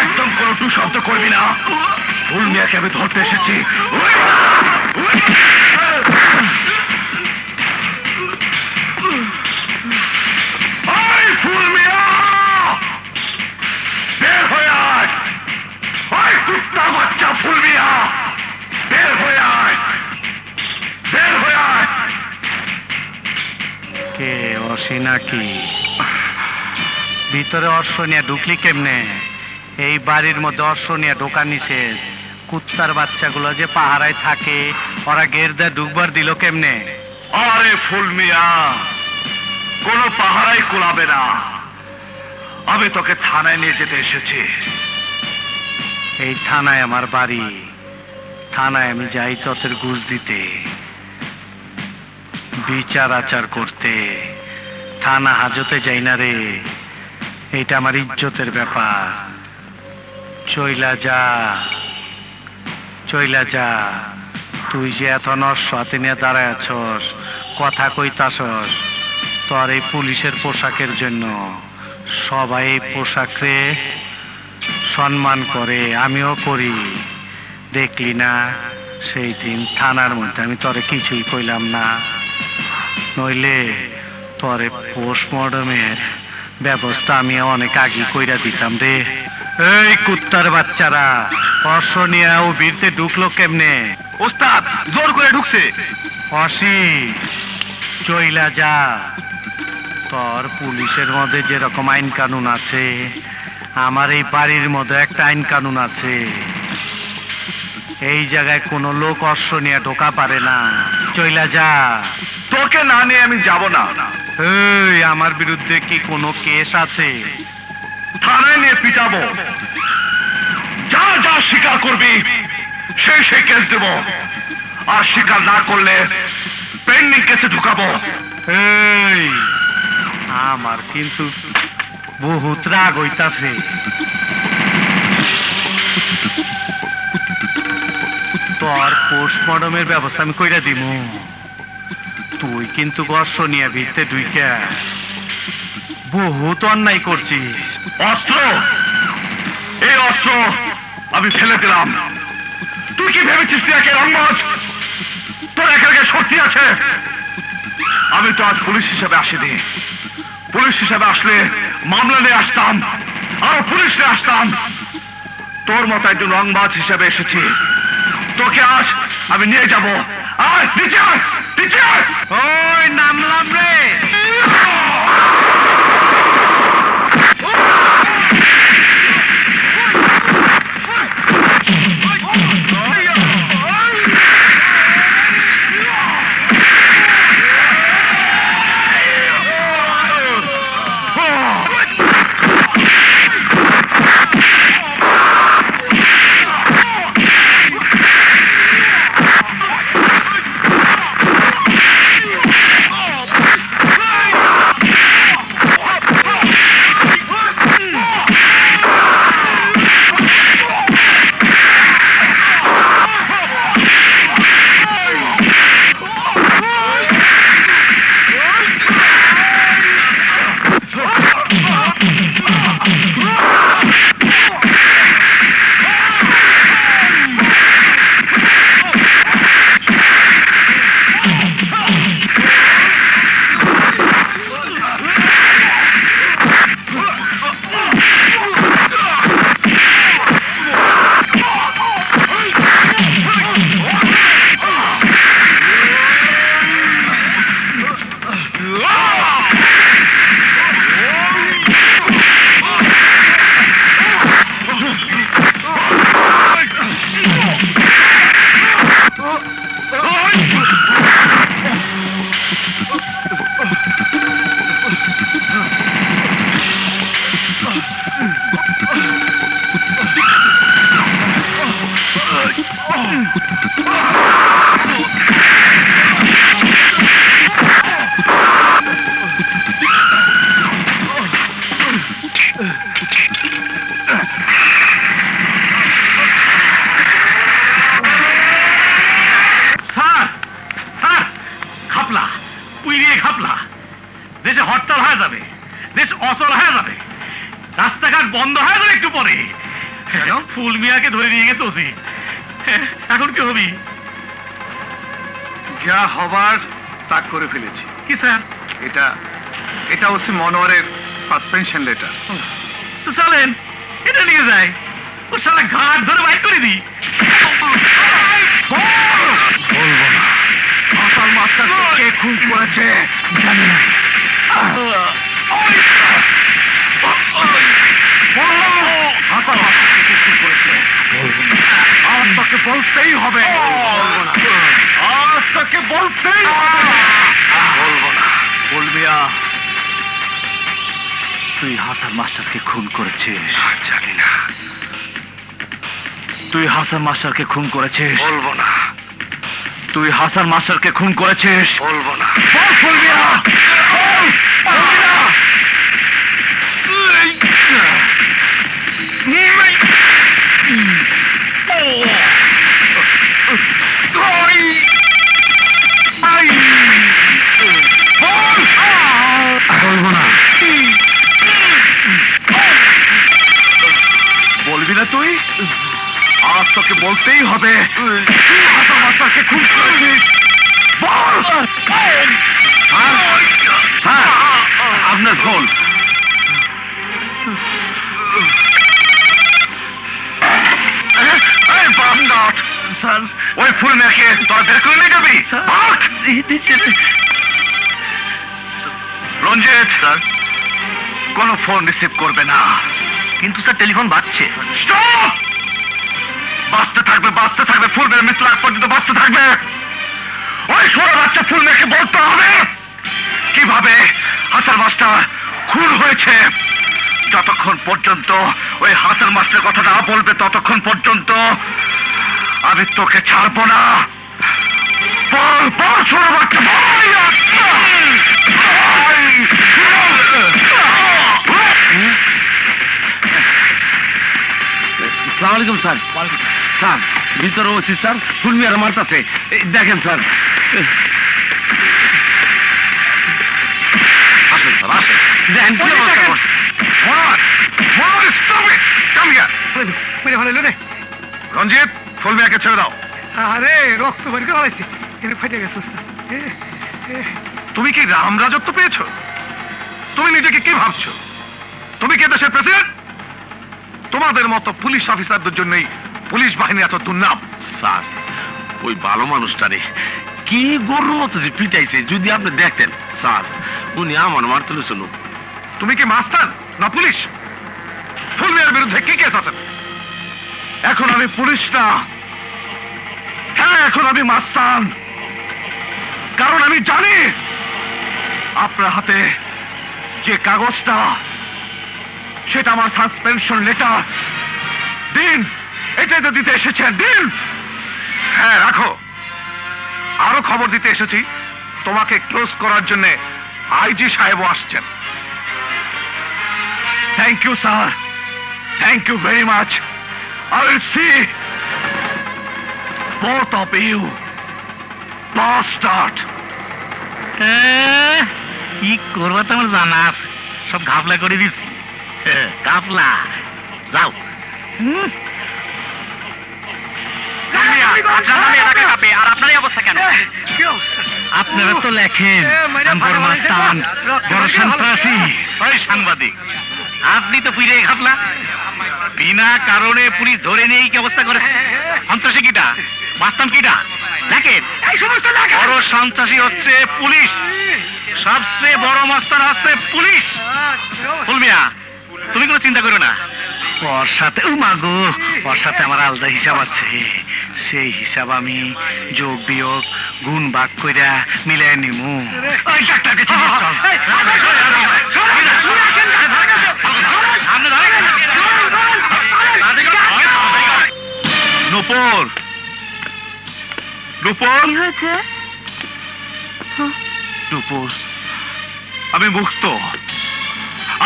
Speaker 1: একদম কোনো টু শব্দ করবি না। ফুল মিয়াকে আমি ধরতে এসেছি। ফুল মিয়া, বের হয়ে আয়। ওই কুত্তা বাচ্চা ফুল মিয়া, বের হয়ে আয়, বের হয়ে আয়।
Speaker 3: কে অসি নাকি? ভিতরে অর্শ নিয়ে ঢুকলি কেমনে? এই বাড়ির মধ্যে অর্শ নিয়ে ঢোকা নিষেধ। কুত্তার বাচ্চাগুলো যে পাহারায় থাকে, ওরা গেরদা ঢুকবার দিল কেমনে?
Speaker 1: আরে ফুল মিয়া, কোনো পাহারাই কোলাবে না। আমি তোকে থানায় নিয়ে যেতে এসেছি।
Speaker 3: এই থানায় আমার বাড়ি। থানায় আমি যাই ততের ঘুষ দিতে, বিচার আচার করতে। থানা হাজতে যাই না রে, এটা আমার ইজ্জতের ব্যাপার। চইলা যা, চইলা যা। তুই যে এত নষ্ট হাতে নিয়ে দাঁড়ায় আছস, কথা কইতাছস, তোর এই পুলিশের পোশাকের জন্য সবাই এই পোশাকরে সম্মান করে, আমিও করি। দেখলি না সেই দিন থানার মধ্যে আমি তোরে কিছুই কইলাম না? নইলে তোরে পোস্টমর্টমের ব্যবস্থা আমি অনেক আগে কইরা দিতাম রে। এই কুত্তার বাচ্চারা, অর্শ নিয়ে ও বীরতে ঢুকলো কেমনে?
Speaker 1: ওস্তাদ জোর করে ঢুকছে।
Speaker 3: অসি, চইলা যা। তোর পুলিশের মধ্যে যেরকম আইন কানুন আছে, আমার এই বাড়ির মধ্যে একটা আইন কানুন আছে। এই জায়গায় কোনো লোক অর্শ নিয়ে ঢোকা পারে না। চইলা যা।
Speaker 1: তোকে না নিয়ে আমি যাব না।
Speaker 3: এই, আমার বিরুদ্ধে কি কোনো কেস আছে?
Speaker 1: থানায় নিয়ে পিটাবো। যা যা স্বীকার করবি সেই কেস দেব, আর স্বীকার না করলে পেন্ডিং কেসে ঢুকাবো।
Speaker 3: এই, আমার কিন্তু বহুত রাগ হইতাছে। তোর পোস্টমর্টমের ব্যবস্থা আমি কইরা দিমু। তুই কিন্তু অর্শ নিয়ে ভিতরে ঢুইকা বহুত অন্যায় করছিস।
Speaker 1: অস্ত্র, এই অস্ত্র আমি ফেলে দিলাম। তুই কি ভেবেছিস তুই একে রংমজ? তোর একে শক্তি আছে? আমি তো আজ পুলিশ হিসাবে আসিনি। পুলিশ হিসাবে আসলে মামলা নিয়ে আসতাম, আর পুলিশ নিয়ে আসতাম। তোর মতো একজন রংবাজ হিসাবে এসেছি। তোকে আজ আমি নিয়ে যাব,
Speaker 3: ওই নামলাম রে।
Speaker 2: দেশে হরতাল হয়ে যাবে, দেশ অচল হয়ে যাবে, রাস্তাঘাট বন্ধ হয়ে যাবে একটু পরে। ফুল মিয়াকে ধরে নিয়ে গেছে ওসি। এখন কি হবি?
Speaker 1: যা হবার তা করে ফেলেছি।
Speaker 2: কি স্যার?
Speaker 1: এটা হচ্ছে মনোয়ারের সাসপেনশন লেটার।
Speaker 2: তো চলেন এটা নিয়ে যায়, ওর সালা ঘাট ধরে বাইর করে দিই।
Speaker 1: বলবো না। আসল মাস্টারকে কে খুন করেছে জানি না। আজ তোকে বলতেই হবে। আজ তোকে বলতেই হবে। বলবো না। বলবি তুই হাসান মাস্টারকে খুন করেছিস? জানি না। তুই হাসান মাস্টারকে খুন করেছিস? বলবো না। তুই হাসান মাস্টারকে খুন করেছিস? বলবো না। বলবি না। বলবো না। বলবি না তুই? আজ তোকে বলতেই হবে। হাসান মাস্টারকে খুন করেছিস? আপনার ভুল। ওই ফুল মেয়েকে তোরা বের করে নিয়ে যাবি? রঞ্জিত স্যার কোনো ফোন রিসিভ করবে না।
Speaker 6: কিন্তু স্যার টেলিফোন বাজছে।
Speaker 1: বাঁচতে থাকবে, বাঁচতে থাকবে, ফুল মেয়ের মৃত্যু আগ পর্যন্ত বাঁচতে থাকবে। ওই ছোট বাচ্চা ফুল মেয়েকে বলতে হবে কিভাবে হাসান মাস্টার খুন হয়েছে। যতক্ষণ পর্যন্ত ওই হাসান মাস্টারের কথা না বলবে ততক্ষণ পর্যন্ত আমি তোকে ছাড়বো না। বল বল ছোট বাচ্চা বল।
Speaker 8: আসসালামু আলাইকুম স্যার। স্যার ভিতরে হচ্ছে স্যার, ফুলমি আর মারতাছে, দেখেন স্যার।
Speaker 1: আসেন স্যার আসেন। দেখেন কি অবস্থা করছে। রঞ্জিত ফুলমিয়াকে ছেড়ে দাও।
Speaker 10: আরে রক্ত বের করে ফেলাইছে, ফাইটে গেছে।
Speaker 1: তুমি কি রাম রাজত্ব পেয়েছো? তুমি নিজেকে কি ভাবছো? তুমি কি দেশের প্রেসিডেন্ট? তোমাদের মতো পুলিশ অফিসারদের জন্যই পুলিশ বাহিনী এত দুর্নাম।
Speaker 8: স্যার ওই ভালো মানুষটারে কি গরুর মতো যে পিটাইছে যদি আপনি দেখতেন স্যার, উনি আমার মারতে ছিল।
Speaker 4: তুমি কি মাস্তান না পুলিশ? ফুলমিয়ার বিরুদ্ধে কি কেস আছে? এখন আমি পুলিশ না, হ্যাঁ এখন আমি মাস্তান। কারণ আমি জানি আপনার হাতে যে কাগজটা, সেটা আমার সাসপেনশন লেটার। দিন, এটাই তো দিতে এসেছেন, দিন। হ্যাঁ রাখো। আরো খবর দিতে এসেছি, তোমাকে ক্লোজ করার জন্য আইজি সাহেবও আসছেন। Thank you sir, thank you very much. I will see both of you bastard.
Speaker 2: কি করবো তোমার জানা আছে, সব ঘাপলা করে দিচ্ছি। ঘাপলা যাও। আর আপনারই অবস্থা কেন?
Speaker 3: আপনারা তো লেখেন বড় মাস্তান, বড় সন্ত্রাসী।
Speaker 2: ওই সাংবাদিক, আপনি তো পুরে ঘাপলা। বিনা কারণে পুলিশ ধরে নেই কি অবস্থা করে? সন্ত্রাসী কিটা, মাস্তান কিটা দেখেন। বড় সন্ত্রাসী হচ্ছে পুলিশ, সবচেয়ে বড় মাস্তান হচ্ছে পুলিশ। ফুলমিয়া, তুমি কোনো চিন্তা করো না।
Speaker 3: ওর সাথে ওর সাথে আমার আলাদা হিসাব আছে। সেই হিসাব আমি যোগ বিয়োগ গুণ ভাগ কইরা মিলাই নিমু।
Speaker 4: নূপুর, নূপুর,
Speaker 7: কি হয়েছে?
Speaker 4: নূপুর, আমি মুক্ত।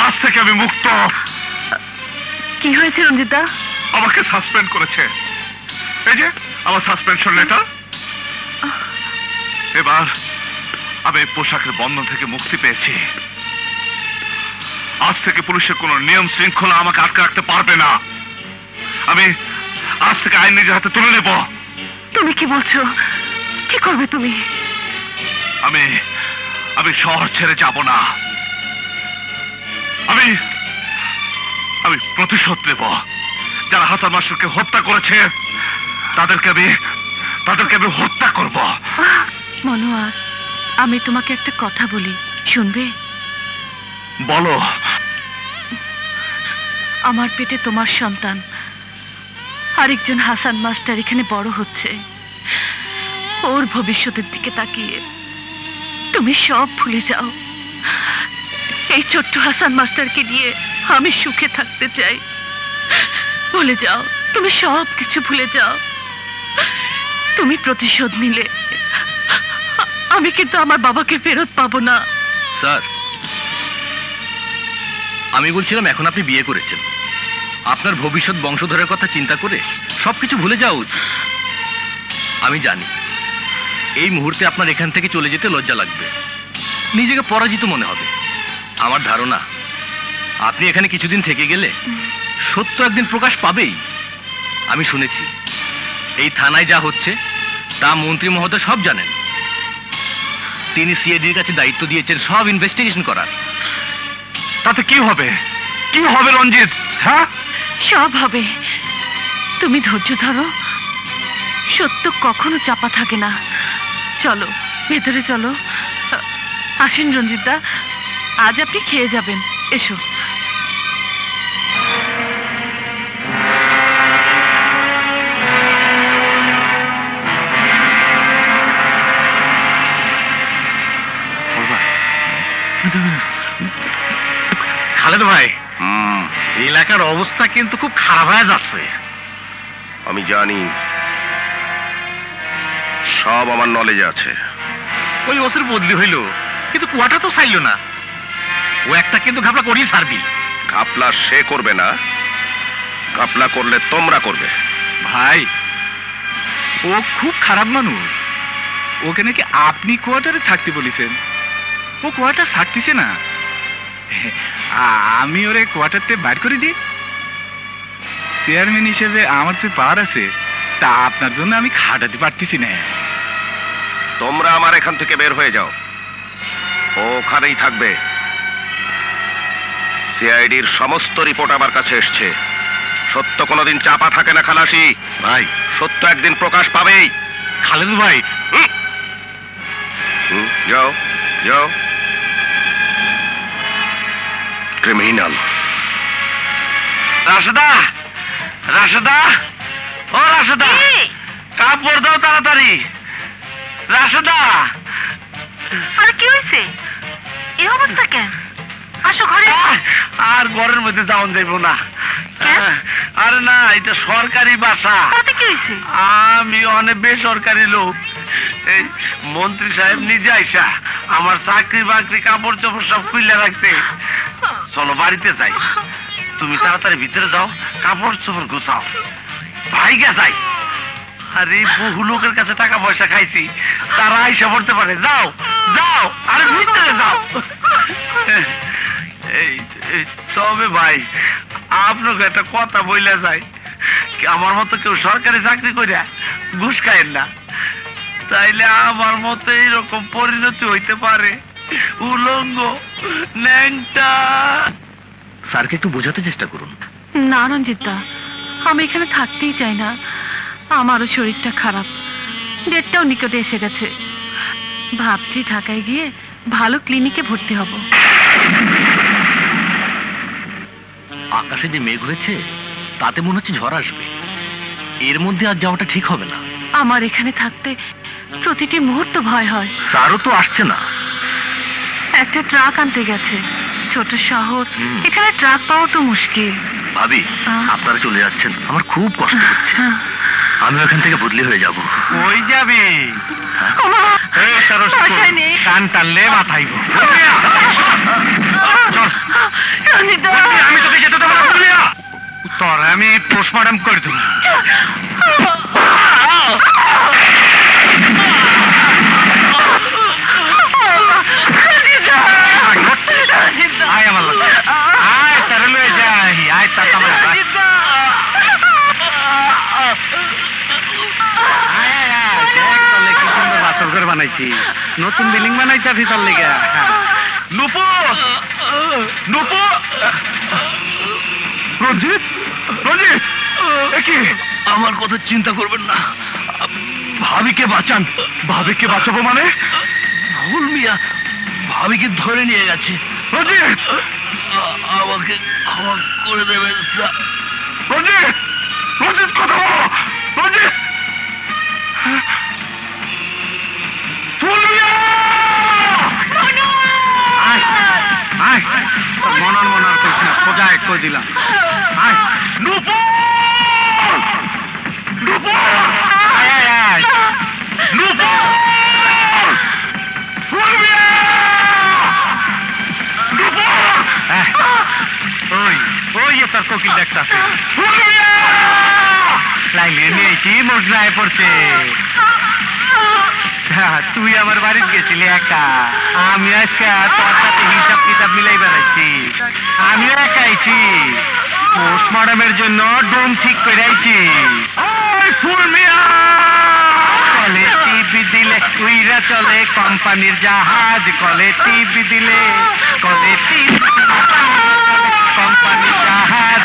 Speaker 4: আজ থেকে আমি মুক্ত।
Speaker 7: কি হয়েছে রঞ্জিতা?
Speaker 4: আমাকে সাসপেন্ড করেছে। এই যে আমার সাসপেনশন লেটার। এবার আমি পোশাকের বন্ধন থেকে মুক্তি পেয়েছি। আজ থেকে পুলিশের কোন নিয়ম শৃঙ্খলা আমাকে আটকে রাখতে পারবে না। আমি আজ থেকে আইন নিজের হাতে তুলে নেব।
Speaker 7: তুমি কি বলছো? কি করবে তুমি?
Speaker 4: আমি শহর ছেড়ে যাব না। আমি প্রতিশোধ নেব। যারা হাসান মাস্টারকে হত্যা করেছে তাদেরকে আমি হত্যা করব।
Speaker 7: মনোয়ার, আমি তোমাকে একটা কথা বলি, শুনবে?
Speaker 4: বলো।
Speaker 7: আমার পেটে তোমার সন্তান, আরেকজন হাসান মাস্টার এখানে বড় হচ্ছে। ওর ভবিষ্যতের দিকে তাকিয়ে তুমি সব ভুলে যাও। এই ছোট্ট হাসান মাস্টারকে নিয়ে আমি সুখে থাকতে চাই। ভুলে যাও, তুমি সব কিছু ভুলে যাও। তুমি প্রতিশোধ নিলে আমি কিন্তু আমার বাবাকে ফেরত পাবো না।
Speaker 6: স্যার, আমি বলছিলাম এখন আপনি বিয়ে করেছেন, আপনার ভবিষ্যৎ বংশধরের কথা চিন্তা করে সবকিছু ভুলে যাওয়া উচিত। আমি জানি এই মুহূর্তে আপনার এখান থেকে চলে যেতে লজ্জা লাগবে, নিজেকে পরাজিত মনে হবে। আমার ধারণা আপনি এখানে কিছুদিন থেকে গেলে সত্য একদিন প্রকাশ পাবেই। আমি শুনেছি এই থানায় যা হচ্ছে তা মন্ত্রী মহোদয় সব জানেন। তিনি সিআইডির কাছে দায়িত্ব দিয়েছেন সব ইনভেস্টিগেশন করার।
Speaker 4: তাতে কি হবে? কি হবে রঞ্জিত? হ্যাঁ,
Speaker 7: সব হবে। তুমি ধৈর্য ধরো। সত্য কখনো চাপা থাকে না। চলো ভেতরে চলো। আসেন রঞ্জিতদা, আজ আপনি খেয়ে যাবেন। এসো।
Speaker 2: খালেদ ভাই, এলাকার অবস্থা কিন্তু খুব খারাপ হয়ে যাচ্ছে।
Speaker 5: আমি জানি, সব আমার নলেজে আছে।
Speaker 2: ওই ওসির বদলি হইল, কিন্তু কুয়াটা তো চাইল না। ও একটা কিন্তু ঘাপলা করিয়ে ছাড়বি।
Speaker 5: ঘাপলা সে করবে না, ঘাপলা করলে তোমরা করবে।
Speaker 4: ভাই ও খুব খারাপ মানুষ। ওকে নাকি আপনি কোয়ার্টারে থাকতে বলেছেন। ও কোয়ার্টার থাকতেছে না। আমি ওরে কোয়ার্টারতে বাইর করে দিই। চেয়ারম্যান হিসেবে আমার যে পাওয়ার আছে তা আপনার জন্য আমি খাটাতে পারতেছি না।
Speaker 5: তোমরা আমার এখান থেকে বের হয়ে যাও। ও ওখানেই থাকবে। সিআইডির সমস্ত রিপোর্ট আমার কাছে এসছে। সত্য কোনোদিন চাপা থাকে না খালাসি।
Speaker 2: ভাই,
Speaker 5: সত্য একদিন প্রকাশ পাবেই।
Speaker 2: খালেদ ভাই,
Speaker 5: যাও যাও।
Speaker 8: ক্রিমিনাল। রাশেদা, রাশেদা, ও রাশেদা, কাপড় দাও তাড়াতাড়ি। রাশেদা।
Speaker 7: আরে কি হয়েছে? এই অবস্থা কেন? আসো ঘরে।
Speaker 8: আর ঘরের মধ্যে যাওয়া যাইব না। আরে না, এটা সরকারি বাসা।
Speaker 7: তাতে কি হয়েছে?
Speaker 8: আমি অনেক বেসরকারি লোক। এই মন্ত্রী সাহেব নিজে আইসা আমার চাকরি বাকরি কাপড় চোপড় সব খুলে রাখতে। চলো বাড়িতে যাই। তুমি তাড়াতাড়ি ভিতরে যাও, কাপড় চোপড় গুছাও, ভাইগা যাই। আরে বহু লোকের কাছে টাকা পয়সা খাইছি, তারা আইসা পড়তে পারে। যাও যাও, আরে ভিতরে যাও। তবে ভাই, আপনাকে একটা কথা বইলা যায়, আমার মতো কেউ সরকারি চাকরি করে ঘুষ খায়েন না, তাইলে আমার মতো এইরকম পরিণতি হইতে পারে। উলঙ্গ, ন্যাংটা।
Speaker 6: স্যারকে একটু বোঝাতে চেষ্টা করুন।
Speaker 7: না রঞ্জিতা, আমি এখানে থাকতেই চাই না। আমারও শরীরটা খারাপ, ডেটটাও নিকটে এসে গেছে। ভাবছি ঢাকায় গিয়ে ভালো ক্লিনিকে ভর্তি হব।
Speaker 6: আকাশে যে মেঘ হয়েছে তাতে মনে হচ্ছে ঝড় আসবে। এর মধ্যে আর যাওয়াটা ঠিক হবে না।
Speaker 7: আমার এখানে থাকতে প্রতিটি মুহূর্ত ভয় হয়।
Speaker 6: স্যারও তো আসছে না।
Speaker 7: একটা ট্রাক আনতে গেছে, ছোট শহর, এখানে ট্রাক পাওয়া তো মুশকিল।
Speaker 6: ভাবি, আপনারা চলে যাচ্ছেন, আমার খুব কষ্ট হচ্ছে। আমি ওখান থেকে বদলি হয়ে যাব।
Speaker 8: ওই যাবে কান টানলে মাথায়। আমি তোকে যেতে দেবো না। তোর আমি পোস্টমর্টম করে দেবো। আয় আমার লোক, আয় তার লয়ে যাই, আয় তার আমার বানাইছি, নতুন বিল্ডিং বানাইছি তার লেগে। নুপু, নুপু, রঞ্জিত, রঞ্জিত, কি?
Speaker 6: আমার কথা চিন্তা করবেন না, ভাবিকে বাঁচান। ভাবিকে বাঁচাবো মানে? ভুল মিয়া, ভাবিকে ধরে নিয়ে গেছে।
Speaker 8: রঞ্জিত,
Speaker 6: আমাকে ক্ষমা করে দেবেন স্যার।
Speaker 8: রঞ্জিত, রঞ্জিত, কথা বলো। রঞ্জিত, মনার মনার কইস না, সোজা এক কই দিলাম। আয় নুপুর, নুপুর, নুপুর, ওই ওই তার কোকিল দেখতাছে। লাইলে নিয়েছি, মজলায় পড়ছে। তুই আমার বাড়িতে গেছিলি একা, আমি আজকে তোর সাথে হিসাব কিতাব মিলাই বেড়াইছি। আমিও একা আইছি, পোস্টমর্টমের জন্য ডোম ঠিক করে আইছি। কলে টিপি দিলে উইরা চলে কোম্পানির জাহাজ, কলে টিপি দিলে, কলে টিপি কোম্পানির জাহাজ।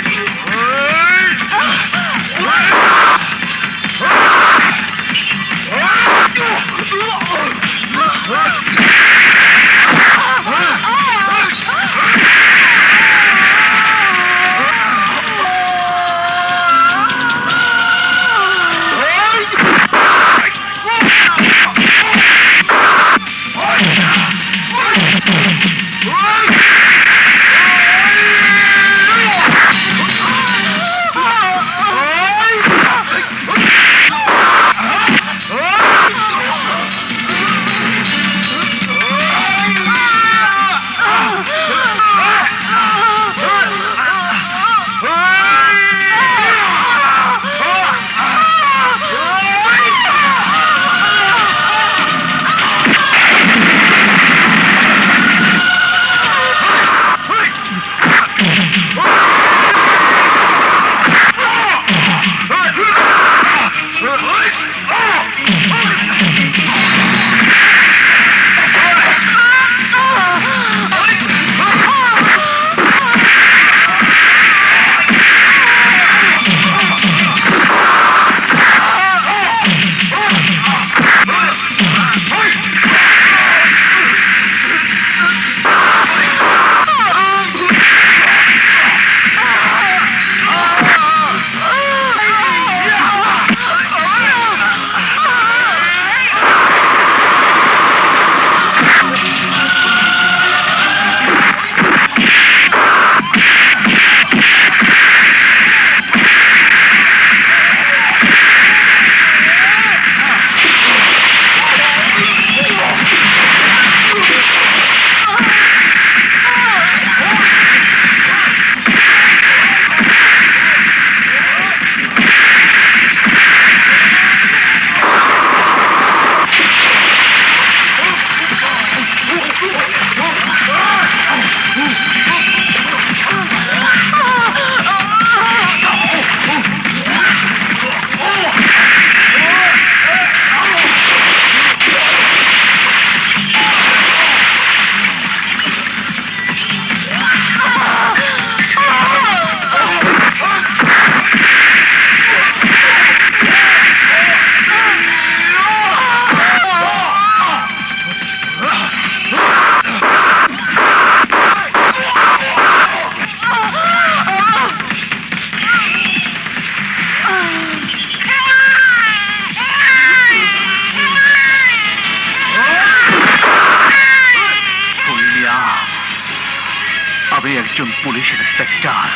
Speaker 4: একজন পুলিশ ইন্সপেক্টর,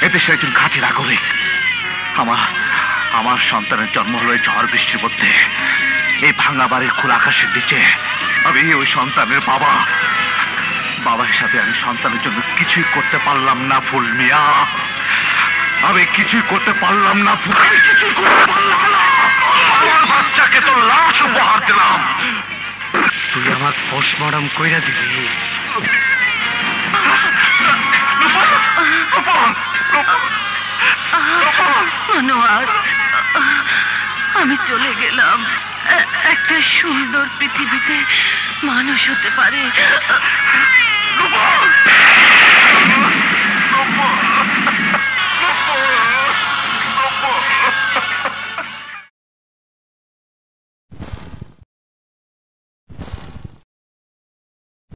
Speaker 4: এদেশের একজন খাঁটি নাগরিক। আমার সন্তানের জন্ম হলো এই ঝড় বৃষ্টির মধ্যে, এই ভাঙা বাড়ির খোলা আকাশের নিচে। আমি ওই সন্তানের বাবা হিসাবে আমি সন্তানের জন্য কিছুই করতে পারলাম না ফুল মিয়া, আমি কিছুই করতে পারলাম না। আমার বাচ্চাকে তো লাশ উপহার দিলাম,
Speaker 3: তুই আমার পোস্টমর্টম কইরা দিবি।
Speaker 7: মনোয়ার, আমি চলে গেলাম। একটা সুন্দর পৃথিবীতে মানুষ হতে পারে